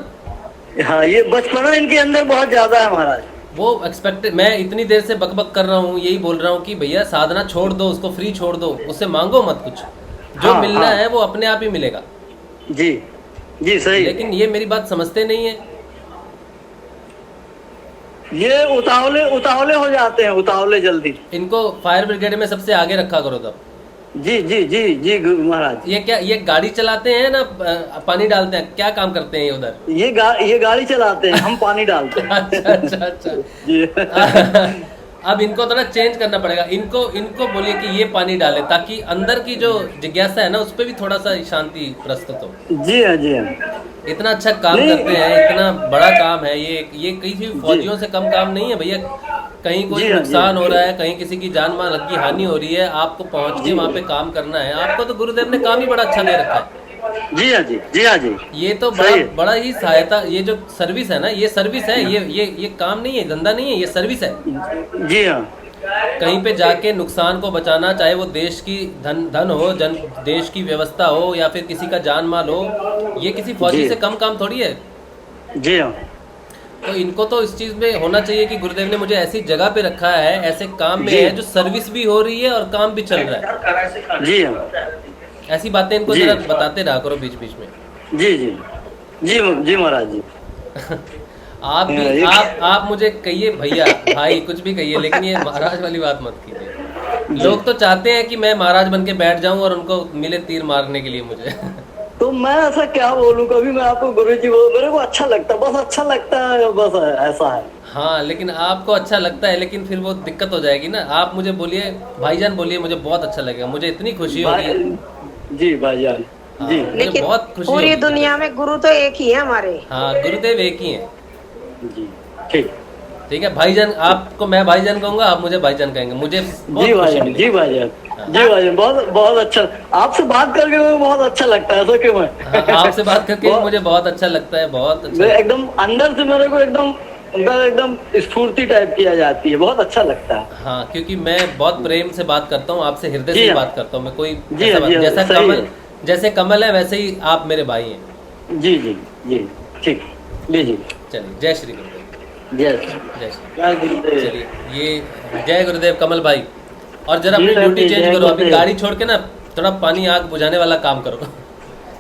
S8: हाँ, ये बचपना इनके अंदर बहुत ज्यादा है महाराज।
S3: वो एक्सपेक्टेड, मैं इतनी देर से बकबक कर रहा हूँ, यही बोल रहा हूँ कि भैया साधना छोड़ दो, उसको फ्री छोड़ दो, उससे मांगो मत कुछ, जो
S8: हाँ,
S3: मिलना
S8: हाँ।
S3: है वो अपने आप ही मिलेगा।
S8: जी जी सही।
S3: लेकिन ये मेरी बात समझते नहीं है।
S8: ये उतावले उतावले हो जाते हैं, उतावले जल्दी।
S3: इनको फायर ब्रिगेड में सबसे आगे रखा करो तब।
S8: जी जी जी जी महाराज।
S3: ये क्या, ये गाड़ी चलाते हैं ना पानी डालते हैं, क्या काम करते हैं ये उधर?
S8: ये गाड़ी चलाते हैं, हम पानी डालते हैं।
S3: अच्छा अच्छा अच्छा।
S8: जी।
S3: अब इनको थोड़ा चेंज करना पड़ेगा, इनको बोलिए कि ये पानी डाले, ताकि अंदर की जो जिज्ञासा है ना उस पर भी थोड़ा सा शांति प्रस्तुत हो।
S8: जी हाँ जी हाँ।
S3: इतना अच्छा काम करते हैं, इतना बड़ा काम है ये किसी फौजियों से कम काम नहीं है भैया। कहीं कोई नुकसान हो रहा है, कहीं किसी की जान माल की हानि हो रही है, आपको पहुंच के वहाँ पे काम करना है। आपको तो गुरुदेव ने काम ही बड़ा अच्छा दे रखा है।
S8: जी हाँ जी, जी हाँ जी।
S3: ये तो बड़ा ही सहायता, ये जो सर्विस है ना, ये सर्विस है, ये काम नहीं है, धंधा नहीं है, ये सर्विस है।
S8: जी हाँ।
S3: कहीं पे जाके नुकसान को बचाना, चाहे वो देश की धन हो, देश की व्यवस्था हो, या फिर किसी का जान माल हो, ये किसी फौजी से कम काम थोड़ी है।
S8: जी हाँ।
S3: तो इनको तो इस चीज में होना चाहिए कि गुरुदेव ने मुझे ऐसी जगह पे रखा है, ऐसे काम में है जो सर्विस भी हो रही है और काम भी चल रहा है।
S8: जी हाँ।
S3: ऐसी बातें इनको जरा बताते रहा करो बीच बीच में।
S8: जी जी जी जी महाराज जी।
S3: आप भी आप मुझे कहिए भैया, भाई, कुछ भी कहिए, लेकिन ये महाराज वाली बात मत कीजिए। लोग तो चाहते हैं कि मैं महाराज बन के बैठ जाऊं और उनको मिले तीर मारने के लिए मुझे।
S8: तो मैं ऐसा क्या बोलूं, कभी मैं आपको गुरु जी बोलूं, मेरे को अच्छा लगता है, बस अच्छा लगता है, बस ऐसा है।
S3: हाँ, लेकिन आपको अच्छा लगता है, लेकिन फिर वो दिक्कत हो जाएगी ना। आप मुझे बोलिए, भाईजान बोलिए, मुझे बहुत अच्छा लगेगा, मुझे इतनी खुशी होगी।
S8: जी भाईजान जी।
S4: लेकिन
S3: बहुत खुशी
S4: पूरी
S3: होगी।
S4: दुनिया में गुरु तो एक ही है हमारे।
S3: हाँ, गुरुदेव एक ही है।
S8: जी ठीक
S3: ठीक है भाईजान, आपको मैं भाईजान कहूंगा, आप मुझे भाईजान कहेंगे, मुझे बहुत
S8: जी
S3: खुशी
S8: भाईजान।
S3: मिलेगी।
S8: जी भाईजान जी भाईजान, बहुत बहुत अच्छा आपसे बात करके मुझे बहुत अच्छा लगता है। ऐसा क्यों है?
S3: हाँ, आपसे बात करके मुझे बहुत अच्छा लगता है, बहुत अच्छा।
S8: एकदम अंदर से मेरे को एकदम स्फूर्ति टाइप किया जाती है, बहुत अच्छा लगता है।
S3: हाँ, क्योंकि मैं बहुत प्रेम से बात करता हूँ आपसे, हृदय से बात करता हूँ मैं। कोई जैसे कमल है वैसे ही आप मेरे भाई हैं।
S8: जी जी जी ठीक जी।
S3: चलिए, जय श्री गुरुदेव।
S8: जय
S3: श्री। चलिए, ये जय गुरुदेव कमल भाई। और जरा अपनी ड्यूटी चेंज करो, अभी गाड़ी छोड़ के ना थोड़ा पानी आग बुझाने वाला काम करो।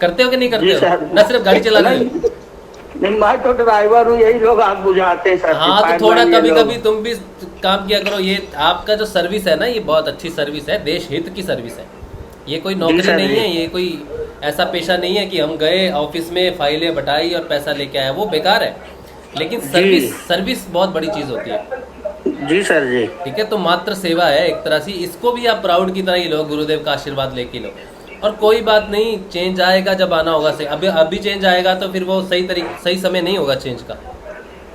S3: करते हो कि नहीं करते हो? ना सिर्फ गाड़ी चला रहे हो।
S8: नहीं, मैं तो ड्राइवर हूँ, यही लोग आग बुझाते हैं सर।
S3: हाँ, तो थोड़ा कभी कभी तुम भी काम किया करो। ये आपका जो सर्विस है ना, ये बहुत अच्छी सर्विस है, देश हित की सर्विस है। ये कोई नौकरी नहीं है, ये कोई ऐसा पेशा नहीं है कि हम गए ऑफिस में फाइलें बटाई और पैसा लेके आए, वो बेकार है। लेकिन सर्विस बहुत बड़ी चीज होती है।
S8: जी सर जी।
S3: ठीक है, तो मात्र सेवा है एक तरह से, इसको भी आप प्राउड की तरह ही लो, गुरुदेव का आशीर्वाद लेके लो। और कोई बात नहीं, चेंज आएगा जब आना होगा। से अभी चेंज आएगा तो फिर वो सही समय नहीं होगा चेंज का।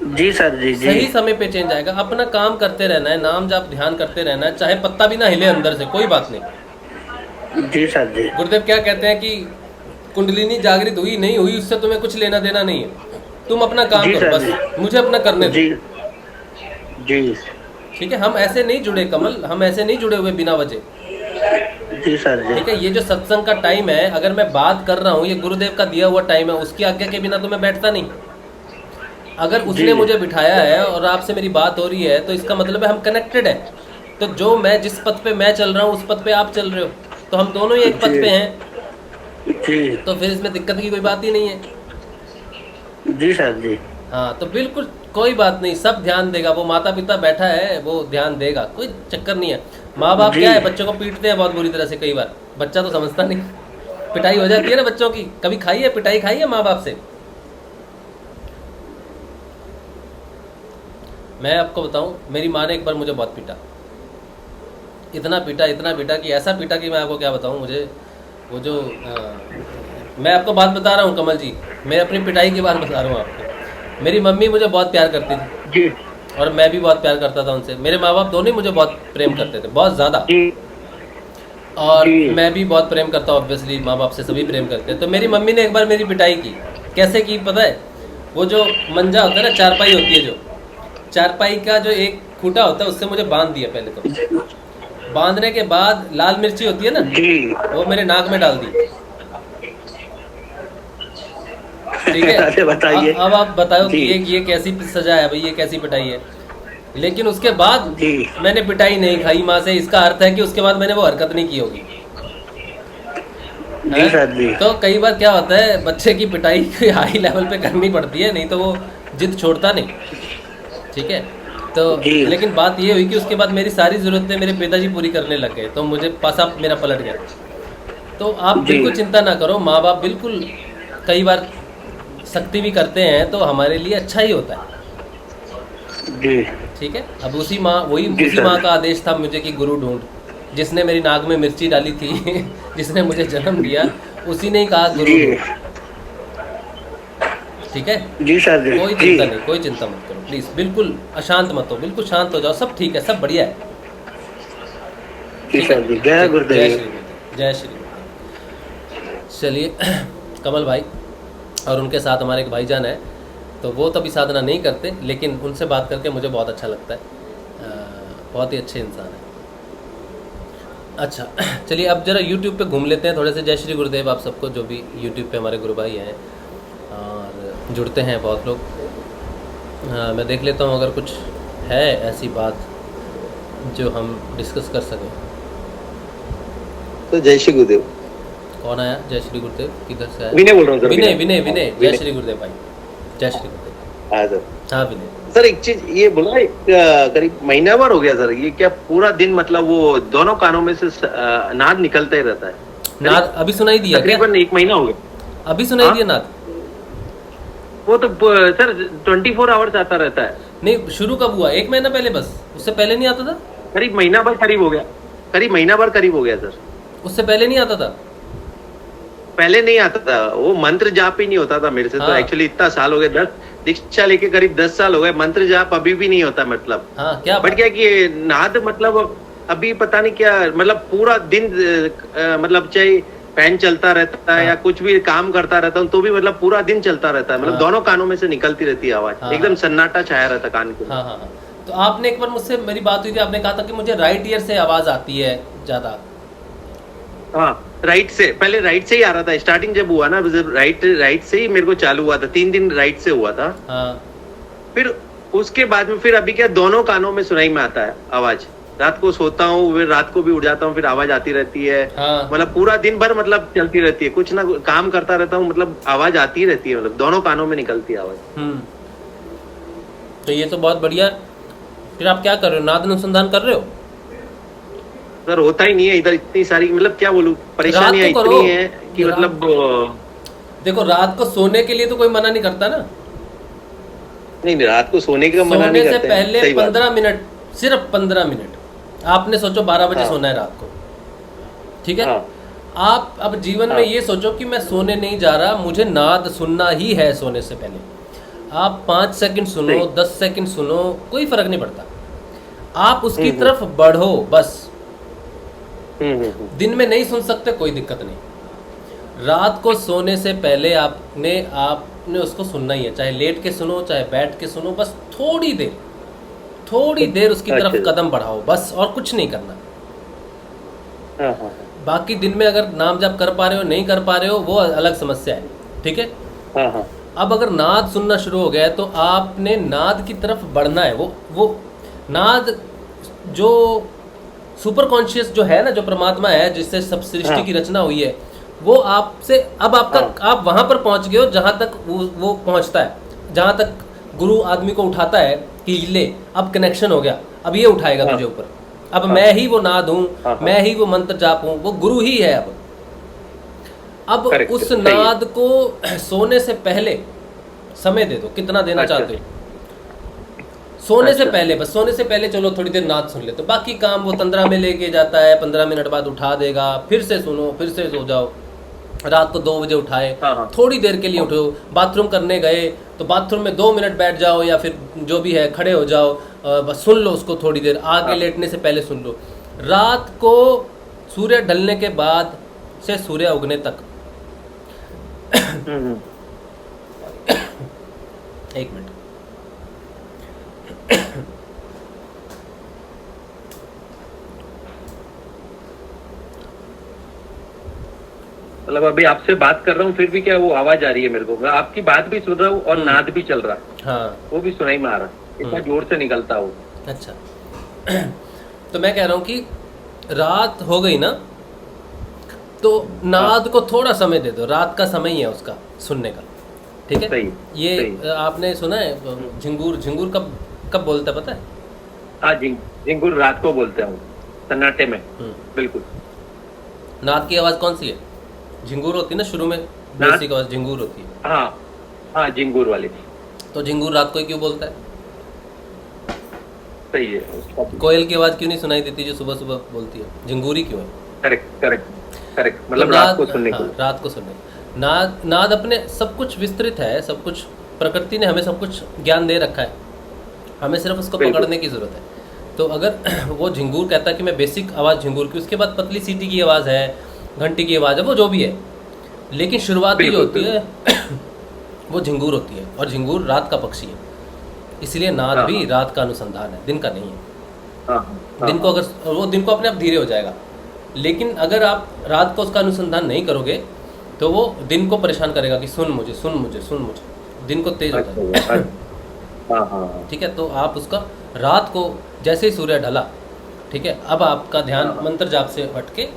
S8: जी सर जी जी।
S3: सही समय पे चेंज आएगा। अपना काम करते रहना है, नाम जाप ध्यान करते रहना है, चाहे पत्ता भी ना हिले अंदर से, कोई बात नहीं।
S8: जी सर जी।
S3: गुरुदेव क्या कहते हैं कि कुंडलिनी जागृत हुई नहीं हुई उससे तुम्हें कुछ लेना देना नहीं है, तुम अपना काम करो, बस मुझे अपना करने दो।
S8: जी
S3: ठीक है, हम ऐसे नहीं जुड़े कमल, हम ऐसे नहीं जुड़े हुए बिना वजह।
S8: जी सर जी।
S3: ठीक है, ये जो सत्संग का टाइम है, अगर मैं बात कर रहा हूँ, ये गुरुदेव का दिया हुआ टाइम है, उसकी आज्ञा के बिना तो मैं बैठता नहीं। अगर उसने मुझे बिठाया है और आपसे मेरी बात हो रही है, तो इसका मतलब है हम कनेक्टेड है। तो जो मैं जिस पथ पे मैं चल रहा हूँ, उस पथ पे आप चल रहे हो, तो हम दोनों ही एक पथ पे हैं। तो फिर इसमें दिक्कत की कोई बात ही नहीं है।
S8: जी सर जी।
S3: हाँ, तो बिल्कुल कोई बात नहीं, सब ध्यान देगा। वो माता पिता बैठा है, वो ध्यान देगा, कोई चक्कर नहीं है। माँ बाप क्या है, बच्चों को पीटते हैं बहुत बुरी तरह से कई बार, बच्चा तो समझता नहीं, पिटाई हो जाती है ना बच्चों की। कभी खाई है पिटाई, खाई है माँ बाप से? मैं आपको बताऊं, मेरी माँ ने एक बार मुझे बहुत पीटा, इतना पीटा कि ऐसा पीटा कि मैं आपको क्या बताऊं। मुझे वो जो मैं आपको बात बता रहा हूँ कमल जी, मैं अपनी पिटाई की बात बता रहा हूँ आपको। मेरी मम्मी मुझे बहुत प्यार करती थी
S8: जी।
S3: और मैं भी बहुत प्यार करता था उनसे। मेरे माँ बाप दोनों ही मुझे बहुत प्रेम करते थे, बहुत ज़्यादा। और मैं भी बहुत प्रेम करता हूँ, ऑब्वियसली माँ बाप से सभी प्रेम करते हैं। तो मेरी मम्मी ने एक बार मेरी पिटाई की। कैसे की पता है? वो जो मंजा होता है ना, चारपाई होती है, जो चारपाई का जो एक खूटा होता है, उससे मुझे बांध दिया। पहले तो बांधने के बाद लाल मिर्ची होती है ना, वो मेरे नाक में डाल दी। ठीक है।
S8: अरे बताइए।
S3: अब आप बताओ कि
S8: जी।
S3: ये कैसी सजा है भाई, ये कैसी पिटाई है। लेकिन उसके बाद
S8: जी
S3: मैंने पिटाई नहीं खाई माँ से, इसका अर्थ है कि उसके बाद मैंने वो हरकत नहीं की होगी।
S8: जी सर जी।
S3: तो कई बार क्या होता है, बच्चे की पिटाई हाई लेवल पे करनी पड़ती है, नहीं तो वो जिद छोड़ता नहीं। ठीक है। तो
S8: जी।
S3: लेकिन बात ये हुई कि उसके बाद मेरी सारी ज़रूरतें मेरे पिताजी पूरी करने लग गए, तो मुझे पासा मेरा पलट गया। तो आप
S8: जी।
S3: बिल्कुल चिंता ना करो, माँ बाप बिल्कुल कई बार सख्ती भी करते हैं तो हमारे लिए अच्छा ही होता है।
S8: जी
S3: ठीक है। अब उसी माँ
S8: जी
S3: उसी
S8: सर।
S3: माँ का आदेश था मुझे कि गुरु ढूंढ, जिसने मेरी नाक में मिर्ची डाली थी जिसने मुझे जन्म दिया, उसी ने ही कहा गुरु
S8: जी
S3: ढूंढ। ठीक है।
S8: जी सर जी।
S3: कोई
S8: जी
S3: चिंता नहीं, कोई चिंता मत करो प्लीज़, बिल्कुल अशांत मत हो, बिल्कुल शांत हो जाओ, सब ठीक है, सब बढ़िया है।
S8: जी
S3: ठीक है।
S8: सर जी। जय
S3: जय
S8: गुरुदेव।
S3: श्री गुरुदेव, जय श्री गुरुदेव। चलिए कमल भाई और उनके साथ हमारे एक भाईजान है, तो वो तो अभी साधना नहीं करते, लेकिन उनसे बात करके मुझे बहुत अच्छा लगता है। बहुत ही अच्छे इंसान है। अच्छा चलिए अब जरा YouTube पे घूम लेते हैं थोड़े से। जय श्री गुरुदेव आप सबको, जो भी YouTube पे हमारे गुरु भाई हैं और जुड़ते हैं बहुत लोग। मैं देख लेता हूँ अगर कुछ है ऐसी बात जो हम डिस्कस कर सकें।
S9: तो जय श्री गुरुदेव।
S3: कौन आया? जय श्री गुरुदेव किधर से आया?
S9: विनय बोल रहा हूँ सर।
S3: विनय विनय विनय, जय श्री गुरुदेव भाई, जय श्री गुरुदेव।
S9: हाँ सर।
S3: हाँ विनय
S9: सर एक चीज ये बोला, करीब महीना भर हो गया सर, ये क्या पूरा दिन मतलब वो दोनों कानों में से नाद निकलता ही रहता है?
S3: नाद अभी सुनाई दिया क्या?
S9: तकरीबन 1 महीना हो गया।
S3: अभी सुनाई
S9: हाँ?
S3: दिया नाद?
S9: वो तो सर 24 आवर्स आता रहता है।
S3: नहीं, शुरू कब हुआ? 1 महीना पहले बस, उससे पहले नहीं आता था?
S9: करीब महीना भर करीब हो गया, करीब महीना भर करीब हो गया सर।
S3: उससे पहले नहीं आता था?
S9: पहले नहीं आता था, वो मंत्र जाप ही नहीं होता था मेरे से। तो
S3: हाँ।
S9: एक्चुअली इतना साल हो गए, 10 दीक्षा लेके करीब 10 साल हो गए, मंत्र जाप अभी भी नहीं होता मतलब।
S3: हाँ क्या
S9: बट क्या कि नाद मतलब अभी पता नहीं क्या, मतलब पूरा दिन मतलब चाहे फैन चलता रहता है या कुछ भी काम करता रहता हूँ तो भी मतलब पूरा दिन चलता रहता है, मतलब
S3: हाँ।
S9: दोनों कानों में से निकलती रहती है आवाज।
S3: हाँ।
S9: एकदम सन्नाटा छाया रहता कान के।
S3: हाँ हाँ हाँ। तो आपने एक बार मुझसे मेरी बात हुई थी, आपने कहा था कि मुझे राइट ईयर से आवाज़ आती है ज़्यादा।
S9: हाँ राइट से, पहले राइट से ही आ रहा था स्टार्टिंग जब हुआ ना, राइट से ही मेरे को चालू हुआ था। 3 दिन राइट से हुआ था।
S3: हाँ।
S9: फिर उसके बाद में फिर अभी क्या दोनों कानों में सुनाई में आता है आवाज। रात को सोता हूँ, फिर रात को भी उठ जाता हूँ, फिर आवाज आती रहती है।
S3: हाँ।
S9: मतलब पूरा दिन भर मतलब चलती रहती है, कुछ ना काम करता रहता हूँ, मतलब आवाज आती रहती है, मतलब दोनों कानों में निकलती है आवाज।
S3: तो ये तो बहुत बढ़िया। फिर आप क्या कर रहे हो? नाद अनुसंधान कर रहे हो?
S9: सर होता ही नहीं है इधर, इतनी सारी मतलब क्या बोलूं परेशानियां
S3: रात को करो।
S9: इतनी है कि मतलब
S3: देखो रात को सोने के लिए तो कोई मना नहीं करता ना।
S9: नहीं रात को सोने का मना नहीं
S3: सोने से
S9: करते हैं,
S3: पहले
S9: सही बात।
S3: 15 मिनट, सिर्फ 15 मिनट। आपने सोचो 12 बजे
S9: हाँ।
S3: सोना है रात को, ठीक है?
S9: हाँ।
S3: आप अब जीवन में ये सोचो कि मैं सोने नहीं जा रहा, मुझे नाद सुनना ही है सोने से पहले। आप 5 सेकंड सुनो, 10 सेकंड सुनो, कोई फर्क नहीं पड़ता। आप उसकी तरफ बढ़ो बस। दिन में नहीं सुन सकते कोई दिक्कत नहीं, रात को सोने से पहले आपने उसको सुनना ही है, चाहे लेट के सुनो चाहे बैठ के सुनो, बस थोड़ी देर उसकी तरफ कदम बढ़ाओ बस, और कुछ नहीं करना। बाकी दिन में अगर नाम जप कर पा रहे हो नहीं कर पा रहे हो वो अलग समस्या है, ठीक है? अब अगर नाद सुनना शुरू हो गया है तो आपने नाद की तरफ बढ़ना है। वो नाद जो सुपर कॉन्शियस जो है ना, जो परमात्मा है जिससे सब सृष्टि की रचना हुई है, वो आपसे अब आप वहां पर पहुंच गए हो जहां तक वो पहुंचता है, जहां तक गुरु आदमी को उठाता है कि ले अब कनेक्शन हो गया, अब ये उठाएगा तुझे ऊपर, अब मैं ही वो नाद हूं, मैं ही वो मंत्र जाप हूं, वो गुरु ही है। अब उस नाद को सोने से पहले समय दे दो, कितना देना चाहते हो। सोने से पहले, बस सोने से पहले चलो थोड़ी देर नाद सुन ले, तो बाकी काम वो 15 में लेके जाता है, 15 मिनट बाद उठा देगा, फिर से सुनो, फिर से सो जाओ। रात को 2 बजे उठाए, थोड़ी देर के लिए उठो, बाथरूम करने गए तो बाथरूम में 2 मिनट बैठ जाओ या फिर जो भी है खड़े हो जाओ, बस सुन लो उसको थोड़ी देर, आगे लेटने से पहले सुन लो। रात को सूर्य ढलने के बाद से सूर्य उगने तक 1 मिनट।
S9: मतलब अभी आपसे बात कर रहा हूँ फिर भी क्या वो आवाज आ रही है मेरे को, मैं आपकी बात भी सुन रहा हूँ और नाद भी चल रहा है।
S3: हाँ
S9: वो भी सुनाई में आ रहा है, इतना जोर से निकलता वो।
S3: अच्छा तो मैं कह रहा हूँ कि रात हो गई ना, तो नाद को थोड़ा समय दे दो, रात का समय ही है उसका सुनने का, ठीक है।
S9: सही,
S3: ये
S9: सही।
S3: आपने सुना है झिंगुर, झिंगुर कब कब बोलता है पता है?
S9: हाँ झिंगुर रात को बोलते हैं सन्नाटे में। बिल्कुल।
S3: नाद की आवाज कौन सी है? झिंगुर होती है ना शुरू में, बेसिक आवाज झिंगुर होती है।
S9: हाँ हाँ झिंगुर वाली।
S3: तो झिंगुर रात को ही क्यों बोलता है?
S9: सही है उसका।
S3: कोयल की आवाज क्यों नहीं सुनाई देती जो सुबह सुबह बोलती है? झिंगुरी क्यों है?
S9: करेक्ट करेक्ट करेक्ट, मतलब
S3: तो
S9: रात को सुनने को।
S3: रात को सुनने। नाद नाद अपने सब कुछ विस्तृत है, सब कुछ प्रकृति ने हमें सब कुछ ज्ञान दे रखा है, हमें सिर्फ उसको पकड़ने की जरूरत है। तो अगर वो झिंगूर कहता है कि मैं बेसिक आवाज़ झिंगूर की, उसके बाद पतली सीटी की आवाज़ है, घंटी की आवाज़ है, वो जो भी है, लेकिन शुरुआती जो होती है वो झिंगूर होती है। और झिंगूर रात का पक्षी है, इसलिए नाद भी रात का अनुसंधान है, दिन का नहीं है। दिन को अगर वो दिन को अपने आप धीरे हो जाएगा, लेकिन अगर आप रात को उसका अनुसंधान नहीं करोगे तो वो दिन को परेशान करेगा कि सुन मुझे सुन मुझे सुन मुझे, दिन को तेज हो जाएगा। ठीक है, तो आप उसका रात को जैसे ही सूर्य ढला, ठीक है, अब आपका ध्यान मंत्र जाप से हट के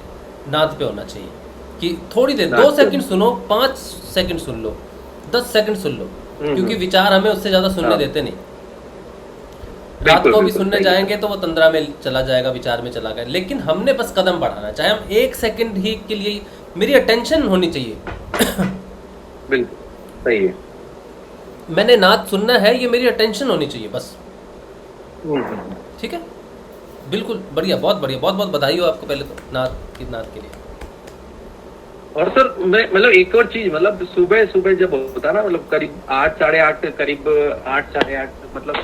S3: नाद पे होना चाहिए कि थोड़ी देर 2 सेकंड सुनो, 5 सेकंड सुन लो, 10 सेकंड सुन लो, क्योंकि विचार हमें उससे ज़्यादा सुनने देते नहीं। रात को भी सुनने जाएंगे तो वो तंद्रा में चला जाएगा, विचार में चला गया, लेकिन हमने बस कदम बढ़ाना, चाहे हम 1 सेकंड ही के लिए, मेरी अटेंशन होनी चाहिए।
S9: बिल्कुल सही है,
S3: मैंने नाद सुनना है, ये मेरी अटेंशन होनी चाहिए बस। ठीक है, बिल्कुल बढ़िया, बहुत बढ़िया, बहुत बहुत बधाई हो आपको पहले तो नाद के लिए।
S9: और सर मैं मतलब एक और चीज, मतलब सुबह सुबह जब होता है ना, मतलब करीब 8 साढ़े 8 करीब 8 साढ़े 8 मतलब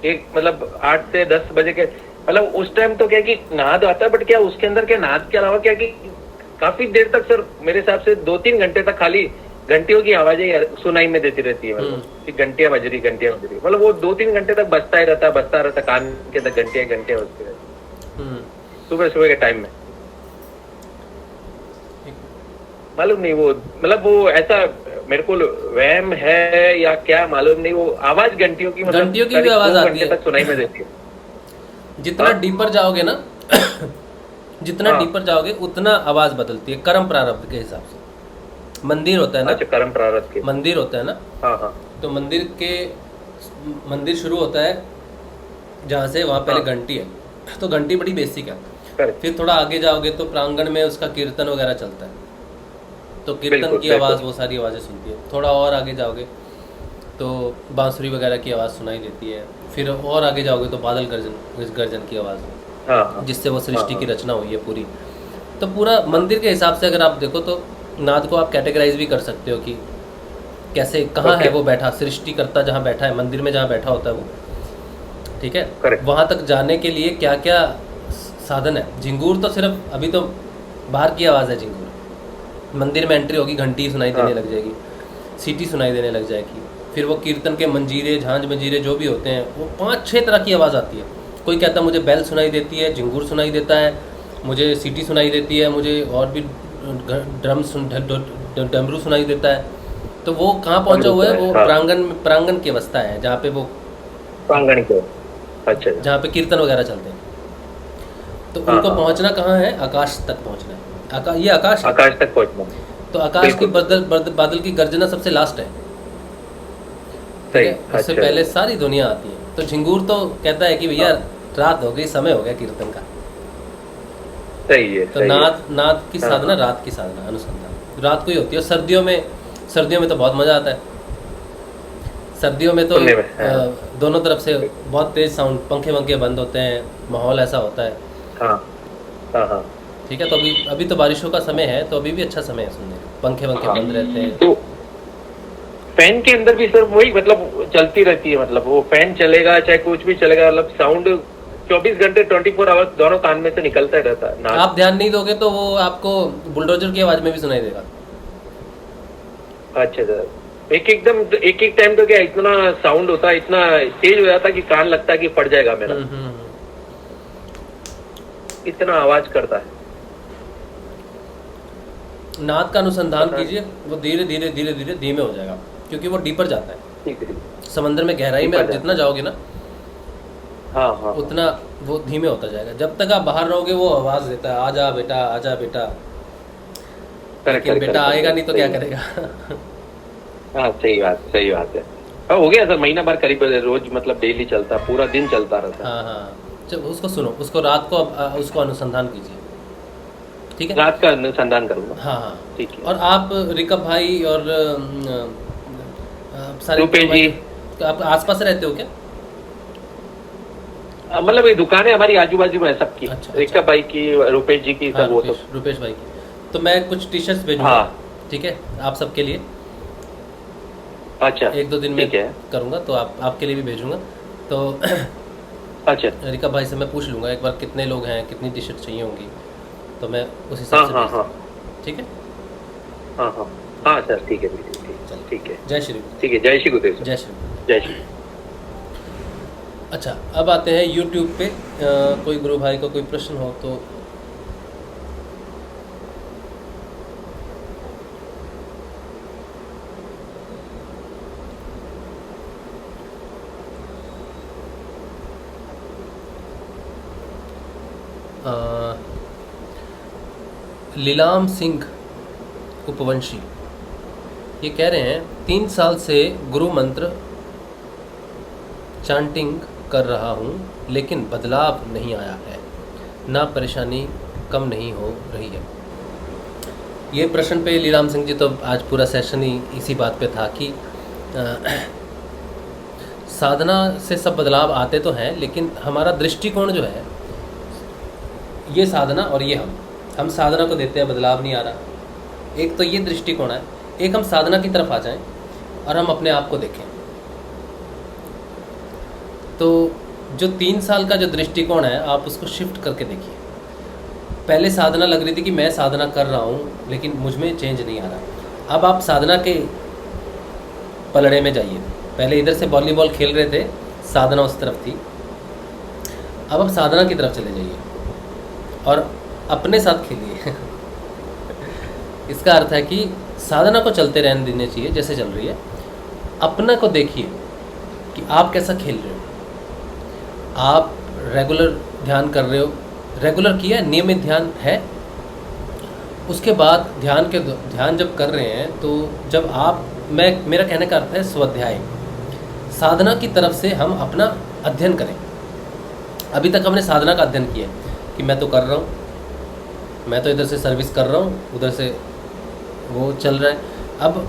S9: एक मतलब 8 से 10 बजे के, मतलब उस टाइम तो क्या कि नाद आता है, बट क्या उसके अंदर क्या नाद के अलावा क्या कि काफी देर तक सर मेरे हिसाब से 2-3 घंटे तक खाली घंटियों की आवाजें सुनाई में देती रहती है, मतलब घंटियां बज रही, मतलब वो 2-3 घंटे तक बजता रहता कान के अंदर, घंटियां बजती रहती सुबह सुबह के टाइम में। मालूम नहीं वो मतलब वो ऐसा मेरे को वहम है या क्या मालूम नहीं, वो आवाज घंटियों की, मतलब
S3: घंटियों की भी आवाज आती है,
S9: तक सुनाई में देती है।
S3: जितना डीपर जाओगे ना जितना डीपर जाओगे उतना आवाज बदलती है, कर्म प्रारब्ध के हिसाब से। मंदिर होता है ना,
S9: अच्छा कर्म प्रारब्ध के
S3: मंदिर होता है ना,
S9: हाँ,
S3: तो मंदिर शुरू होता है जहाँ से, वहाँ पहले घंटी है, तो घंटी बड़ी बेसिक है। फिर थोड़ा आगे जाओगे तो प्रांगण में उसका कीर्तन वगैरह चलता है, तो कीर्तन की आवाज़, वो सारी आवाज़ें सुनती है। थोड़ा और आगे जाओगे तो बांसुरी वगैरह की आवाज़ सुनाई देती है। फिर और आगे जाओगे तो बादल गर्जन की आवाज़, जिससे वो सृष्टि की रचना हुई है पूरी। तो पूरा मंदिर के हिसाब से अगर आप देखो तो नाद को आप कैटेगराइज भी कर सकते हो कि कैसे, कहाँ है वो बैठा, सृष्टिकर्ता जहाँ बैठा है, मंदिर में जहाँ बैठा होता है वो, ठीक है, वहाँ तक जाने के लिए क्या क्या साधन है। झिंगूर तो सिर्फ अभी तो बाहर की आवाज़ है, झिंगूर मंदिर में एंट्री होगी, घंटी सुनाई देने लग जाएगी, सीटी सुनाई देने लग जाएगी। फिर वो कीर्तन के मंजीरे, झांझ मंजीरे जो भी होते हैं, वो 5-6 तरह की आवाज़ आती है। कोई कहता है मुझे बेल सुनाई देती है, झिंगूर सुनाई देता है, मुझे सीटी सुनाई देती है, मुझे और भी डमरू सुनाई देता है। तो वो कहाँ पहुँचा हुआ है? वो प्रांगण की अवस्था है, जहाँ पे वो
S9: प्रांगण के, अच्छा,
S3: जहाँ पे कीर्तन वगैरह चलते हैं। तो उनको पहुँचना कहाँ है? आकाश तक पहुँचना है। ये आकाश
S9: तक पहुँचना।
S3: तो आकाश की बादल की गर्जना सबसे लास्ट है,
S9: सही,
S3: उससे पहले सारी दुनिया आती है। तो झिंगूर तो कहता है कि भैया रात हो गई, समय हो गया कीर्तन का।
S9: सही है।
S3: तो नाद की साधना, रात की साधना, अनुसंधान रात को ही होती है। और सर्दियों में तो बहुत मजा आता है। सर्दियों में तो दोनों तरफ से बहुत तेज साउंड, पंखे बंद होते हैं, माहौल ऐसा होता है।
S9: हाँ।
S3: ठीक है, तो अभी तो बारिशों का समय है, तो अभी भी अच्छा समय है सुनने का, पंखे बंद रहते हैं।
S9: तो फैन के अंदर भी सर वही मतलब चलती रहती है, मतलब वो फैन चलेगा चाहे कुछ भी चलेगा, मतलब साउंड 24 घंटे 24 आवर्स दोनों कान में से निकलता रहता है।
S3: आप ध्यान नहीं दोगे तो वो आपको बुलडोजर की आवाज में भी सुनाई देगा।
S9: अच्छा सर, एक टाइम तो क्या इतना साउंड होता है, इतना तेज हो जाता है कि कान लगता है कि फट जाएगा मेरा, इतना आवाज करता है।
S3: नाद का अनुसंधान कीजिए, वो धीरे धीरे धीरे धीरे धीमे हो जाएगा, क्योंकि वो डीपर जाता है।
S9: ठीक है।
S3: समंदर में गहराई में आप जितना जाओगे ना,
S9: हाँ हाँ,
S3: उतना वो धीमे होता जाएगा। जब तक आप बाहर रहोगे वो आवाज़ देता है, आजा बेटा आजा बेटा, लेकिन बेटा आएगा नहीं तो क्या करेगा।
S9: हाँ सही बात है। हाँ, हो गया सर, महीना भर करीब रोज मतलब डेली चलता, पूरा दिन चलता रहता।
S3: हाँ, जब उसको सुनो, उसको रात को उसको अनुसंधान कीजिए, ठीक है?
S9: रात का अनुसंधान करूँगा।
S3: हाँ
S9: ठीक है।
S3: और आप रिकब भाई और सारे
S9: रुपेश जी,
S3: आप आसपास रहते हो क्या?
S9: मतलब ये दुकानें हमारी आजू बाजू में है सबकी।
S3: अच्छा,
S9: रिका भाई की, रुपेश जी की, सब वो सब।
S3: रुपेश भाई की। तो मैं कुछ टी शर्ट्स भेजूंगा।
S9: हाँ।
S3: ठीक है, आप सबके लिए।
S9: अच्छा,
S3: 1-2 दिन में करूंगा, तो आपके लिए भी भेजूंगा। तो
S9: अच्छा,
S3: रिका भाई से मैं पूछ लूंगा एक बार कितने लोग हैं, कितनी टी शर्ट चाहिए होंगी, तो मैं उस हिसाब से भेज दूंगा। ठीक है?
S9: हाँ सर, ठीक है। ठीक है,
S3: जय श्री।
S9: ठीक है, जय श्री गुरुदेव।
S3: जय श्री।
S9: जय श्री।
S3: अच्छा, अब आते हैं यूट्यूब पे। कोई गुरु भाई का कोई प्रश्न हो तो लीलाम सिंह उपवंशी ये कह रहे हैं 3 साल से गुरु मंत्र चांटिंग कर रहा हूँ, लेकिन बदलाव नहीं आया है, ना परेशानी कम नहीं हो रही है। ये प्रश्न पे लीलाम सिंह जी तो आज पूरा सेशन ही इसी बात पे था कि साधना से सब बदलाव आते तो हैं, लेकिन हमारा दृष्टिकोण जो है, ये साधना और ये हम साधना को देते हैं, बदलाव नहीं आ रहा। एक तो ये दृष्टिकोण है, एक हम साधना की तरफ आ जाएं और हम अपने आप को देखें। तो जो 3 साल का जो दृष्टिकोण है, आप उसको शिफ्ट करके देखिए। पहले साधना लग रही थी कि मैं साधना कर रहा हूँ, लेकिन मुझ में चेंज नहीं आ रहा। अब आप साधना के पलड़े में जाइए। पहले इधर से वॉलीबॉल खेल रहे थे, साधना उस तरफ थी, अब आप साधना की तरफ चले जाइए और अपने साथ खेलिए। इसका अर्थ है कि साधना को चलते रहने देने चाहिए जैसे चल रही है, अपना को देखिए कि आप कैसा खेल रहे हो। आप रेगुलर ध्यान कर रहे हो, रेगुलर किया, नियमित ध्यान है। उसके बाद ध्यान जब कर रहे हैं, तो जब मेरा कहने का अर्थ है स्वाध्याय, साधना की तरफ से हम अपना अध्ययन करें। अभी तक हमने साधना का अध्ययन किया कि मैं तो कर रहा हूँ, मैं तो इधर से सर्विस कर रहा हूँ, उधर से वो चल रहा है। अब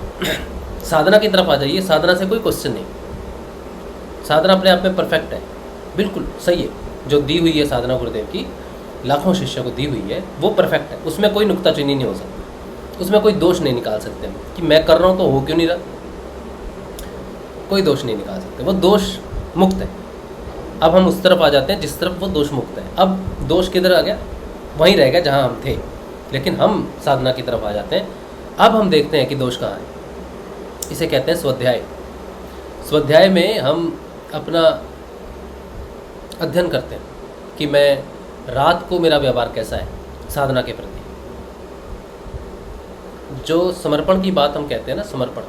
S3: साधना की तरफ आ जाइए। साधना से कोई क्वेश्चन नहीं, साधना अपने आप में परफेक्ट है, बिल्कुल सही है। जो दी हुई है साधना गुरुदेव की, लाखों शिष्यों को दी हुई है, वो परफेक्ट है। उसमें कोई नुक्ताचीनी नहीं हो सकती, उसमें कोई दोष नहीं निकाल सकते हम कि मैं कर रहा हूँ तो हो क्यों नहीं रहा। कोई दोष नहीं निकाल सकते, वो दोष मुक्त है। अब हम उस तरफ आ जाते हैं जिस तरफ वो दोष मुक्त है। अब दोष किधर आ गया? वहीं रह गया जहाँ हम थे, लेकिन हम साधना की तरफ आ जाते हैं। अब हम देखते हैं कि दोष कहाँ है। इसे कहते हैं स्वाध्याय। स्वाध्याय में हम अपना अध्ययन करते हैं कि मैं रात को मेरा व्यवहार कैसा है साधना के प्रति। जो समर्पण की बात हम कहते हैं ना, समर्पण,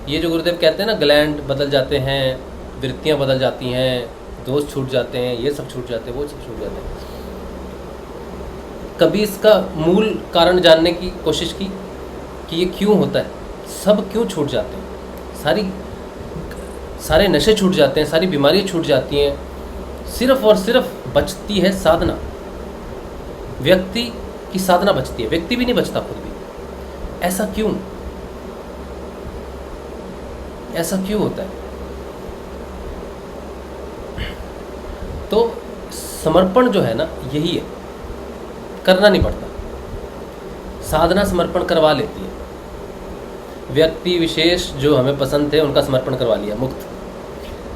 S3: ये जो गुरुदेव कहते हैं ना, ग्लैंड बदल जाते हैं, वृत्तियाँ बदल जाती हैं, दोष छूट जाते हैं, ये सब छूट जाते हैं, वो सब छूट जाते हैं। कभी इसका मूल कारण जानने की कोशिश की कि ये क्यों होता है, सब क्यों छूट जाते हैं, सारे नशे छूट जाते हैं, सारी बीमारियाँ छूट जाती हैं, सिर्फ और सिर्फ बचती है साधना। व्यक्ति की साधना बचती है, व्यक्ति भी नहीं बचता खुद भी। ऐसा क्यों? ऐसा क्यों होता है? तो समर्पण जो है ना, यही है, करना नहीं पड़ता। साधना समर्पण करवा लेती है। व्यक्ति विशेष जो हमें पसंद थे उनका समर्पण करवा लिया, मुक्त।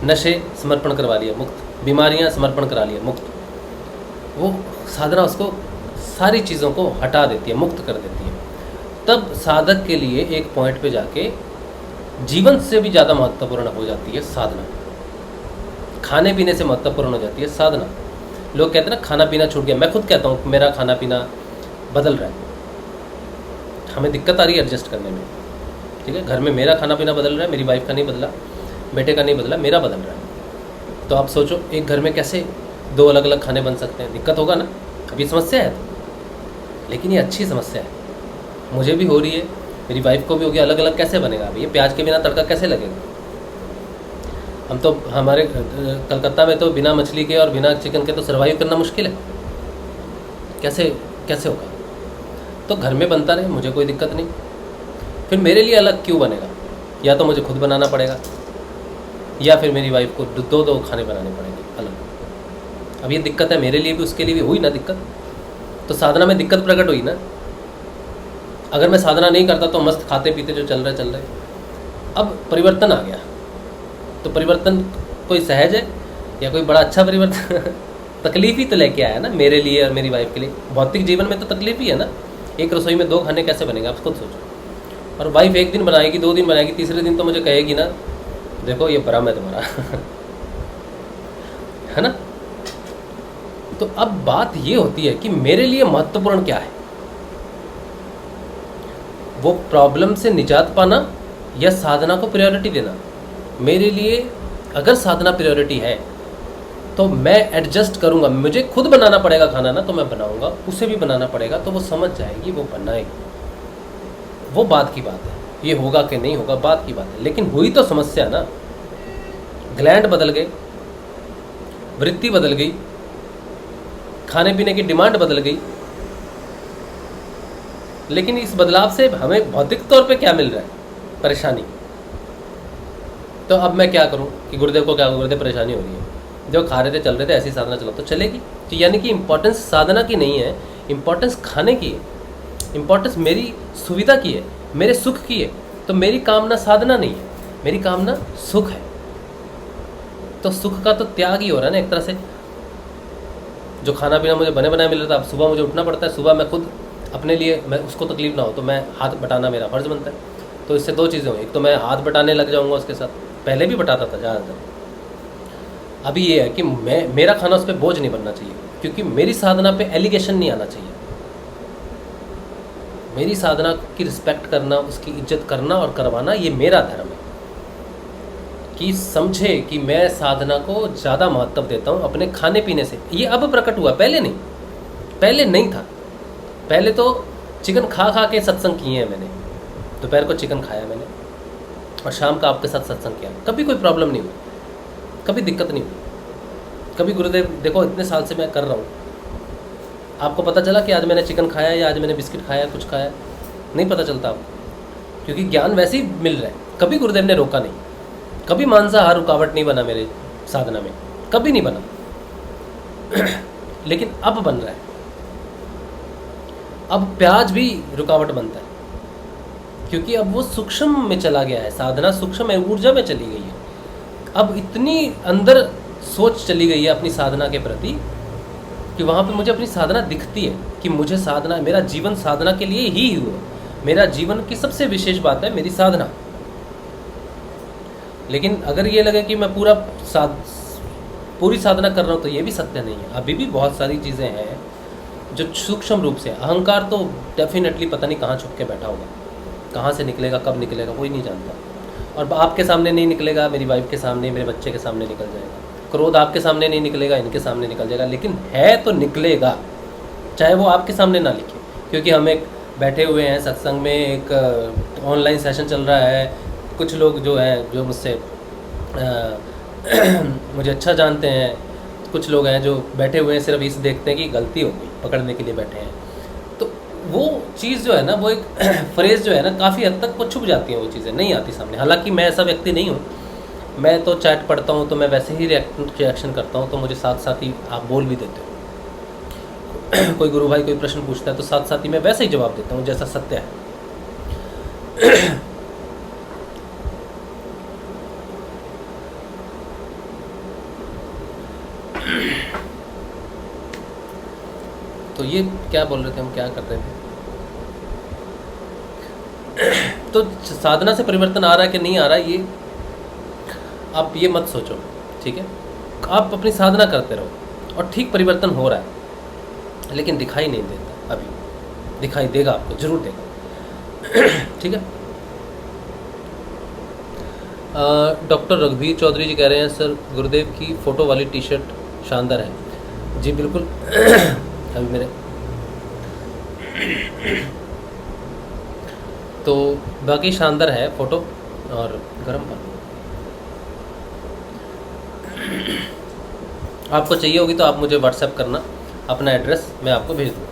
S3: नशे समर्पण करवा लिया, मुक्त। बीमारियां समर्पण करा लिया, मुक्त। वो साधना उसको सारी चीज़ों को हटा देती है, मुक्त कर देती है। तब साधक के लिए एक पॉइंट पे जाके जीवन से भी ज़्यादा महत्वपूर्ण हो जाती है साधना। खाने पीने से महत्वपूर्ण हो जाती है साधना। लोग कहते हैं ना खाना पीना छूट गया, मैं खुद कहता हूँ मेरा खाना पीना बदल रहा है। हमें दिक्कत आ रही है एडजस्ट करने में, ठीक है। घर में मेरा खाना पीना बदल रहा है, मेरी वाइफ का नहीं बदला, बेटे का नहीं बदला, मेरा बदल रहा है। तो आप सोचो एक घर में कैसे 2 अलग अलग खाने बन सकते हैं, दिक्कत होगा ना। अभी समस्या है, लेकिन ये अच्छी समस्या है, मुझे भी हो रही है, मेरी वाइफ को भी होगी। अलग अलग कैसे बनेगा? अभी ये प्याज के बिना तड़का कैसे लगेगा? हम तो हमारे कलकत्ता में तो बिना मछली के और बिना चिकन के तो सर्वाइव करना मुश्किल है, कैसे होगा? तो घर में बनता रहे, मुझे कोई दिक्कत नहीं। फिर मेरे लिए अलग क्यों बनेगा? या तो मुझे खुद बनाना पड़ेगा या फिर मेरी वाइफ को 2 खाने बनाने पड़ेंगे अलग। अब ये दिक्कत है मेरे लिए भी, उसके लिए भी हुई ना दिक्कत। तो साधना में दिक्कत प्रकट हुई ना। अगर मैं साधना नहीं करता तो मस्त खाते पीते जो चल रहे। अब परिवर्तन आ गया, तो परिवर्तन कोई सहज है या कोई बड़ा अच्छा परिवर्तन? तकलीफ ही तो लेके आया ना मेरे लिए और मेरी वाइफ के लिए। भौतिक जीवन में तो तकलीफ ही है ना। एक रसोई में 2 खाने कैसे बनेंगे आप खुद सोचो। और वाइफ एक दिन बनाएगी, 2 दिन बनाएगी, तीसरे दिन तो मुझे कहेगी ना देखो ये भ्रम है तुम्हारा है ना। तो अब बात ये होती है कि मेरे लिए महत्वपूर्ण क्या है, वो प्रॉब्लम से निजात पाना या साधना को प्रायोरिटी देना। मेरे लिए अगर साधना प्रायोरिटी है तो मैं एडजस्ट करूंगा। मुझे खुद बनाना पड़ेगा खाना ना, तो मैं बनाऊंगा, उसे भी बनाना पड़ेगा, तो वो समझ जाएगी, वो बनाएगी। वो बात की बात है, ये होगा कि नहीं होगा बात की बात है। लेकिन हुई तो समस्या ना, ग्लैंड बदल गए, वृत्ति बदल गई, खाने पीने की डिमांड बदल गई। लेकिन इस बदलाव से हमें भौतिक तौर पे क्या मिल रहा है? परेशानी। तो अब मैं क्या करूं कि गुरुदेव को क्या, गुरुदेव परेशानी हो रही है, जो खा रहे थे चल रहे थे ऐसी साधना चलाओ तो चलेगी। तो यानी कि इम्पोर्टेंस साधना की नहीं है, इम्पोर्टेंस खाने की है, इम्पोर्टेंस मेरी सुविधा की है, मेरे सुख की है। तो मेरी कामना साधना नहीं है, मेरी कामना सुख है। तो सुख का तो त्याग ही हो रहा है ना एक तरह से। जो खाना पीना मुझे बने बनाए मिल रहा था, अब सुबह मुझे उठना पड़ता है, सुबह मैं खुद अपने लिए, मैं उसको तकलीफ ना हो तो मैं हाथ बटाना मेरा फर्ज बनता है। तो इससे 2 चीज़ें हुई, एक तो मैं हाथ बटाने लग जाऊँगा उसके साथ, पहले भी बटाता था ज़्यादातर। अभी ये है कि मेरा खाना उस पर बोझ नहीं बनना चाहिए, क्योंकि मेरी साधना पे एलिगेशन नहीं आना चाहिए। मेरी साधना की रिस्पेक्ट करना, उसकी इज्जत करना और करवाना, ये मेरा धर्म है। कि समझे कि मैं साधना को ज़्यादा महत्व देता हूँ अपने खाने पीने से। ये अब प्रकट हुआ, पहले नहीं था। पहले तो चिकन खा के सत्संग किए हैं मैंने। दोपहर को चिकन खाया मैंने और शाम का आपके साथ सत्संग किया, कभी कोई प्रॉब्लम नहीं हुई, कभी दिक्कत नहीं हुई। कभी गुरुदेव देखो इतने साल से मैं कर रहा हूँ, आपको पता चला कि आज मैंने चिकन खाया या आज मैंने बिस्किट खाया, कुछ खाया? नहीं पता चलता आपको, क्योंकि ज्ञान वैसे ही मिल रहा है। कभी गुरुदेव ने रोका नहीं, कभी मांसाहार रुकावट नहीं बना मेरे साधना में, कभी नहीं बना लेकिन अब बन रहा है। अब प्याज भी रुकावट बनता है, क्योंकि अब वो सूक्ष्म में चला गया है। साधना सूक्ष्म है, ऊर्जा में चली गई है। अब इतनी अंदर सोच चली गई है अपनी साधना के प्रति कि वहाँ पे मुझे अपनी साधना दिखती है कि मुझे साधना, मेरा जीवन साधना के लिए ही हुआ। मेरा जीवन की सबसे विशेष बात है मेरी साधना। लेकिन अगर ये लगे कि मैं पूरी साधना कर रहा हूँ तो ये भी सत्य नहीं है। अभी भी बहुत सारी चीज़ें हैं जो सूक्ष्म रूप से, अहंकार तो डेफिनेटली पता नहीं कहाँ छुप के बैठा होगा, कहाँ से निकलेगा, कब निकलेगा, कोई नहीं जानता। और आपके सामने नहीं निकलेगा, मेरी वाइफ के सामने, मेरे बच्चे के सामने निकल जाएगा। क्रोध आपके सामने नहीं निकलेगा, इनके सामने निकल जाएगा, लेकिन है तो निकलेगा, चाहे वो आपके सामने ना लिखे। क्योंकि हम एक बैठे हुए हैं सत्संग में, एक ऑनलाइन सेशन चल रहा है। कुछ लोग जो हैं जो मुझसे मुझे अच्छा जानते हैं, कुछ लोग हैं जो बैठे हुए हैं सिर्फ इस देखते हैं कि गलती हो गई, पकड़ने के लिए बैठे हैं। तो वो चीज़ जो है ना, वो एक फ्रेज़ जो है ना, काफ़ी हद तक वो छुप जाती हैं, वो चीज़ें नहीं आती सामने। हालांकि मैं ऐसा व्यक्ति नहीं हूँ, मैं तो चैट पढ़ता हूँ तो मैं वैसे ही रिएक्शन करता हूँ, तो मुझे साथ साथ ही आप बोल भी देते हो। कोई गुरु भाई कोई प्रश्न पूछता है तो साथ साथ ही मैं वैसे ही जवाब देता हूँ जैसा सत्य है। तो ये क्या बोल रहे थे हम, क्या कर रहे थे? तो साधना से परिवर्तन आ रहा है कि नहीं आ रहा है, ये आप ये मत सोचो, ठीक है। आप अपनी साधना करते रहो और ठीक परिवर्तन हो रहा है, लेकिन दिखाई नहीं देता। अभी दिखाई देगा, आपको जरूर देगा। ठीक है। डॉक्टर रघुवीर चौधरी जी कह रहे हैं सर गुरुदेव की फ़ोटो वाली टी शर्ट शानदार है। जी बिल्कुल। अभी मेरे तो बाकी शानदार है फ़ोटो। और गर्म पानी आपको चाहिए होगी तो आप मुझे व्हाट्सएप करना अपना एड्रेस, मैं आपको भेज दूँ।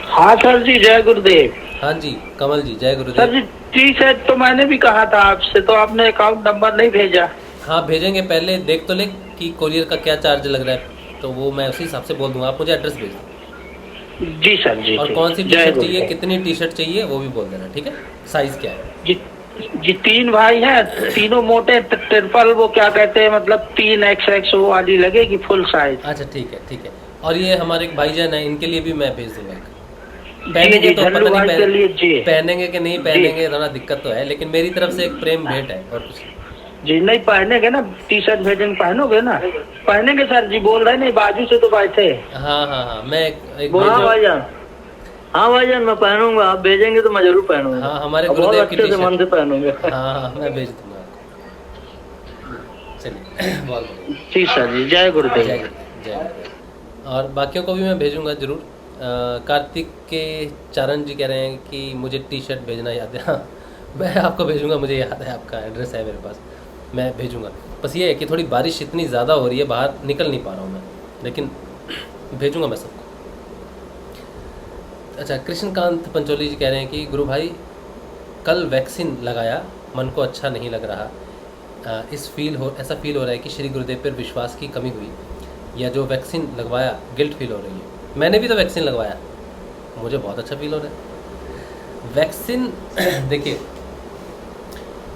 S8: हाँ सर जी, जय गुरुदेव।
S3: हाँ जी कमल जी, जय गुरुदेव।
S8: सर जी टी शर्ट तो मैंने भी कहा था आपसे, तो आपने अकाउंट नंबर नहीं भेजा।
S3: हाँ भेजेंगे, पहले देख तो ले कि कोरियर का क्या चार्ज लग रहा है, तो वो मैं उसी हिसाब से बोल दूँगा। आप मुझे एड्रेस भेज दो।
S8: जी सर जी।
S3: और कौन सी टी शर्ट चाहिए, कितनी टी शर्ट चाहिए वो भी बोल देना, ठीक है। साइज़ क्या है?
S8: जी 3 भाई हैं, तीनों मोटे, ट्रिपल वो क्या कहते हैं, मतलब 3XX वो वाली लगेगी फुल साइज।
S3: अच्छा ठीक है ठीक है। और ये हमारे एक भाईजान है, इनके लिए भी मैं भेज दूँगा। पहनेंगे तो पता नहीं पहनेंगे कि नहीं पहनेंगे, थोड़ा दिक्कत तो है, लेकिन मेरी तरफ से एक प्रेम भेंट है और कुछ
S8: जी। नहीं पहनेंगे ना, टी शर्ट भेजेंगे, पहनोगे ना? पहनेंगे सर जी, बोल रहे नहीं, बाजू से तो बैठे।
S3: हाँ हाँ हाँ, मैं एक
S8: भाईजान, हाँ भाईजान मैं पहनूंगा, आप भेजेंगे तो मैं जरूर पहनूंगा।
S3: हाँ हमारे गुरुदेव की टी शर्ट
S8: मन से पहनूंगा।
S3: हाँ हाँ मैं भेज दूंगा। चलिए बहुत
S8: जी सर जी, जय गुरुदेव।
S3: जय गुरुदेव। और बाकियों को भी मैं भेजूंगा जरूर। कार्तिक के चारण जी कह रहे हैं कि मुझे टी शर्ट भेजना याद है। हाँ मैं आपको भेजूंगा, मुझे याद है, आपका एड्रेस है मेरे पास, मैं भेजूंगा। बस ये है कि थोड़ी बारिश इतनी ज़्यादा हो रही है, बाहर निकल नहीं पा रहा हूँ मैं, लेकिन भेजूंगा मैं सबको। अच्छा, कृष्णकांत पंचोली जी कह रहे हैं कि गुरु भाई कल वैक्सीन लगाया, मन को अच्छा नहीं लग रहा। ऐसा फील हो रहा है कि श्री गुरुदेव पर विश्वास की कमी हुई, या जो वैक्सीन लगवाया गिल्ट फील हो रही है। मैंने भी तो वैक्सीन लगवाया, मुझे बहुत अच्छा फील हो रहा है। वैक्सीन देखिए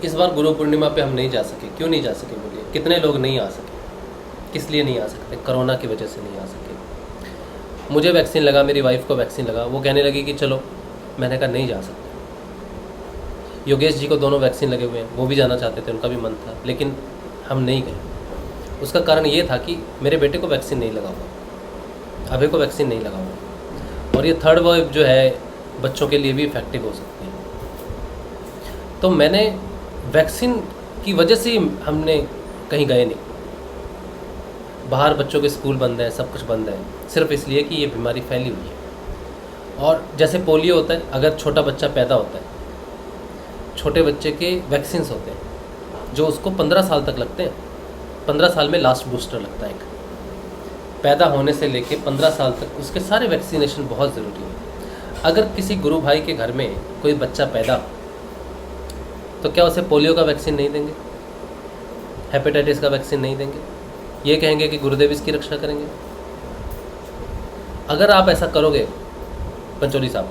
S3: इस बार गुरु पूर्णिमा पे हम नहीं जा सके। क्यों नहीं जा सके बोलिए? कितने लोग नहीं आ सके? किस लिए नहीं आ सकते? कोरोना की वजह से नहीं आ सके। मुझे वैक्सीन लगा, मेरी वाइफ को वैक्सीन लगा, वो कहने लगी कि चलो, मैंने कहा नहीं जा सकते। योगेश जी को दोनों वैक्सीन लगे हुए हैं, वो भी जाना चाहते थे, उनका भी मन था, लेकिन हम नहीं गए। उसका कारण ये था कि मेरे बेटे को वैक्सीन नहीं लगा हुआ, अभय को वैक्सीन नहीं लगा हुआ, और ये थर्ड वेव जो है बच्चों के लिए भी इफेक्टिव हो सकती है। तो मैंने वैक्सीन की वजह से हमने कहीं गए नहीं। बाहर बच्चों के स्कूल बंद हैं, सब कुछ बंद है, सिर्फ इसलिए कि ये बीमारी फैली हुई है। और जैसे पोलियो होता है, अगर छोटा बच्चा पैदा होता है, छोटे बच्चे के वैक्सीन्स होते हैं जो उसको 15 साल तक लगते हैं। 15 साल में लास्ट बूस्टर लगता है एक। पैदा होने से लेके 15 साल तक उसके सारे वैक्सीनेशन बहुत ज़रूरी है। अगर किसी गुरु भाई के घर में कोई बच्चा पैदा हो तो क्या उसे पोलियो का वैक्सीन नहीं देंगे, हेपेटाइटिस का वैक्सीन नहीं देंगे? ये कहेंगे कि गुरुदेव इसकी रक्षा करेंगे। अगर आप ऐसा करोगे पंचोली साहब,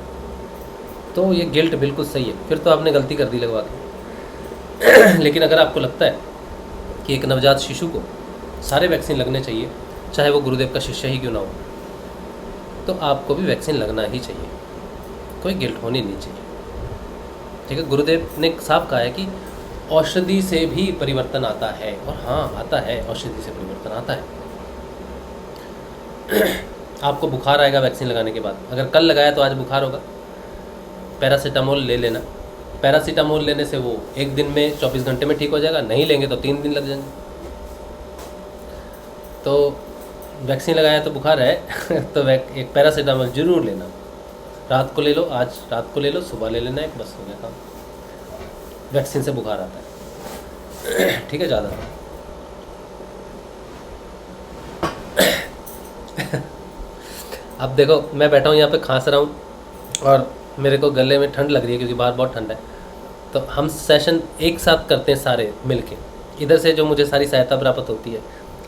S3: तो ये गिल्ट बिल्कुल सही है, फिर तो आपने गलती कर दी लगवा के। लेकिन अगर आपको लगता है कि एक नवजात शिशु को सारे वैक्सीन लगने चाहिए, चाहे वो गुरुदेव का शिष्य ही क्यों ना हो, तो आपको भी वैक्सीन लगना ही चाहिए, कोई गिल्ट होनी नहीं चाहिए। ठीक है, गुरुदेव ने साफ कहा है कि औषधि से भी परिवर्तन आता है, और हाँ आता है, औषधि से परिवर्तन आता है। आपको बुखार आएगा वैक्सीन लगाने के बाद, अगर कल लगाया तो आज बुखार होगा, पैरासीटामोल ले लेना। पैरासीटामोल लेने से वो एक दिन में 24 घंटे में ठीक हो जाएगा, नहीं लेंगे तो 3 दिन लग जाएंगे। तो वैक्सीन लगाया तो बुखार है तो एक पैरासीटामोल जरूर लेना। रात को ले लो, आज रात को ले लो, सुबह ले लेना एक, बस हो गया काम। वैक्सीन से बुखार आता है। ठीक है, ज़्यादा अब देखो मैं बैठा हूँ यहाँ पे, खांस रहा हूँ और मेरे को गले में ठंड लग रही है क्योंकि बाहर बहुत ठंड है। तो हम सेशन एक साथ करते हैं सारे मिलके। इधर से जो मुझे सारी सहायता प्राप्त होती है,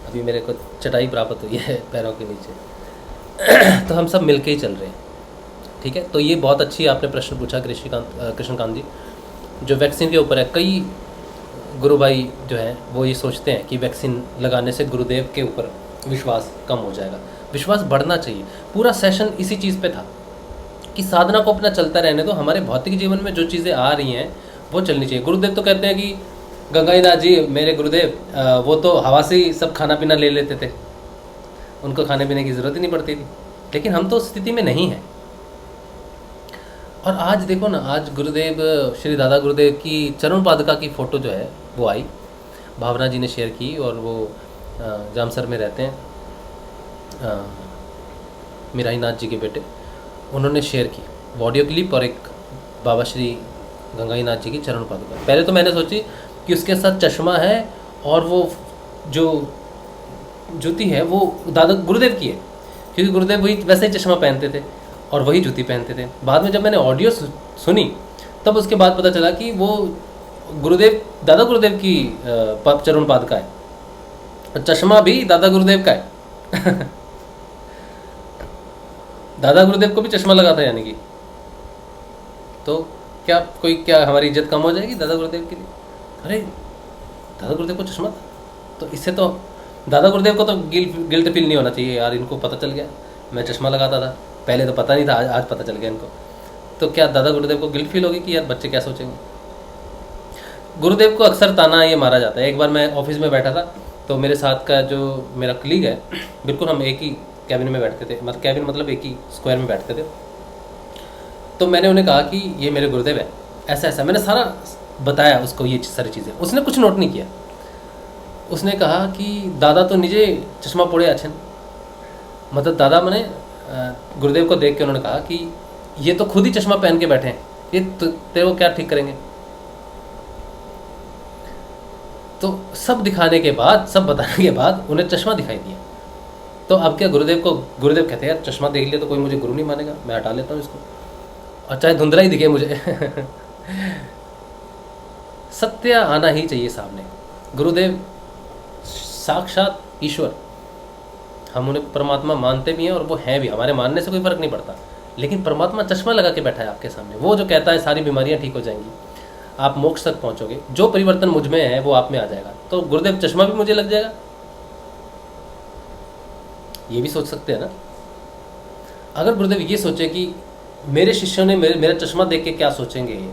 S3: अभी मेरे को चटाई प्राप्त हुई है पैरों के नीचे तो हम सब मिलके ही चल रहे हैं। ठीक है, तो ये बहुत अच्छी आपने प्रश्न पूछा कृष्णकांत जी, जो वैक्सीन के ऊपर है। कई गुरु भाई जो हैं वो ये सोचते हैं कि वैक्सीन लगाने से गुरुदेव के ऊपर विश्वास कम हो जाएगा। विश्वास बढ़ना चाहिए। पूरा सेशन इसी चीज़ पे था कि साधना को अपना चलता रहने दो, हमारे भौतिक जीवन में जो चीज़ें आ रही हैं वो चलनी चाहिए। गुरुदेव तो कहते हैं कि गंगाईनाथ जी मेरे गुरुदेव, वो तो हवा से ही सब खाना पीना ले लेते थे, उनको खाने पीने की ज़रूरत ही नहीं पड़ती थी। लेकिन हम तो उस स्थिति में नहीं हैं। और आज देखो ना, आज गुरुदेव श्री दादा गुरुदेव की चरण पादुका की फ़ोटो जो है वो आई, भावना जी ने शेयर की, और वो जामसर में रहते हैं, मीराई नाथ जी के बेटे, उन्होंने शेयर की वो ऑडियो क्लिप और एक बाबा श्री गंगाई नाथ जी की चरण पादुका। पहले तो मैंने सोची कि उसके साथ चश्मा है और वो जो जूती है वो दादा गुरुदेव की है, क्योंकि गुरुदेव वही वैसे ही चश्मा पहनते थे और वही जूती पहनते थे। बाद में जब मैंने ऑडियो सुनी तब उसके बाद पता चला कि वो गुरुदेव, दादा गुरुदेव की चरण पादुका है, चश्मा भी दादा गुरुदेव का है। दादा गुरुदेव को भी चश्मा लगा था यानी कि, तो क्या हमारी इज्जत कम हो जाएगी दादा गुरुदेव के लिए? अरे दादा गुरुदेव को चश्मा था, तो इससे तो दादा गुरुदेव को तो गिल्ट फील नहीं होना चाहिए यार, इनको पता चल गया मैं चश्मा लगाता था, पहले तो पता नहीं था, आज पता चल गया इनको, तो क्या दादा गुरुदेव को गिल्ट फील होगी कि यार बच्चे क्या सोचेंगे? गुरुदेव को अक्सर ताना ये मारा जाता है। एक बार मैं ऑफिस में बैठा था, तो मेरे साथ का जो मेरा कलीग है, बिल्कुल हम एक ही कैबिन में बैठते थे, मतलब कैबिन मतलब एक ही स्क्वायर में बैठते थे, तो मैंने उन्हें कहा कि ये मेरे गुरुदेव है, ऐसा ऐसा मैंने सारा बताया उसको, ये सारी चीज़ें। उसने कुछ नोट नहीं किया, उसने कहा कि दादा तो निजे चश्मा पड़े अच्छे, मतलब दादा मैंने गुरुदेव को देख के उन्होंने कहा कि ये तो खुद ही चश्मा पहन के बैठे हैं, ये तो तेरे को क्या ठीक करेंगे? तो सब दिखाने के बाद, सब बताने के बाद उन्हें चश्मा दिखाई दिया। तो अब क्या गुरुदेव कहते हैं यार चश्मा देख लिया तो कोई मुझे गुरु नहीं मानेगा, मैं हटा लेता हूँ इसको, और चाहे धुंधला ही दिखे मुझे। सत्य आना ही चाहिए सामने। गुरुदेव साक्षात ईश्वर, हम उन्हें परमात्मा मानते भी हैं और वो हैं भी, हमारे मानने से कोई फर्क नहीं पड़ता, लेकिन परमात्मा चश्मा लगा के बैठा है आपके सामने, वो जो कहता है सारी बीमारियां ठीक हो जाएंगी, आप मोक्ष तक पहुंचोगे, जो परिवर्तन मुझ में है वो आप में आ जाएगा। तो गुरुदेव चश्मा भी मुझे लग जाएगा, ये भी सोच सकते हैं ना। अगर गुरुदेव ये सोचे कि मेरे शिष्यों ने मेरा चश्मा देख के क्या सोचेंगे,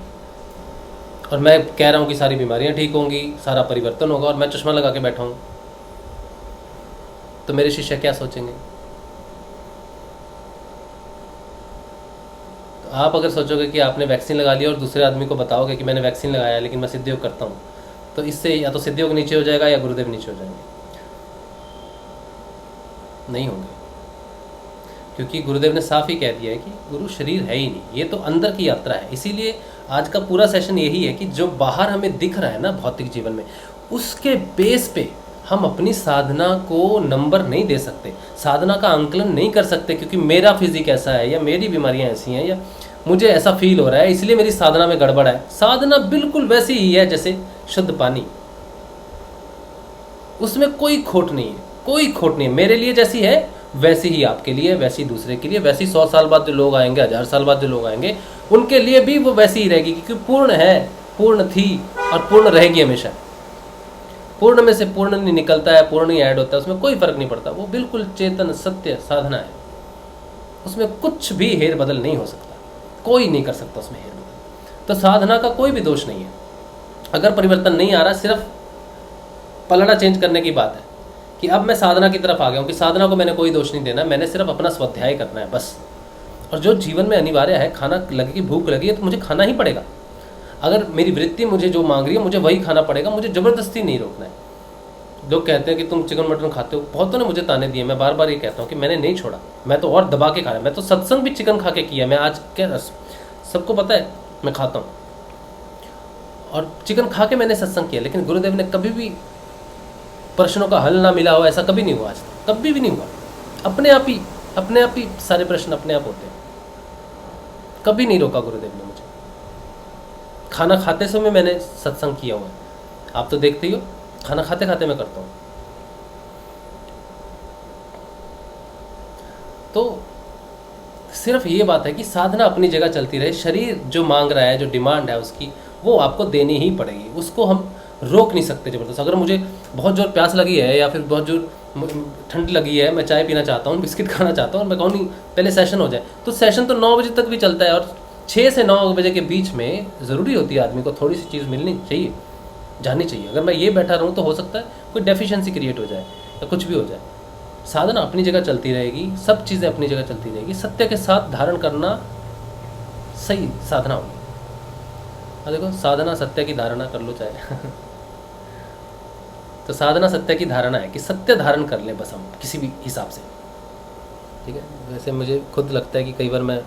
S3: और मैं कह रहा हूँ कि सारी बीमारियां ठीक होंगी, सारा परिवर्तन होगा, और मैं चश्मा लगा के बैठा हूँ, तो मेरे शिष्य क्या सोचेंगे? तो आप अगर सोचोगे कि आपने वैक्सीन लगा लिया और दूसरे आदमी को बताओगे कि मैंने वैक्सीन लगाया लेकिन मैं सिद्धयोग करता हूँ, तो इससे या तो सिद्धयोग नीचे हो जाएगा या गुरुदेव नीचे हो जाएंगे, नहीं होंगे, क्योंकि गुरुदेव ने साफ ही कह दिया है कि गुरु शरीर है ही नहीं, ये तो अंदर की यात्रा है। इसीलिए आज का पूरा सेशन यही है कि जो बाहर हमें दिख रहा है ना भौतिक जीवन में, उसके बेस पे हम अपनी साधना को नंबर नहीं दे सकते, साधना का आंकलन नहीं कर सकते, क्योंकि मेरा फिजिक ऐसा है या मेरी बीमारियां ऐसी हैं या मुझे ऐसा फील हो रहा है इसलिए मेरी साधना में गड़बड़ है। साधना बिल्कुल वैसी ही है जैसे शुद्ध पानी, उसमें कोई खोट नहीं है, कोई खोट नहीं है। मेरे लिए जैसी है वैसी ही आपके लिए, वैसी दूसरे के लिए, वैसी 100 साल बाद जो लोग आएंगे, 1000 साल बाद जो लोग आएंगे, उनके लिए भी वो वैसी ही रहेगी, क्योंकि पूर्ण है, पूर्ण थी और पूर्ण रहेगी हमेशा। पूर्ण में से पूर्ण नहीं निकलता है, पूर्ण नहीं ऐड होता है, उसमें कोई फर्क नहीं पड़ता, वो बिल्कुल चेतन सत्य साधना है, उसमें कुछ भी हेर बदल नहीं हो सकता, कोई नहीं कर सकता उसमें हेर बदल। तो साधना का कोई भी दोष नहीं है। अगर परिवर्तन नहीं आ रहा, सिर्फ पलड़ा चेंज करने की बात है कि अब मैं साधना की तरफ आ गया हूँ कि साधना को मैंने कोई दोष नहीं देना, मैंने सिर्फ अपना स्वाध्याय करना है बस। और जो जीवन में अनिवार्य है, खाना लगेगी, भूख लगी है तो मुझे खाना ही पड़ेगा। अगर मेरी वृत्ति मुझे जो मांग रही है मुझे वही खाना पड़ेगा, मुझे ज़बरदस्ती नहीं रोकना है। लोग कहते हैं कि तुम चिकन मटन खाते हो, बहुतों ने मुझे ताने दिए, मैं बार बार ये कहता हूँ कि मैंने नहीं छोड़ा, मैं तो और दबा के खा रहा, मैं तो सत्संग भी चिकन खा के किया। मैं आज क्या, सबको पता है मैं खाता हूँ और चिकन खा के मैंने सत्संग किया, लेकिन गुरुदेव ने कभी भी प्रश्नों का हल ना मिला हो, ऐसा कभी नहीं हुआ, आज तक कभी भी नहीं हुआ। अपने आप ही सारे प्रश्न अपने आप होते हैं, कभी नहीं रोका गुरुदेव ने मुझे। खाना खाते समय मैंने सत्संग किया हुआ है, आप तो देखते ही हो, खाना खाते खाते मैं करता हूँ। तो सिर्फ ये बात है कि साधना अपनी जगह चलती रहे, शरीर जो मांग रहा है, जो डिमांड है उसकी, वो आपको देनी ही पड़ेगी, उसको हम रोक नहीं सकते ज़बरदस्त। अगर मुझे बहुत जोर प्यास लगी है या फिर बहुत जोर ठंड लगी है, मैं चाय पीना चाहता हूँ, बिस्किट खाना चाहता हूँ, और मैं कहूँ नहीं पहले सेशन हो जाए, तो सेशन तो 9 बजे तक भी चलता है, और 6 से 9 बजे के बीच में ज़रूरी होती है आदमी को थोड़ी सी चीज़ मिलनी चाहिए, जानी चाहिए। अगर मैं ये बैठा रहूँ तो हो सकता है कोई डेफिशिएंसी क्रिएट हो जाए या कुछ भी हो जाए। साधना अपनी जगह चलती रहेगी, सब चीज़ें अपनी जगह चलती रहेगी। सत्य के साथ धारण करना सही साधना होगी। और देखो साधना सत्य की धारणा कर लो चाहे तो साधना सत्य की धारणा है कि सत्य धारण कर ले बस हम किसी भी हिसाब से, ठीक है। वैसे मुझे खुद लगता है कि कई बार मैं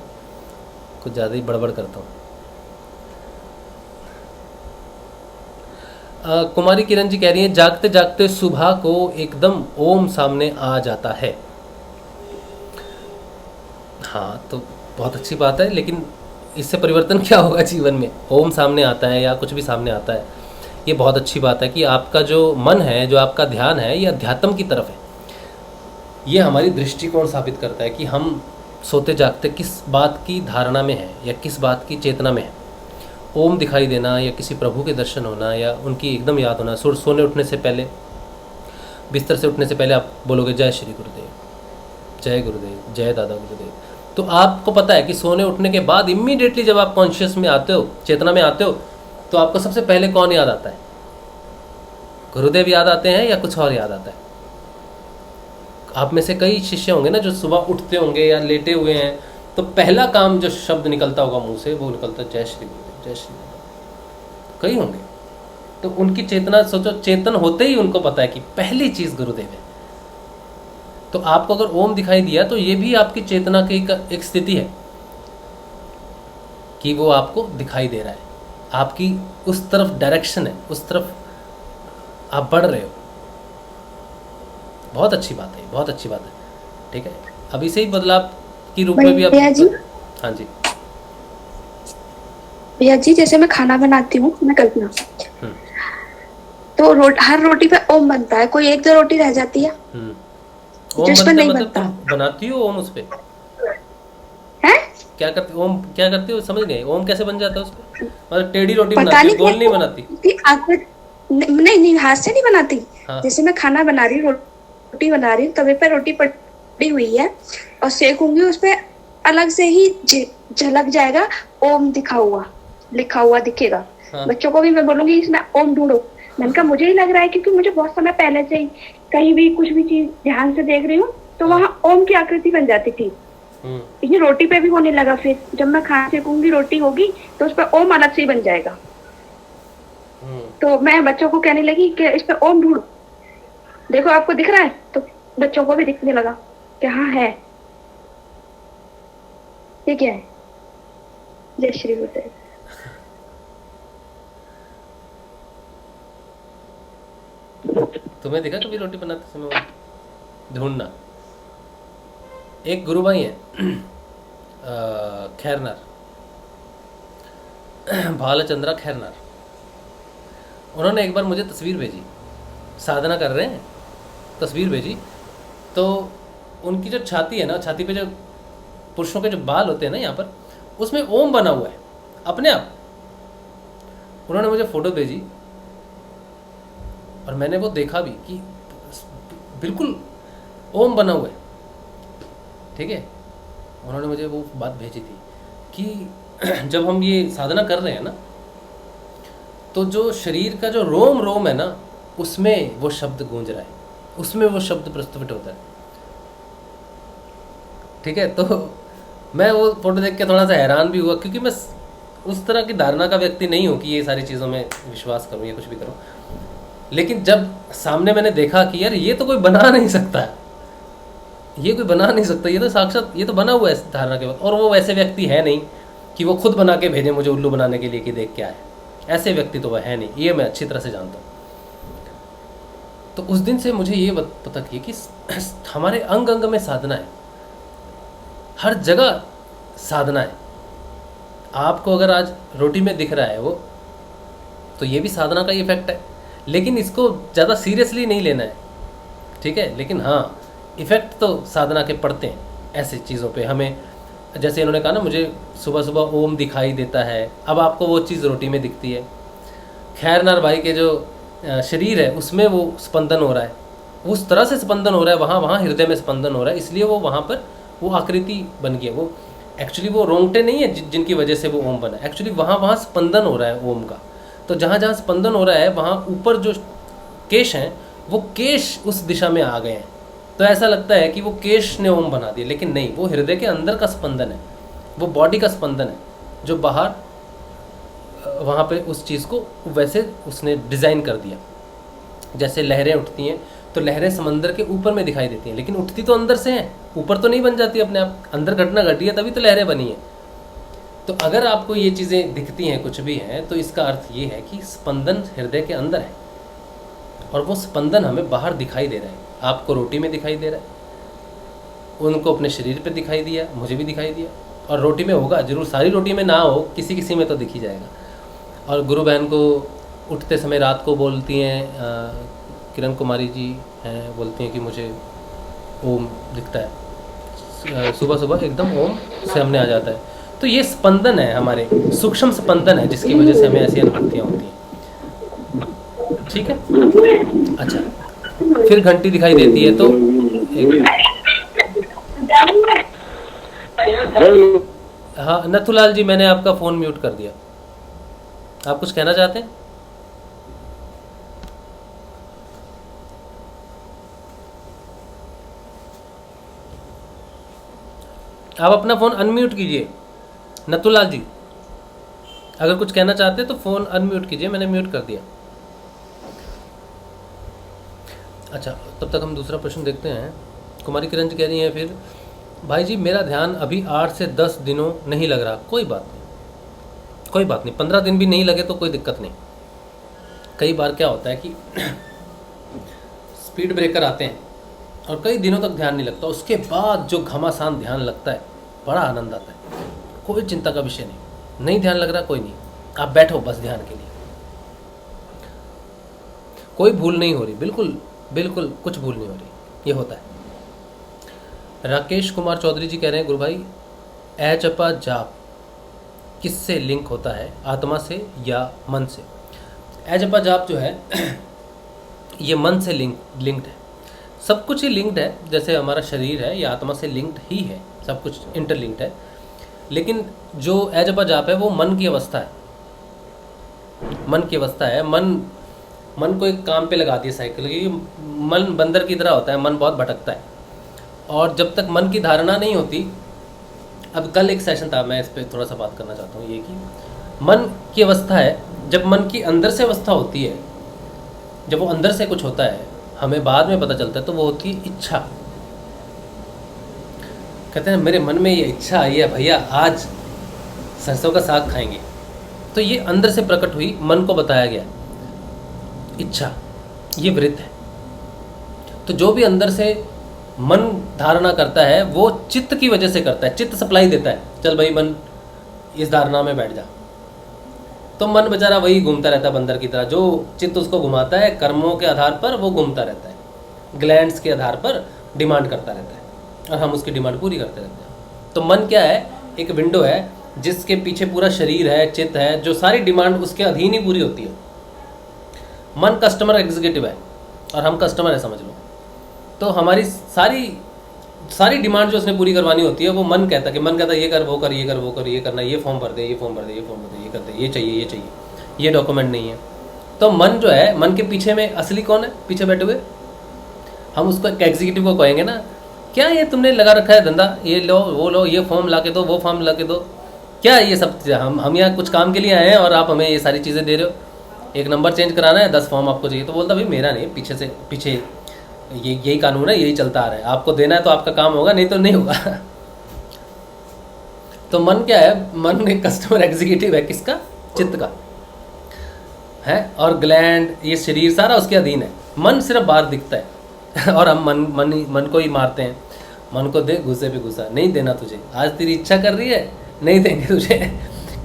S3: कुछ ज़्यादा ही बड़बड़ करता हूँ। कुमारी किरण जी कह रही हैं जागते जागते सुबह को एकदम ओम सामने आ जाता है। हाँ तो बहुत अच्छी बात है, लेकिन इससे परिवर्तन क्या होगा जीवन में? ओम सामने आता है या कुछ भी सामने आता है, ये बहुत अच्छी बात है कि आपका जो मन है, जो आपका ध्यान है, ये अध्यात्म की तरफ है। ये हमारी दृष्टिकोण साबित करता है कि हम सोते जागते किस बात की धारणा में है या किस बात की चेतना में है। ओम दिखाई देना या किसी प्रभु के दर्शन होना या उनकी एकदम याद होना, सोने उठने से पहले, बिस्तर से उठने से पहले आप बोलोगे जय श्री गुरुदेव, जय गुरुदेव, जय दादा गुरुदेव। तो आपको पता है कि सोने उठने के बाद इमीडिएटली जब आप कॉन्शियस में आते हो, चेतना में आते हो, तो आपको सबसे पहले कौन याद आता है? गुरुदेव याद आते हैं या कुछ और याद आता है? आप में से कई शिष्य होंगे ना जो सुबह उठते होंगे या लेटे हुए हैं, तो पहला काम जो शब्द निकलता होगा मुंह से वो निकलता है जय श्री गुरुदेव, जय श्री गुरुदेव। कई होंगे तो उनकी चेतना, सोचो चेतन होते ही उनको पता है कि पहली चीज गुरुदेव है। तो आपको अगर ओम दिखाई दिया तो ये भी आपकी चेतना की एक स्थिति है कि वो आपको दिखाई दे रहा है, आपकी उस तरफ डायरेक्शन है, उस तरफ आप बढ़ रहे हो। बहुत अच्छी बात है, बहुत अच्छी बात है, ठीक है। अब इसे ही बदलाव की रूप में भी आप, हाँ जी
S5: भैया जी, जैसे मैं खाना बनाती हूँ, मैं कल्पना, तो हर रोटी पे ओम बनता है, कोई एक दो रोटी रह जाती है जिस पर नहीं बनता।
S3: बनाती हो ओम उस पे
S5: है?
S3: क्या करती ओम, क्या करती हो समझ गए? ओम कैसे बन जाता है उस पे? मतलब टेढ़ी रोटी बनाती हो, गोल नहीं बनाती?
S5: नहीं, हाथ से नहीं बनाती। हाँ। जैसे मैं खाना बना रही हूँ, रोटी बना रही हूँ, तवे पर रोटी पड़ी हुई है और सेकूंगी, उस पे अलग से ही झलक जाएगा ओम लिखा हुआ दिखेगा। हाँ। बच्चों को भी मैं बोलूंगी इसमें ओम ढूंढो। मैंने कहा मुझे ही लग रहा है, क्योंकि मुझे बहुत समय पहले से ही कहीं भी कुछ भी चीज ध्यान से देख रही हूँ तो वहाँ ओम की आकृति बन जाती थी। ये रोटी पे भी होने लगा। फिर जब मैं खाना सेकूंगी, रोटी होगी तो उस पर ओम अलग से ही बन जाएगा। तो मैं बच्चों को कहने लगी कि इस पे ओम ढूंढो, देखो आपको दिख रहा है? तो बच्चों को भी दिखने लगा कि हाँ है। ये क्या है? जय श्री गुरुदेव।
S3: तुम्हें देखा कभी रोटी बनाते समय ढूंढना? एक गुरु भाई है खैरनार, भालचंद्रा खैरनार, उन्होंने एक बार मुझे तस्वीर भेजी, साधना कर रहे हैं, तस्वीर भेजी, तो उनकी जो छाती है ना, छाती पे जो पुरुषों के जो बाल होते हैं ना यहाँ पर, उसमें ओम बना हुआ है अपने आप। उन्होंने मुझे फोटो भेजी और मैंने वो देखा भी कि बिल्कुल ओम बना हुआ है, ठीक है। उन्होंने मुझे वो बात भेजी थी कि जब हम ये साधना कर रहे हैं ना, तो जो शरीर का जो रोम रोम है ना, उसमें वो शब्द गूंज रहा है, उसमें वो शब्द प्रस्तुत होता है, ठीक है। तो मैं वो फोटो देख के थोड़ा सा हैरान भी हुआ, क्योंकि मैं उस तरह की धारणा का व्यक्ति नहीं हूँ कि ये सारी चीज़ों में विश्वास करूँ या कुछ भी करूँ। लेकिन जब सामने मैंने देखा कि यार ये तो कोई बना नहीं सकता है, ये कोई बना नहीं सकता, ये तो साक्षात, ये तो बना हुआ है धारणा के बाद। और वो वैसे व्यक्ति है नहीं कि वो खुद बना के भेजे मुझे उल्लू बनाने के लिए कि देख क्या है, ऐसे व्यक्ति तो वह है नहीं, ये मैं अच्छी तरह से जानता हूँ। तो उस दिन से मुझे ये पता थी कि हमारे अंग अंग में साधना है, हर जगह साधना है। आपको अगर आज रोटी में दिख रहा है वो, तो ये भी साधना का इफेक्ट है, लेकिन इसको ज़्यादा सीरियसली नहीं लेना है, ठीक है। लेकिन हाँ, इफ़ेक्ट तो साधना के पड़ते हैं ऐसी चीज़ों पे हमें। जैसे इन्होंने कहा ना, मुझे सुबह सुबह ओम दिखाई देता है, अब आपको वो चीज़ रोटी में दिखती है। खैरनार भाई के जो शरीर है उसमें वो स्पंदन हो रहा है, उस तरह से स्पंदन हो रहा है, वहाँ हृदय में स्पंदन हो रहा है, इसलिए वो वहाँ पर वो आकृति बन गई है। वो एक्चुअली वो रोंगटे नहीं है जिनकी वजह से वो ओम बना, एक्चुअली वहाँ स्पंदन हो रहा है ओम का। तो जहाँ जहाँ स्पंदन हो रहा है, वहाँ ऊपर जो केश हैं, वो केश उस दिशा में आ गए हैं। तो ऐसा लगता है कि वो केश ने ओम बना दिया, लेकिन नहीं, वो हृदय के अंदर का स्पंदन है, वो बॉडी का स्पंदन है। जो बाहर वहाँ पे उस चीज़ को वैसे उसने डिज़ाइन कर दिया। जैसे लहरें उठती हैं तो लहरें समंदर के ऊपर में दिखाई देती हैं, लेकिन उठती तो अंदर से हैं, ऊपर तो नहीं बन जाती अपने आप, अंदर घटना घटी है तभी तो लहरें बनी हैं। तो अगर आपको ये चीज़ें दिखती हैं कुछ भी हैं तो इसका अर्थ ये है कि स्पंदन हृदय के अंदर है और वो स्पंदन हमें बाहर दिखाई दे रहा है। आपको रोटी में दिखाई दे रहा है, उनको अपने शरीर पे दिखाई दिया, मुझे भी दिखाई दिया, और रोटी में होगा जरूर, सारी रोटी में ना हो, किसी किसी में तो दिख ही जाएगा। और गुरु बहन को उठते समय रात को बोलती हैं, किरण कुमारी जी हैं, बोलती हैं कि मुझे ओम दिखता है, सुबह सुबह एकदम ओम सामने आ जाता है। तो ये स्पंदन है, हमारे सूक्ष्म स्पंदन है, जिसकी वजह से हमें ऐसी अनुभूतियाँ होती हैं। ठीक है, अच्छा, फिर घंटी दिखाई देती है तो हाँ नथुलाल जी, मैंने आपका फ़ोन म्यूट कर दिया, आप कुछ कहना चाहते हैं? आप अपना फ़ोन अनम्यूट कीजिए नथुलाल जी, अगर कुछ कहना चाहते हैं तो फ़ोन अनम्यूट कीजिए, मैंने म्यूट कर दिया। अच्छा, तब तक हम दूसरा प्रश्न देखते हैं। कुमारी किरण जी कह रही हैं, फिर भाई जी मेरा ध्यान अभी 8 से 10 दिनों नहीं लग रहा। कोई बात नहीं, कोई बात नहीं, 15 दिन भी नहीं लगे तो कोई दिक्कत नहीं। कई बार क्या होता है कि स्पीड ब्रेकर आते हैं और कई दिनों तक ध्यान नहीं लगता, उसके बाद जो घमासान ध्यान लगता है बड़ा आनंद आता है। कोई चिंता का विषय नहीं ध्यान लग रहा कोई नहीं, आप बैठो बस ध्यान के लिए, कोई भूल नहीं हो रही, बिल्कुल बिल्कुल कुछ भूल नहीं हो रही, ये होता है। राकेश कुमार चौधरी जी कह रहे हैं, गुरु भाई ए जपा जाप किससे लिंक होता है, आत्मा से या मन से? ए जपा जाप जो है ये मन से लिंक्ड है, सब कुछ ही लिंक्ड है। जैसे हमारा शरीर है ये आत्मा से लिंक्ड ही है, सब कुछ इंटरलिंक्ड है। लेकिन जो ए जपा जाप है वो मन की अवस्था है, मन की अवस्था है। मन को एक काम पे लगा दिया साइकिल, क्योंकि मन बंदर की तरह होता है, मन बहुत भटकता है, और जब तक मन की धारणा नहीं होती, अब कल एक सेशन था, मैं इस पर थोड़ा सा बात करना चाहता हूँ, ये कि मन की अवस्था है, जब मन की अंदर से अवस्था होती है, जब वो अंदर से कुछ होता है हमें बाद में पता चलता है, तो वो होती है इच्छा। कहते हैं मेरे मन में ये इच्छा आई है भैया आज सरसों का साग खाएंगे, तो ये अंदर से प्रकट हुई, मन को बताया गया इच्छा, ये वृत्त है। तो जो भी अंदर से मन धारणा करता है वो चित्त की वजह से करता है, चित्त सप्लाई देता है, चल भाई मन इस धारणा में बैठ जा, तो मन बेचारा वही घूमता रहता है बंदर की तरह, जो चित्त उसको घुमाता है कर्मों के आधार पर वो घूमता रहता है, ग्लैंड्स के आधार पर डिमांड करता रहता है, और हम उसकी डिमांड पूरी करते रहते हैं। तो मन क्या है, एक विंडो है जिसके पीछे पूरा शरीर है, चित्त है, जो सारी डिमांड उसके अधीन ही पूरी होती है। मन कस्टमर एग्जीक्यूटिव है और हम कस्टमर है, समझ लो। तो हमारी सारी डिमांड जो उसने पूरी करवानी होती है वो मन कहता है कि मन कहता है ये कर वो कर ये कर वो कर, ये करना, ये फॉर्म भर दे, ये फॉर्म भर दे, ये फॉर्म भर दे, ये कर दे, ये चाहिए, ये डॉक्यूमेंट नहीं है। तो मन जो है, मन के पीछे में असली कौन है पीछे बैठे हुए? हम उसको एग्जीक्यूटिव को कहेंगे ना, क्या ये तुमने लगा रखा है धंधा, ये लो वो लो, ये फॉर्म ला के दो, वो फॉर्म ला के दो, क्या ये सब? हम यहाँ कुछ काम के लिए आए हैं और आप हमें ये सारी चीज़ें दे रहे हो। एक नंबर चेंज कराना है, 10 फॉर्म आपको चाहिए, तो बोलता भाई मेरा नहीं, पीछे यही कानून है, यही चलता आ रहा है, आपको देना है तो आपका काम होगा, नहीं तो नहीं होगा। तो मन क्या है? मन एक कस्टमर एग्जीक्यूटिव है, किसका? चित्त का है, और ग्लैंड ये शरीर सारा उसके अधीन है। मन सिर्फ बाहर दिखता है और हम मन को ही मारते हैं। मन को दे गुस्से पे गुस्सा, नहीं देना तुझे, आज तेरी इच्छा कर रही है नहीं देंगे तुझे।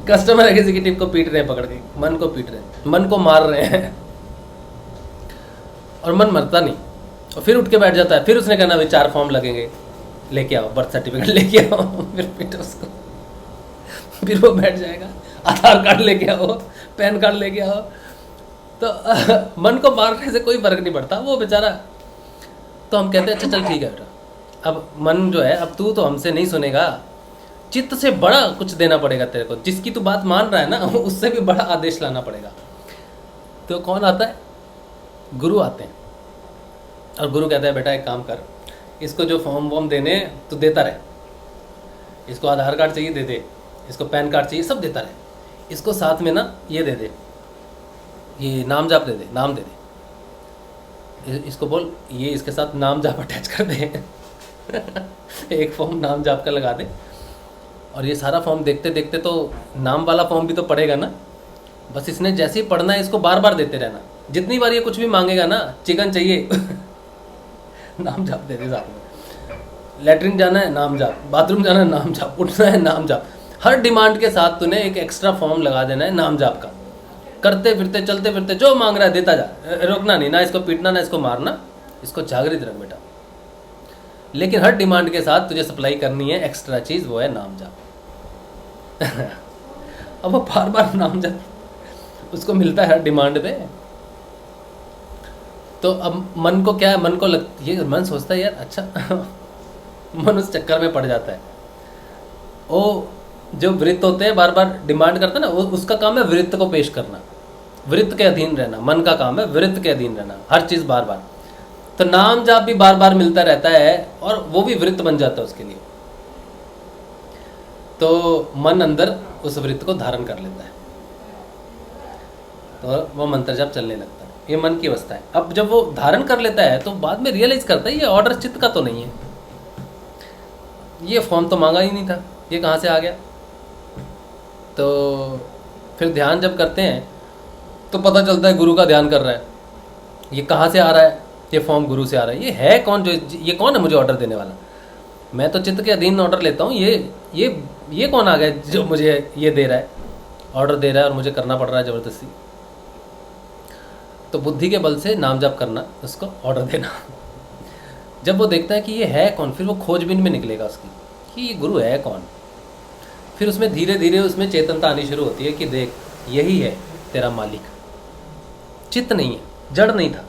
S3: कस्टमर एग्जीक्यूटिव को पीट रहे हैं, पकड़ के मन को पीट रहे हैं, मन को मार रहे हैं, और मन मरता नहीं, और फिर उठ के बैठ जाता है। फिर उसने कहना भाई 4 फॉर्म लगेंगे, लेके आओ, बर्थ सर्टिफिकेट लेके आओ, फिर पीटो उसको, फिर वो बैठ जाएगा, आधार कार्ड लेके आओ, पैन कार्ड लेके आओ। तो मन को मारने से कोई फर्क नहीं पड़ता, वो बेचारा। तो हम कहते हैं अच्छा चल ठीक है बेटा, अब मन जो है, अब तू तो हमसे नहीं सुनेगा, चित्त से बड़ा कुछ देना पड़ेगा तेरे को, जिसकी तू बात मान रहा है ना, उससे भी बड़ा आदेश लाना पड़ेगा। तो कौन आता है? गुरु आते हैं, और गुरु कहता है बेटा एक काम कर, इसको जो फॉर्म वॉर्म देने तो देता रहे, इसको आधार कार्ड चाहिए दे दे, इसको पैन कार्ड चाहिए, सब देता रहे। इसको साथ में ना ये दे दे, ये नाम जाप दे दे, नाम दे दे। इसको बोल ये इसके साथ नाम जाप अटैच कर दे एक फॉर्म नाम जाप का लगा दे, और ये सारा फॉर्म देखते देखते तो नाम वाला फॉर्म भी तो पड़ेगा ना। बस इसने जैसे ही पढ़ना है इसको बार बार देते रहना। जितनी बार ये कुछ भी मांगेगा ना, चिकन चाहिए नाम जाप दे दे साथ में। लेटरिन जाना है नाम जाप, बाथरूम जाना है नाम जाप, उठना है नाम जाप। हर डिमांड के साथ तूने एक एक्स्ट्रा फॉर्म लगा देना है नाम जाप का। करते फिरते चलते फिरते जो मांग रहा है देता जा, रोकना नहीं, ना इसको पीटना ना इसको मारना, इसको जागृत रख बेटा। लेकिन हर डिमांड के साथ तुझे सप्लाई करनी है एक्स्ट्रा चीज, वो है नाम जाप अब वो बार बार नाम जाप उसको मिलता है हर डिमांड पे। तो अब मन को क्या है, मन को ये मन सोचता है यार अच्छा मन उस चक्कर में पड़ जाता है। वो जो वृत्त होते हैं बार बार डिमांड करते हैं ना, वो उसका काम है वृत्त को पेश करना, वृत्त के अधीन रहना। मन का काम है वृत्त के अधीन रहना, हर चीज़ बार बार। तो नाम जाप भी बार बार मिलता रहता है और वो भी वृत्त बन जाता है उसके लिए। तो मन अंदर उस वृत्त को धारण कर लेता है, तो वो मंत्र जाप चलने लगता है। ये मन की अवस्था है। अब जब वो धारण कर लेता है तो बाद में रियलाइज करता है ये ऑर्डर चित्त का तो नहीं है, ये फॉर्म तो मांगा ही नहीं था, ये कहाँ से आ गया। तो फिर ध्यान जब करते हैं तो पता चलता है गुरु का ध्यान कर रहा है। ये कहाँ से आ रहा है, ये फॉर्म गुरु से आ रहा है। ये है कौन, जो ये कौन है मुझे ऑर्डर देने वाला। मैं तो चित्त के अधीन ऑर्डर लेता हूँ, ये कौन आ गया जो मुझे ये दे रहा है, ऑर्डर दे रहा है और मुझे करना पड़ रहा है ज़बरदस्ती। तो बुद्धि के बल से नाम जाप करना, उसको ऑर्डर देना। जब वो देखता है कि ये है कौन, फिर वो खोजबीन में निकलेगा उसकी कि ये गुरु है कौन। फिर उसमें धीरे धीरे उसमें चेतनता आनी शुरू होती है कि देख यही है तेरा मालिक। चित्त नहीं है, जड़ नहीं था,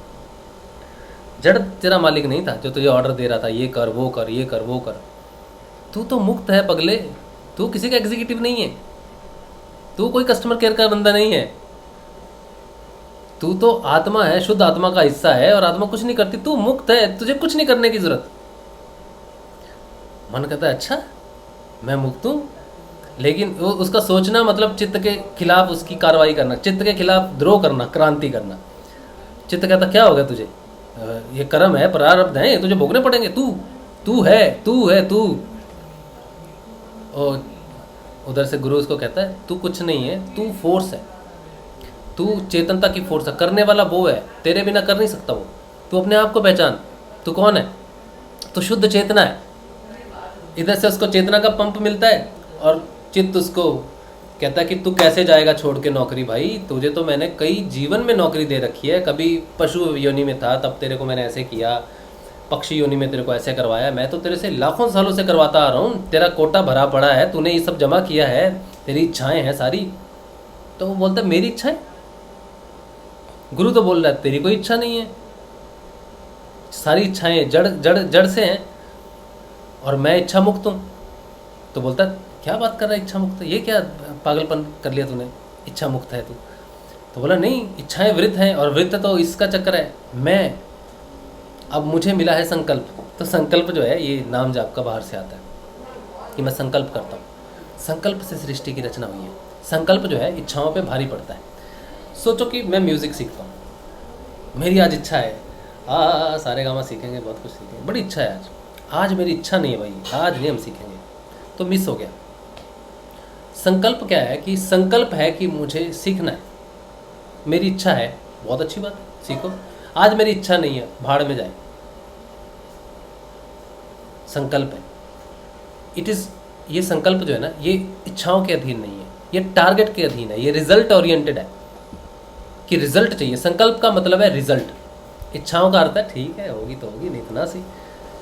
S3: जड़ तेरा मालिक नहीं था जो तुझे ऑर्डर दे रहा था ये कर वो कर, ये कर वो कर। तू तो मुक्त है पगले, तू किसी का एग्जीक्यूटिव नहीं है, तू कोई कस्टमर केयर का बंदा नहीं है। तू तो आत्मा है, शुद्ध आत्मा का हिस्सा है और आत्मा कुछ नहीं करती। तू मुक्त है, तुझे कुछ नहीं करने की जरूरत। मन कहता है अच्छा मैं मुक्त हूँ, लेकिन उसका सोचना मतलब चित्त के खिलाफ उसकी कार्रवाई करना, चित्त के खिलाफ द्रोह करना, क्रांति करना। चित्त कहता क्या हो गया तुझे, ये कर्म है, प्रारब्ध है, तुझे भोगने पड़ेंगे। तू है। और उधर से गुरु उसको कहता है तू कुछ नहीं है, तू फोर्स है, तू चेतनता की फोर्स है, करने वाला वो है, तेरे बिना कर नहीं सकता वो। तू अपने आप को पहचान, तू कौन है, तू शुद्ध चेतना है। इधर से उसको चेतना का पंप मिलता है और चित्त उसको कहता है कि तू कैसे जाएगा छोड़ के नौकरी। भाई तुझे तो मैंने कई जीवन में नौकरी दे रखी है, कभी पशु योनि में था तब तेरे को मैंने ऐसे किया, पक्षी योनि में तेरे को ऐसे करवाया, मैं तो तेरे से लाखों सालों से करवाता आ रहा हूँ, तेरा कोटा भरा पड़ा है, तूने ये सब जमा किया है, तेरी इच्छाएं हैं सारी। तो वो बोलता है मेरी इच्छाएं। गुरु तो बोल रहा है तेरी कोई इच्छा नहीं है, सारी इच्छाएं जड़ से हैं और मैं इच्छा मुक्त हूँ। तो बोलता है क्या बात कर रहा है इच्छा मुक्त, ये क्या पागलपन कर लिया तूने, इच्छा मुक्त है तू। तो बोला नहीं, इच्छाएं वृत्त हैं और वृत्त तो इसका चक्कर है। मैं अब मुझे मिला है संकल्प, तो संकल्प जो है ये नाम जाप का बाहर से आता है कि मैं संकल्प करता हूँ। संकल्प से सृष्टि की रचना हुई है। संकल्प जो है इच्छाओं पे भारी पड़ता है। सोचो कि मैं म्यूज़िक सीखता हूँ, मेरी आज इच्छा है सारे गामा सीखेंगे, बहुत कुछ सीखेंगे, बड़ी इच्छा है आज मेरी इच्छा नहीं है भाई, आज नहीं हम सीखेंगे, तो मिस हो गया। संकल्प क्या है कि संकल्प है कि मुझे सीखना है, मेरी इच्छा है, बहुत अच्छी बात है, सीखो। आज मेरी इच्छा नहीं है, भाड़ में जाए। संकल्प है, इट इज़, ये संकल्प जो है ना ये इच्छाओं के अधीन नहीं है, ये टारगेट के अधीन है, ये रिजल्ट ओरिएंटेड है कि रिजल्ट चाहिए। संकल्प का मतलब है रिजल्ट। इच्छाओं का अर्थ है ठीक है होगी तो होगी, नहीं तो ना सी,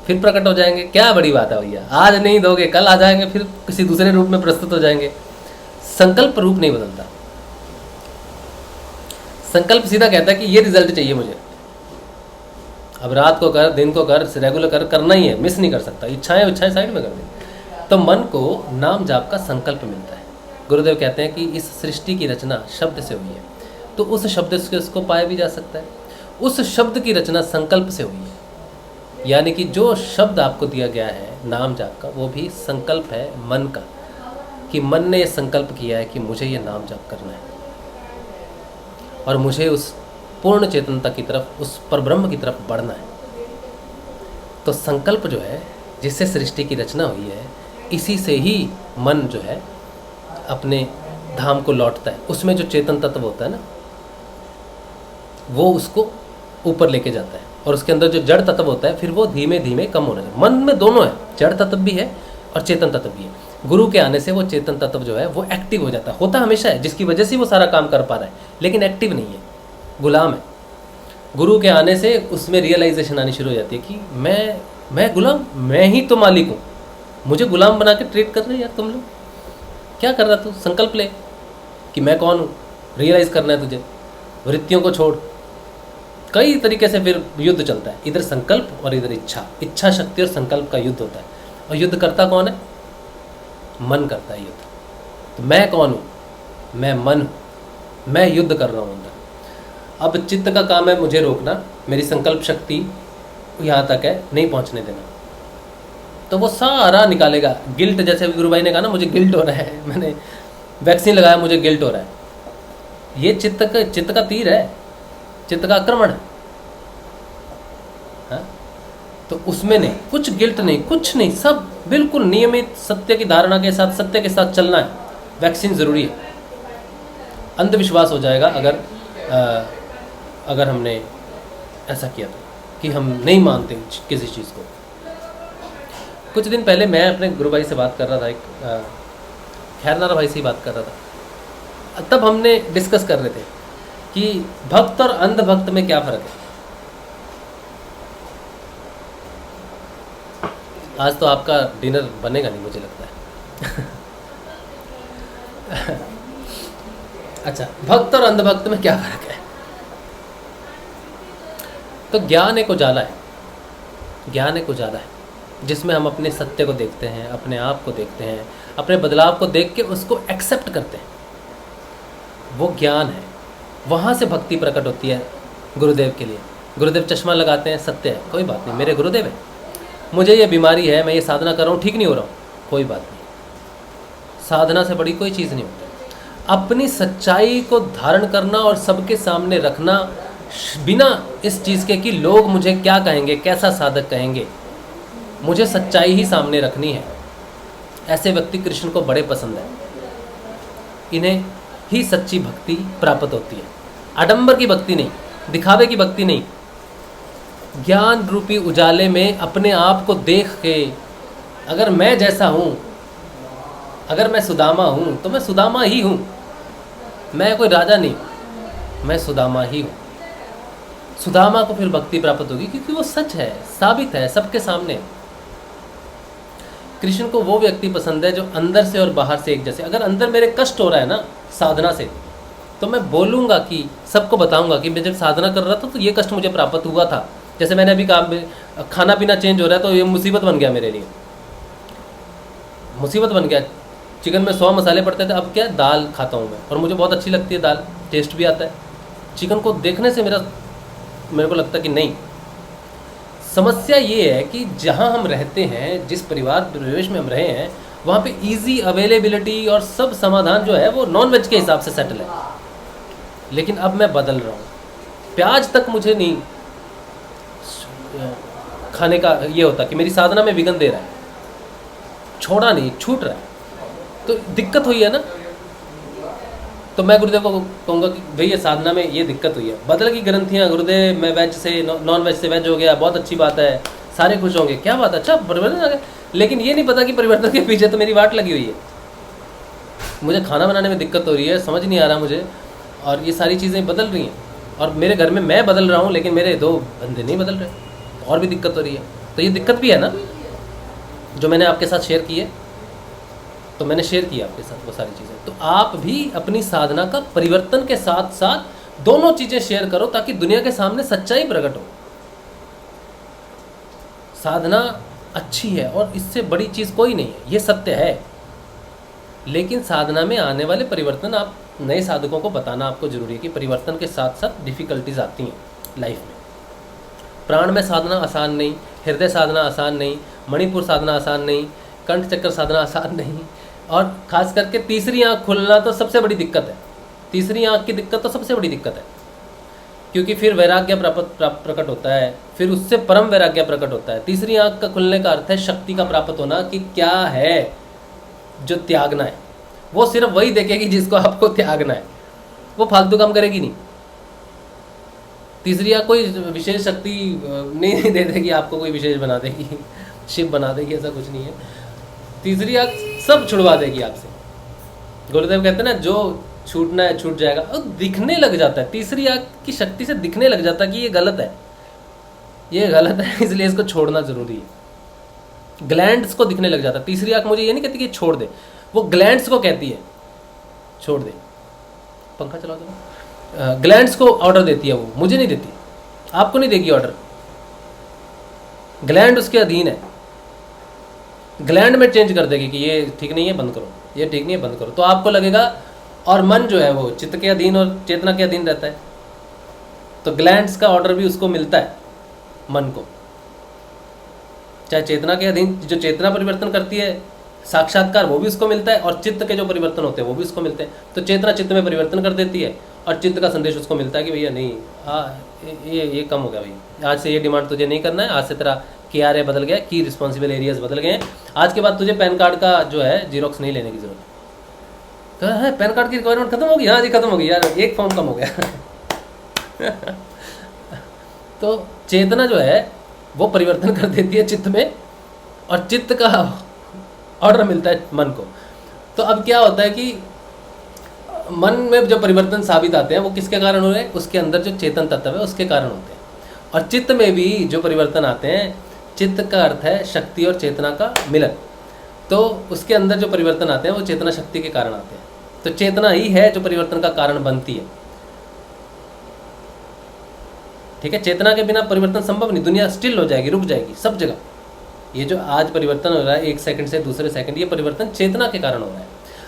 S3: फिर प्रकट हो जाएंगे, क्या बड़ी बात है भैया, आज नहीं दोगे कल आ जाएंगे, फिर किसी दूसरे रूप में प्रस्तुत हो जाएंगे। संकल्प रूप नहीं बदलता। संकल्प सीधा कहता है कि ये रिजल्ट चाहिए मुझे, अब रात को कर, दिन को कर, रेगुलर कर, करना ही है, मिस नहीं कर सकता। इच्छाएं साइड में कर दे। तो मन को नाम जाप का संकल्प मिलता है। गुरुदेव कहते हैं कि इस सृष्टि की रचना शब्द से हुई है, तो उस शब्द से उसको पाया भी जा सकता है। उस शब्द की रचना संकल्प से हुई है, यानी कि जो शब्द आपको दिया गया है नाम जाप का, वो भी संकल्प है मन का। कि मन ने ये संकल्प किया है कि मुझे ये नाम जप करना है और मुझे उस पूर्ण चेतनता की तरफ, उस परब्रह्म की तरफ बढ़ना है। तो संकल्प जो है, जिससे सृष्टि की रचना हुई है, इसी से ही मन जो है अपने धाम को लौटता है। उसमें जो चेतन तत्व होता है ना, वो उसको ऊपर लेके जाता है, और उसके अंदर जो जड़ तत्व होता है फिर वो धीमे धीमे कम होने लगता है। मन में दोनों है, जड़ तत्व भी है और चेतन तत्व भी है। गुरु के आने से वो चेतन तत्व जो है वो एक्टिव हो जाता है, होता हमेशा है, जिसकी वजह से वो सारा काम कर पा रहा है, लेकिन एक्टिव नहीं है, गुलाम है। गुरु के आने से उसमें रियलाइजेशन आनी शुरू हो जाती है कि मैं गुलाम, मैं ही तो मालिक हूँ, मुझे गुलाम बना के ट्रीट कर रहे हैं यार तुम लोग। क्या कर रहा तू? संकल्प ले कि मैं कौन हूँ, रियलाइज़ करना है तुझे, वृत्तियों को छोड़। कई तरीके से फिर युद्ध चलता है, इधर संकल्प और इधर इच्छा शक्ति और संकल्प का युद्ध होता है। और युद्ध करता कौन है? मन करता है युद्ध। तो मैं कौन हूँ? मैं मन हूँ, मैं युद्ध कर रहा हूँ अंदर। अब चित्त का काम है मुझे रोकना, मेरी संकल्प शक्ति यहाँ तक है, नहीं पहुँचने देना। तो वो सारा निकालेगा। गिल्ट, जैसे गुरु भाई ने कहा ना, मुझे गिल्ट हो रहा है, मैंने वैक्सीन लगाया, मुझे गिल्ट हो रहा है, ये चित्त का तीर है, चित्त का आक्रमण है। हाँ? तो उसमें नहीं, कुछ गिल्ट नहीं, कुछ नहीं, सब बिल्कुल नियमित सत्य की धारणा के साथ, सत्य के साथ चलना है। वैक्सीन ज़रूरी है। अंधविश्वास हो जाएगा अगर हमने ऐसा किया था कि हम नहीं मानते किसी चीज़ को। कुछ दिन पहले मैं अपने गुरु भाई से बात कर रहा था, एक खैरनारा भाई से ही बात कर रहा था। तब हमने डिस्कस कर रहे थे कि भक्त और अंधभक्त में क्या फ़र्क है। आज तो आपका डिनर बनेगा नहीं मुझे लगता है। अच्छा, भक्त और अंधभक्त में क्या फ़र्क है? तो ज्ञान एक उजाला है, ज्ञान एक उजाला है जिसमें हम अपने सत्य को देखते हैं, अपने आप को देखते हैं, अपने बदलाव को देख के उसको एक्सेप्ट करते हैं। वो ज्ञान है, वहाँ से भक्ति प्रकट होती है गुरुदेव के लिए। गुरुदेव चश्मा लगाते हैं, सत्य है, कोई बात नहीं, मेरे गुरुदेव है। मुझे ये बीमारी है, मैं ये साधना कर रहा हूँ, ठीक नहीं हो रहा हूँ, कोई बात नहीं। साधना से बड़ी कोई चीज़ नहीं होती। अपनी सच्चाई को धारण करना और सबके सामने रखना, बिना इस चीज़ के कि लोग मुझे क्या कहेंगे, कैसा साधक कहेंगे, मुझे सच्चाई ही सामने रखनी है। ऐसे व्यक्ति कृष्ण को बड़े पसंद है। इन्हें ही सच्ची भक्ति प्राप्त होती है। आडंबर की भक्ति नहीं, दिखावे की भक्ति नहीं। ज्ञान रूपी उजाले में अपने आप को देख के, अगर मैं जैसा हूँ, अगर मैं सुदामा हूँ तो मैं सुदामा ही हूँ, मैं कोई राजा नहीं, मैं सुदामा ही हूँ। सुदामा को फिर भक्ति प्राप्त होगी क्योंकि वो सच है, साबित है सबके सामने। कृष्ण को वो व्यक्ति पसंद है जो अंदर से और बाहर से एक जैसे। अगर अंदर मेरे कष्ट हो रहा है ना साधना से, तो मैं बोलूँगा कि सबको बताऊँगा कि मैं जब साधना कर रहा था तो ये कष्ट मुझे प्राप्त हुआ था। जैसे मैंने अभी कहा, खाना पीना चेंज हो रहा है तो ये मुसीबत बन गया मेरे लिए, मुसीबत बन गया। चिकन में 100 मसाले पड़ते थे, अब क्या दाल खाता हूँ मैं, और मुझे बहुत अच्छी लगती है दाल, टेस्ट भी आता है। चिकन को देखने से मेरे को लगता है कि नहीं। समस्या ये है कि जहाँ हम रहते हैं, जिस परिवार परिवेश में हम रहे हैं, वहाँ पे इजी अवेलेबिलिटी और सब समाधान जो है वो नॉन वेज के हिसाब से सेटल है। लेकिन अब मैं बदल रहा हूँ, प्याज तक मुझे नहीं खाने का ये होता कि मेरी साधना में विघ्न दे रहा है, छोड़ा नहीं, छूट रहा है, तो दिक्कत हुई है ना। तो मैं गुरुदेव को कहूँगा कि भैया साधना में ये दिक्कत हुई है, बदल की ग्रंथियाँ गुरुदेव, मैं वेज से नॉन वेज से वेज हो गया, बहुत अच्छी बात है, सारे खुश होंगे, क्या बात है, अच्छा परिवर्तन आ गया। लेकिन ये नहीं पता कि परिवर्तन के पीछे तो मेरी वाट लगी हुई है। मुझे खाना बनाने में दिक्कत हो रही है, समझ नहीं आ रहा मुझे, और ये सारी चीज़ें बदल रही हैं, और मेरे घर में मैं बदल रहा हूँ लेकिन मेरे 2 बंदे नहीं बदल रहे, और भी दिक्कत हो रही है। तो ये दिक्कत भी है ना, जो मैंने आपके साथ शेयर की है, तो मैंने शेयर किया आपके साथ वो सारी चीज़ें। तो आप भी अपनी साधना का परिवर्तन के साथ साथ दोनों चीज़ें शेयर करो ताकि दुनिया के सामने सच्चाई प्रकट हो। साधना अच्छी है और इससे बड़ी चीज़ कोई नहीं है, ये सत्य है। लेकिन साधना में आने वाले परिवर्तन आप नए साधकों को बताना आपको जरूरी है कि परिवर्तन के साथ साथ डिफ़िकल्टीज आती हैं लाइफ में। प्राण में साधना आसान नहीं, हृदय साधना आसान नहीं, मणिपुर साधना आसान नहीं, कंठ चक्कर साधना आसान नहीं, और खास करके तीसरी आँख खुलना तो सबसे बड़ी दिक्कत है। तीसरी आँख की दिक्कत तो सबसे बड़ी दिक्कत है, क्योंकि फिर वैराग्य प्रकट होता है, फिर उससे परम वैराग्य प्रकट होता है। तीसरी आँख का खुलने का अर्थ है शक्ति का प्राप्त होना, कि क्या है जो त्यागना है। वो सिर्फ वही देखेगी जिसको आपको त्यागना है, वो फालतू काम करेगी नहीं। तीसरी आँख कोई विशेष शक्ति नहीं दे देगी आपको, कोई विशेष बना देगी, शिव बना देगी, ऐसा कुछ नहीं है। तीसरी आँख सब छुड़वा देगी आपसे। गुरुदेव कहते हैं ना, जो छूटना है छूट जाएगा, और दिखने लग जाता है। तीसरी आँख की शक्ति से दिखने लग जाता है कि ये गलत है, ये गलत है, इसलिए इसको छोड़ना जरूरी है। ग्लैंड्स को दिखने लग जाता है। तीसरी आँख मुझे ये नहीं कहती कि छोड़ दे, वो ग्लैंड्स को कहती है छोड़ दे। पंखा चला दो। ग्लैंड्स को ऑर्डर देती है, वो मुझे नहीं देती, आपको नहीं देगी ऑर्डर। ग्लैंड उसके अधीन है, ग्लैंड में चेंज कर देगी कि ये ठीक नहीं है बंद करो, ये ठीक नहीं है बंद करो, तो आपको लगेगा। और मन जो है वो चित्त के अधीन और चेतना के अधीन रहता है, तो ग्लैंड्स का ऑर्डर भी उसको मिलता है, मन को। चाहे चेतना के अधीन, जो चेतना परिवर्तन करती है साक्षात्कार, वो भी उसको मिलता है, और चित्त के जो परिवर्तन होते हैं वो भी उसको मिलते हैं। तो चेतना चित्त में परिवर्तन कर देती है, और चित्त का संदेश उसको मिलता है कि भैया नहीं, ये कम हो गया भाई, आज से ये डिमांड तुझे नहीं करना है, आज से तेरा KRA बदल गया, की रिस्पॉन्सिबल एरियाज बदल गए हैं, आज के बाद तुझे पैन कार्ड का जो है जीरोक्स नहीं लेने की जरूरत है। पैन कार्ड की रिक्वायरमेंट खत्म होगी? हाँ जी खत्म होगी यार, एक फॉर्म कम हो गया। तो चेतना जो है वो परिवर्तन कर देती है चित्त में, और चित्त का ऑर्डर मिलता है मन को। तो अब क्या होता है कि मन में जो परिवर्तन साबित आते हैं वो किसके कारण हो रहे हैं? उसके अंदर जो चेतन तत्व है उसके कारण होते हैं। और चित्त में भी जो परिवर्तन आते हैं, चित्त का अर्थ है शक्ति और चेतना का मिलन, तो उसके अंदर जो परिवर्तन आते हैं वो चेतना शक्ति के कारण आते हैं। तो चेतना ही है जो परिवर्तन का कारण बनती है। ठीक है, चेतना के बिना परिवर्तन संभव नहीं, दुनिया स्टिल हो जाएगी, रुक जाएगी सब जगह। ये जो आज परिवर्तन हो रहा है एक सेकंड से दूसरे सेकंड, ये परिवर्तन चेतना के कारण हो रहा है।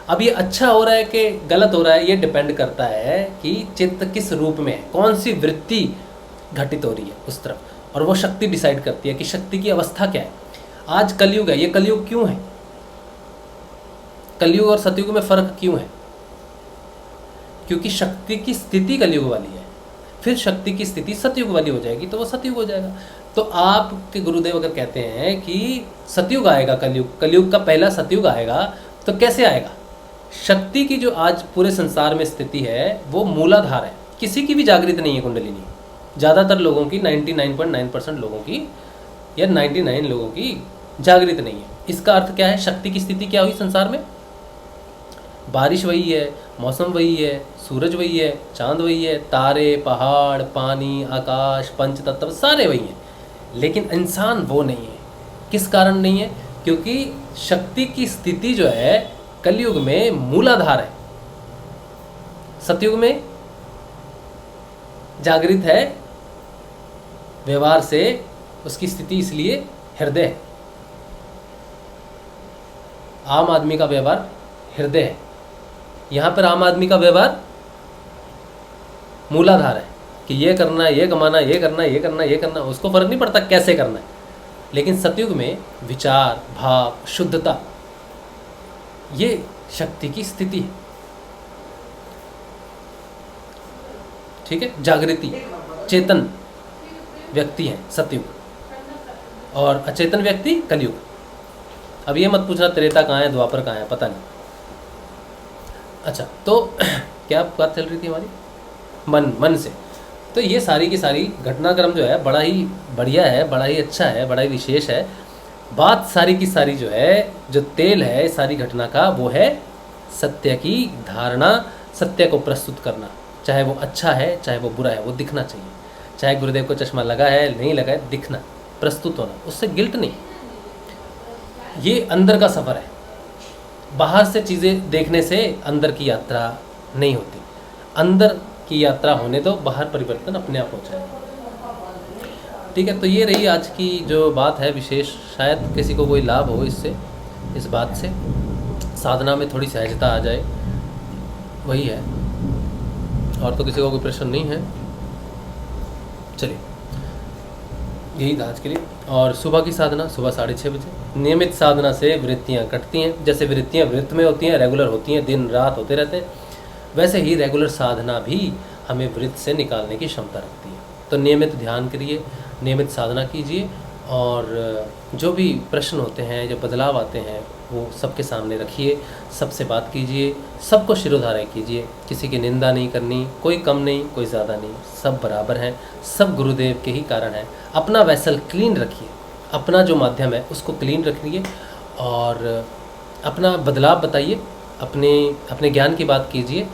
S3: अब ये अच्छा हो रहा है कि गलत हो रहा है, ये डिपेंड करता है कि चित्त किस रूप में है, कौन सी वृत्ति घटित हो रही है उस तरफ, और वो शक्ति डिसाइड करती है कि शक्ति की अवस्था क्या है। आज कलयुग है, ये कलयुग क्यों है? कलयुग और सतयुग में फर्क क्यों है? क्योंकि शक्ति की स्थिति कलयुग वाली है, फिर शक्ति की स्थिति सतयुग वाली हो जाएगी, तो वो सतयुग हो जाएगा। तो आपके गुरुदेव अगर कहते हैं कि सतयुग आएगा, कलयुग का पहला सतयुग आएगा, तो कैसे आएगा? शक्ति की जो आज पूरे संसार में स्थिति है वो मूलाधार है, किसी की भी जागृत नहीं है कुंडलिनी। ज़्यादातर लोगों की 99.9% लोगों की या 99 लोगों की जागृत नहीं है। इसका अर्थ क्या है? शक्ति की स्थिति क्या हुई संसार में? बारिश वही है, मौसम वही है, सूरज वही है, चांद वही है, तारे, पहाड़, पानी, आकाश, पंच तत्व सारे वही हैं, लेकिन इंसान वो नहीं है। किस कारण नहीं है? क्योंकि शक्ति की स्थिति जो है कलयुग में मूलाधार है, सतयुग में जागृत है व्यवहार से, उसकी स्थिति इसलिए हृदय है। आम आदमी का व्यवहार हृदय है, यहाँ पर आम आदमी का व्यवहार मूलाधार है कि ये करना है, ये कमाना है, ये करना है, ये करना है, ये करना है, उसको फर्क नहीं पड़ता कैसे करना है। लेकिन सतयुग में विचार, भाव, शुद्धता, ये शक्ति की स्थिति है। ठीक है, जागृति, चेतन व्यक्ति है सतयुग, और अचेतन व्यक्ति कलयुग। अब ये मत पूछना त्रेता कहाँ है, द्वापर कहाँ है, पता नहीं। अच्छा, तो क्या बात चल रही थी हमारी? मन से। तो ये सारी की सारी घटनाक्रम जो है बड़ा ही बढ़िया है, बड़ा ही अच्छा है, बड़ा ही विशेष है। बात सारी की सारी जो है, जो तेल है सारी घटना का, वो है सत्य की धारणा, सत्य को प्रस्तुत करना। चाहे वो अच्छा है चाहे वो बुरा है, वो दिखना चाहिए। चाहे गुरुदेव को चश्मा लगा है नहीं लगा है, दिखना, प्रस्तुत होना, उससे गिल्ट नहीं। ये अंदर का सफ़र है, बाहर से चीज़ें देखने से अंदर की यात्रा नहीं होती। अंदर की यात्रा होने दो, बाहर परिवर्तन अपने आप हो जाए। ठीक है, तो ये रही आज की जो बात है विशेष। शायद किसी को कोई लाभ हो इससे, इस बात से, साधना में थोड़ी सहजता आ जाए, वही है, और तो किसी को कोई प्रश्न नहीं है। चलिए, यही था आज के लिए। और सुबह की साधना सुबह 6:30 बजे। नियमित साधना से वृत्तियाँ कटती हैं। जैसे वृत्तियाँ वृत्त में होती हैं, रेगुलर होती हैं, दिन रात होते रहते हैं, वैसे ही रेगुलर साधना भी हमें वृत्त से निकालने की क्षमता रखती है। तो नियमित ध्यान करिए, नियमित साधना कीजिए, और जो भी प्रश्न होते हैं, जो बदलाव आते हैं, वो सबके सामने रखिए, सबसे बात कीजिए, सबको शिरोधार्य कीजिए। किसी की निंदा नहीं करनी, कोई कम नहीं, कोई ज़्यादा नहीं, सब बराबर हैं, सब गुरुदेव के ही कारण हैं। अपना वैसल क्लीन रखिए, अपना जो माध्यम है उसको क्लीन रखिए, और अपना बदलाव बताइए, अपने ज्ञान की बात कीजिए।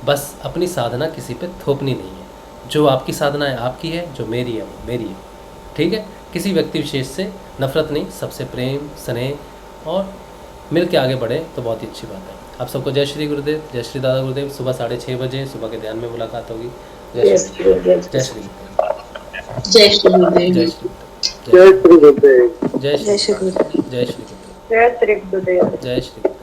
S3: बस अपनी साधना किसी पे थोपनी नहीं है। जो आपकी साधना है आपकी है, जो मेरी है वो मेरी है। ठीक है, किसी व्यक्ति विशेष से नफरत नहीं, सबसे प्रेम स्नेह और मिल के आगे बढ़े तो बहुत ही अच्छी बात है। आप सबको जय श्री गुरुदेव, जय श्री दादा गुरुदेव। सुबह 6:30 बजे सुबह के ध्यान में मुलाकात होगी। जय श्री गुरुदेव, जय श्री गुरुदेव,
S4: जय श्री गुरुदेव,
S3: जय श्री
S6: जय श्री गुरुदेव,
S3: जय श्री गुरुदेव, जय श्री गुरुदेव,
S4: जय श्री गुरुदेव,
S3: जय श्री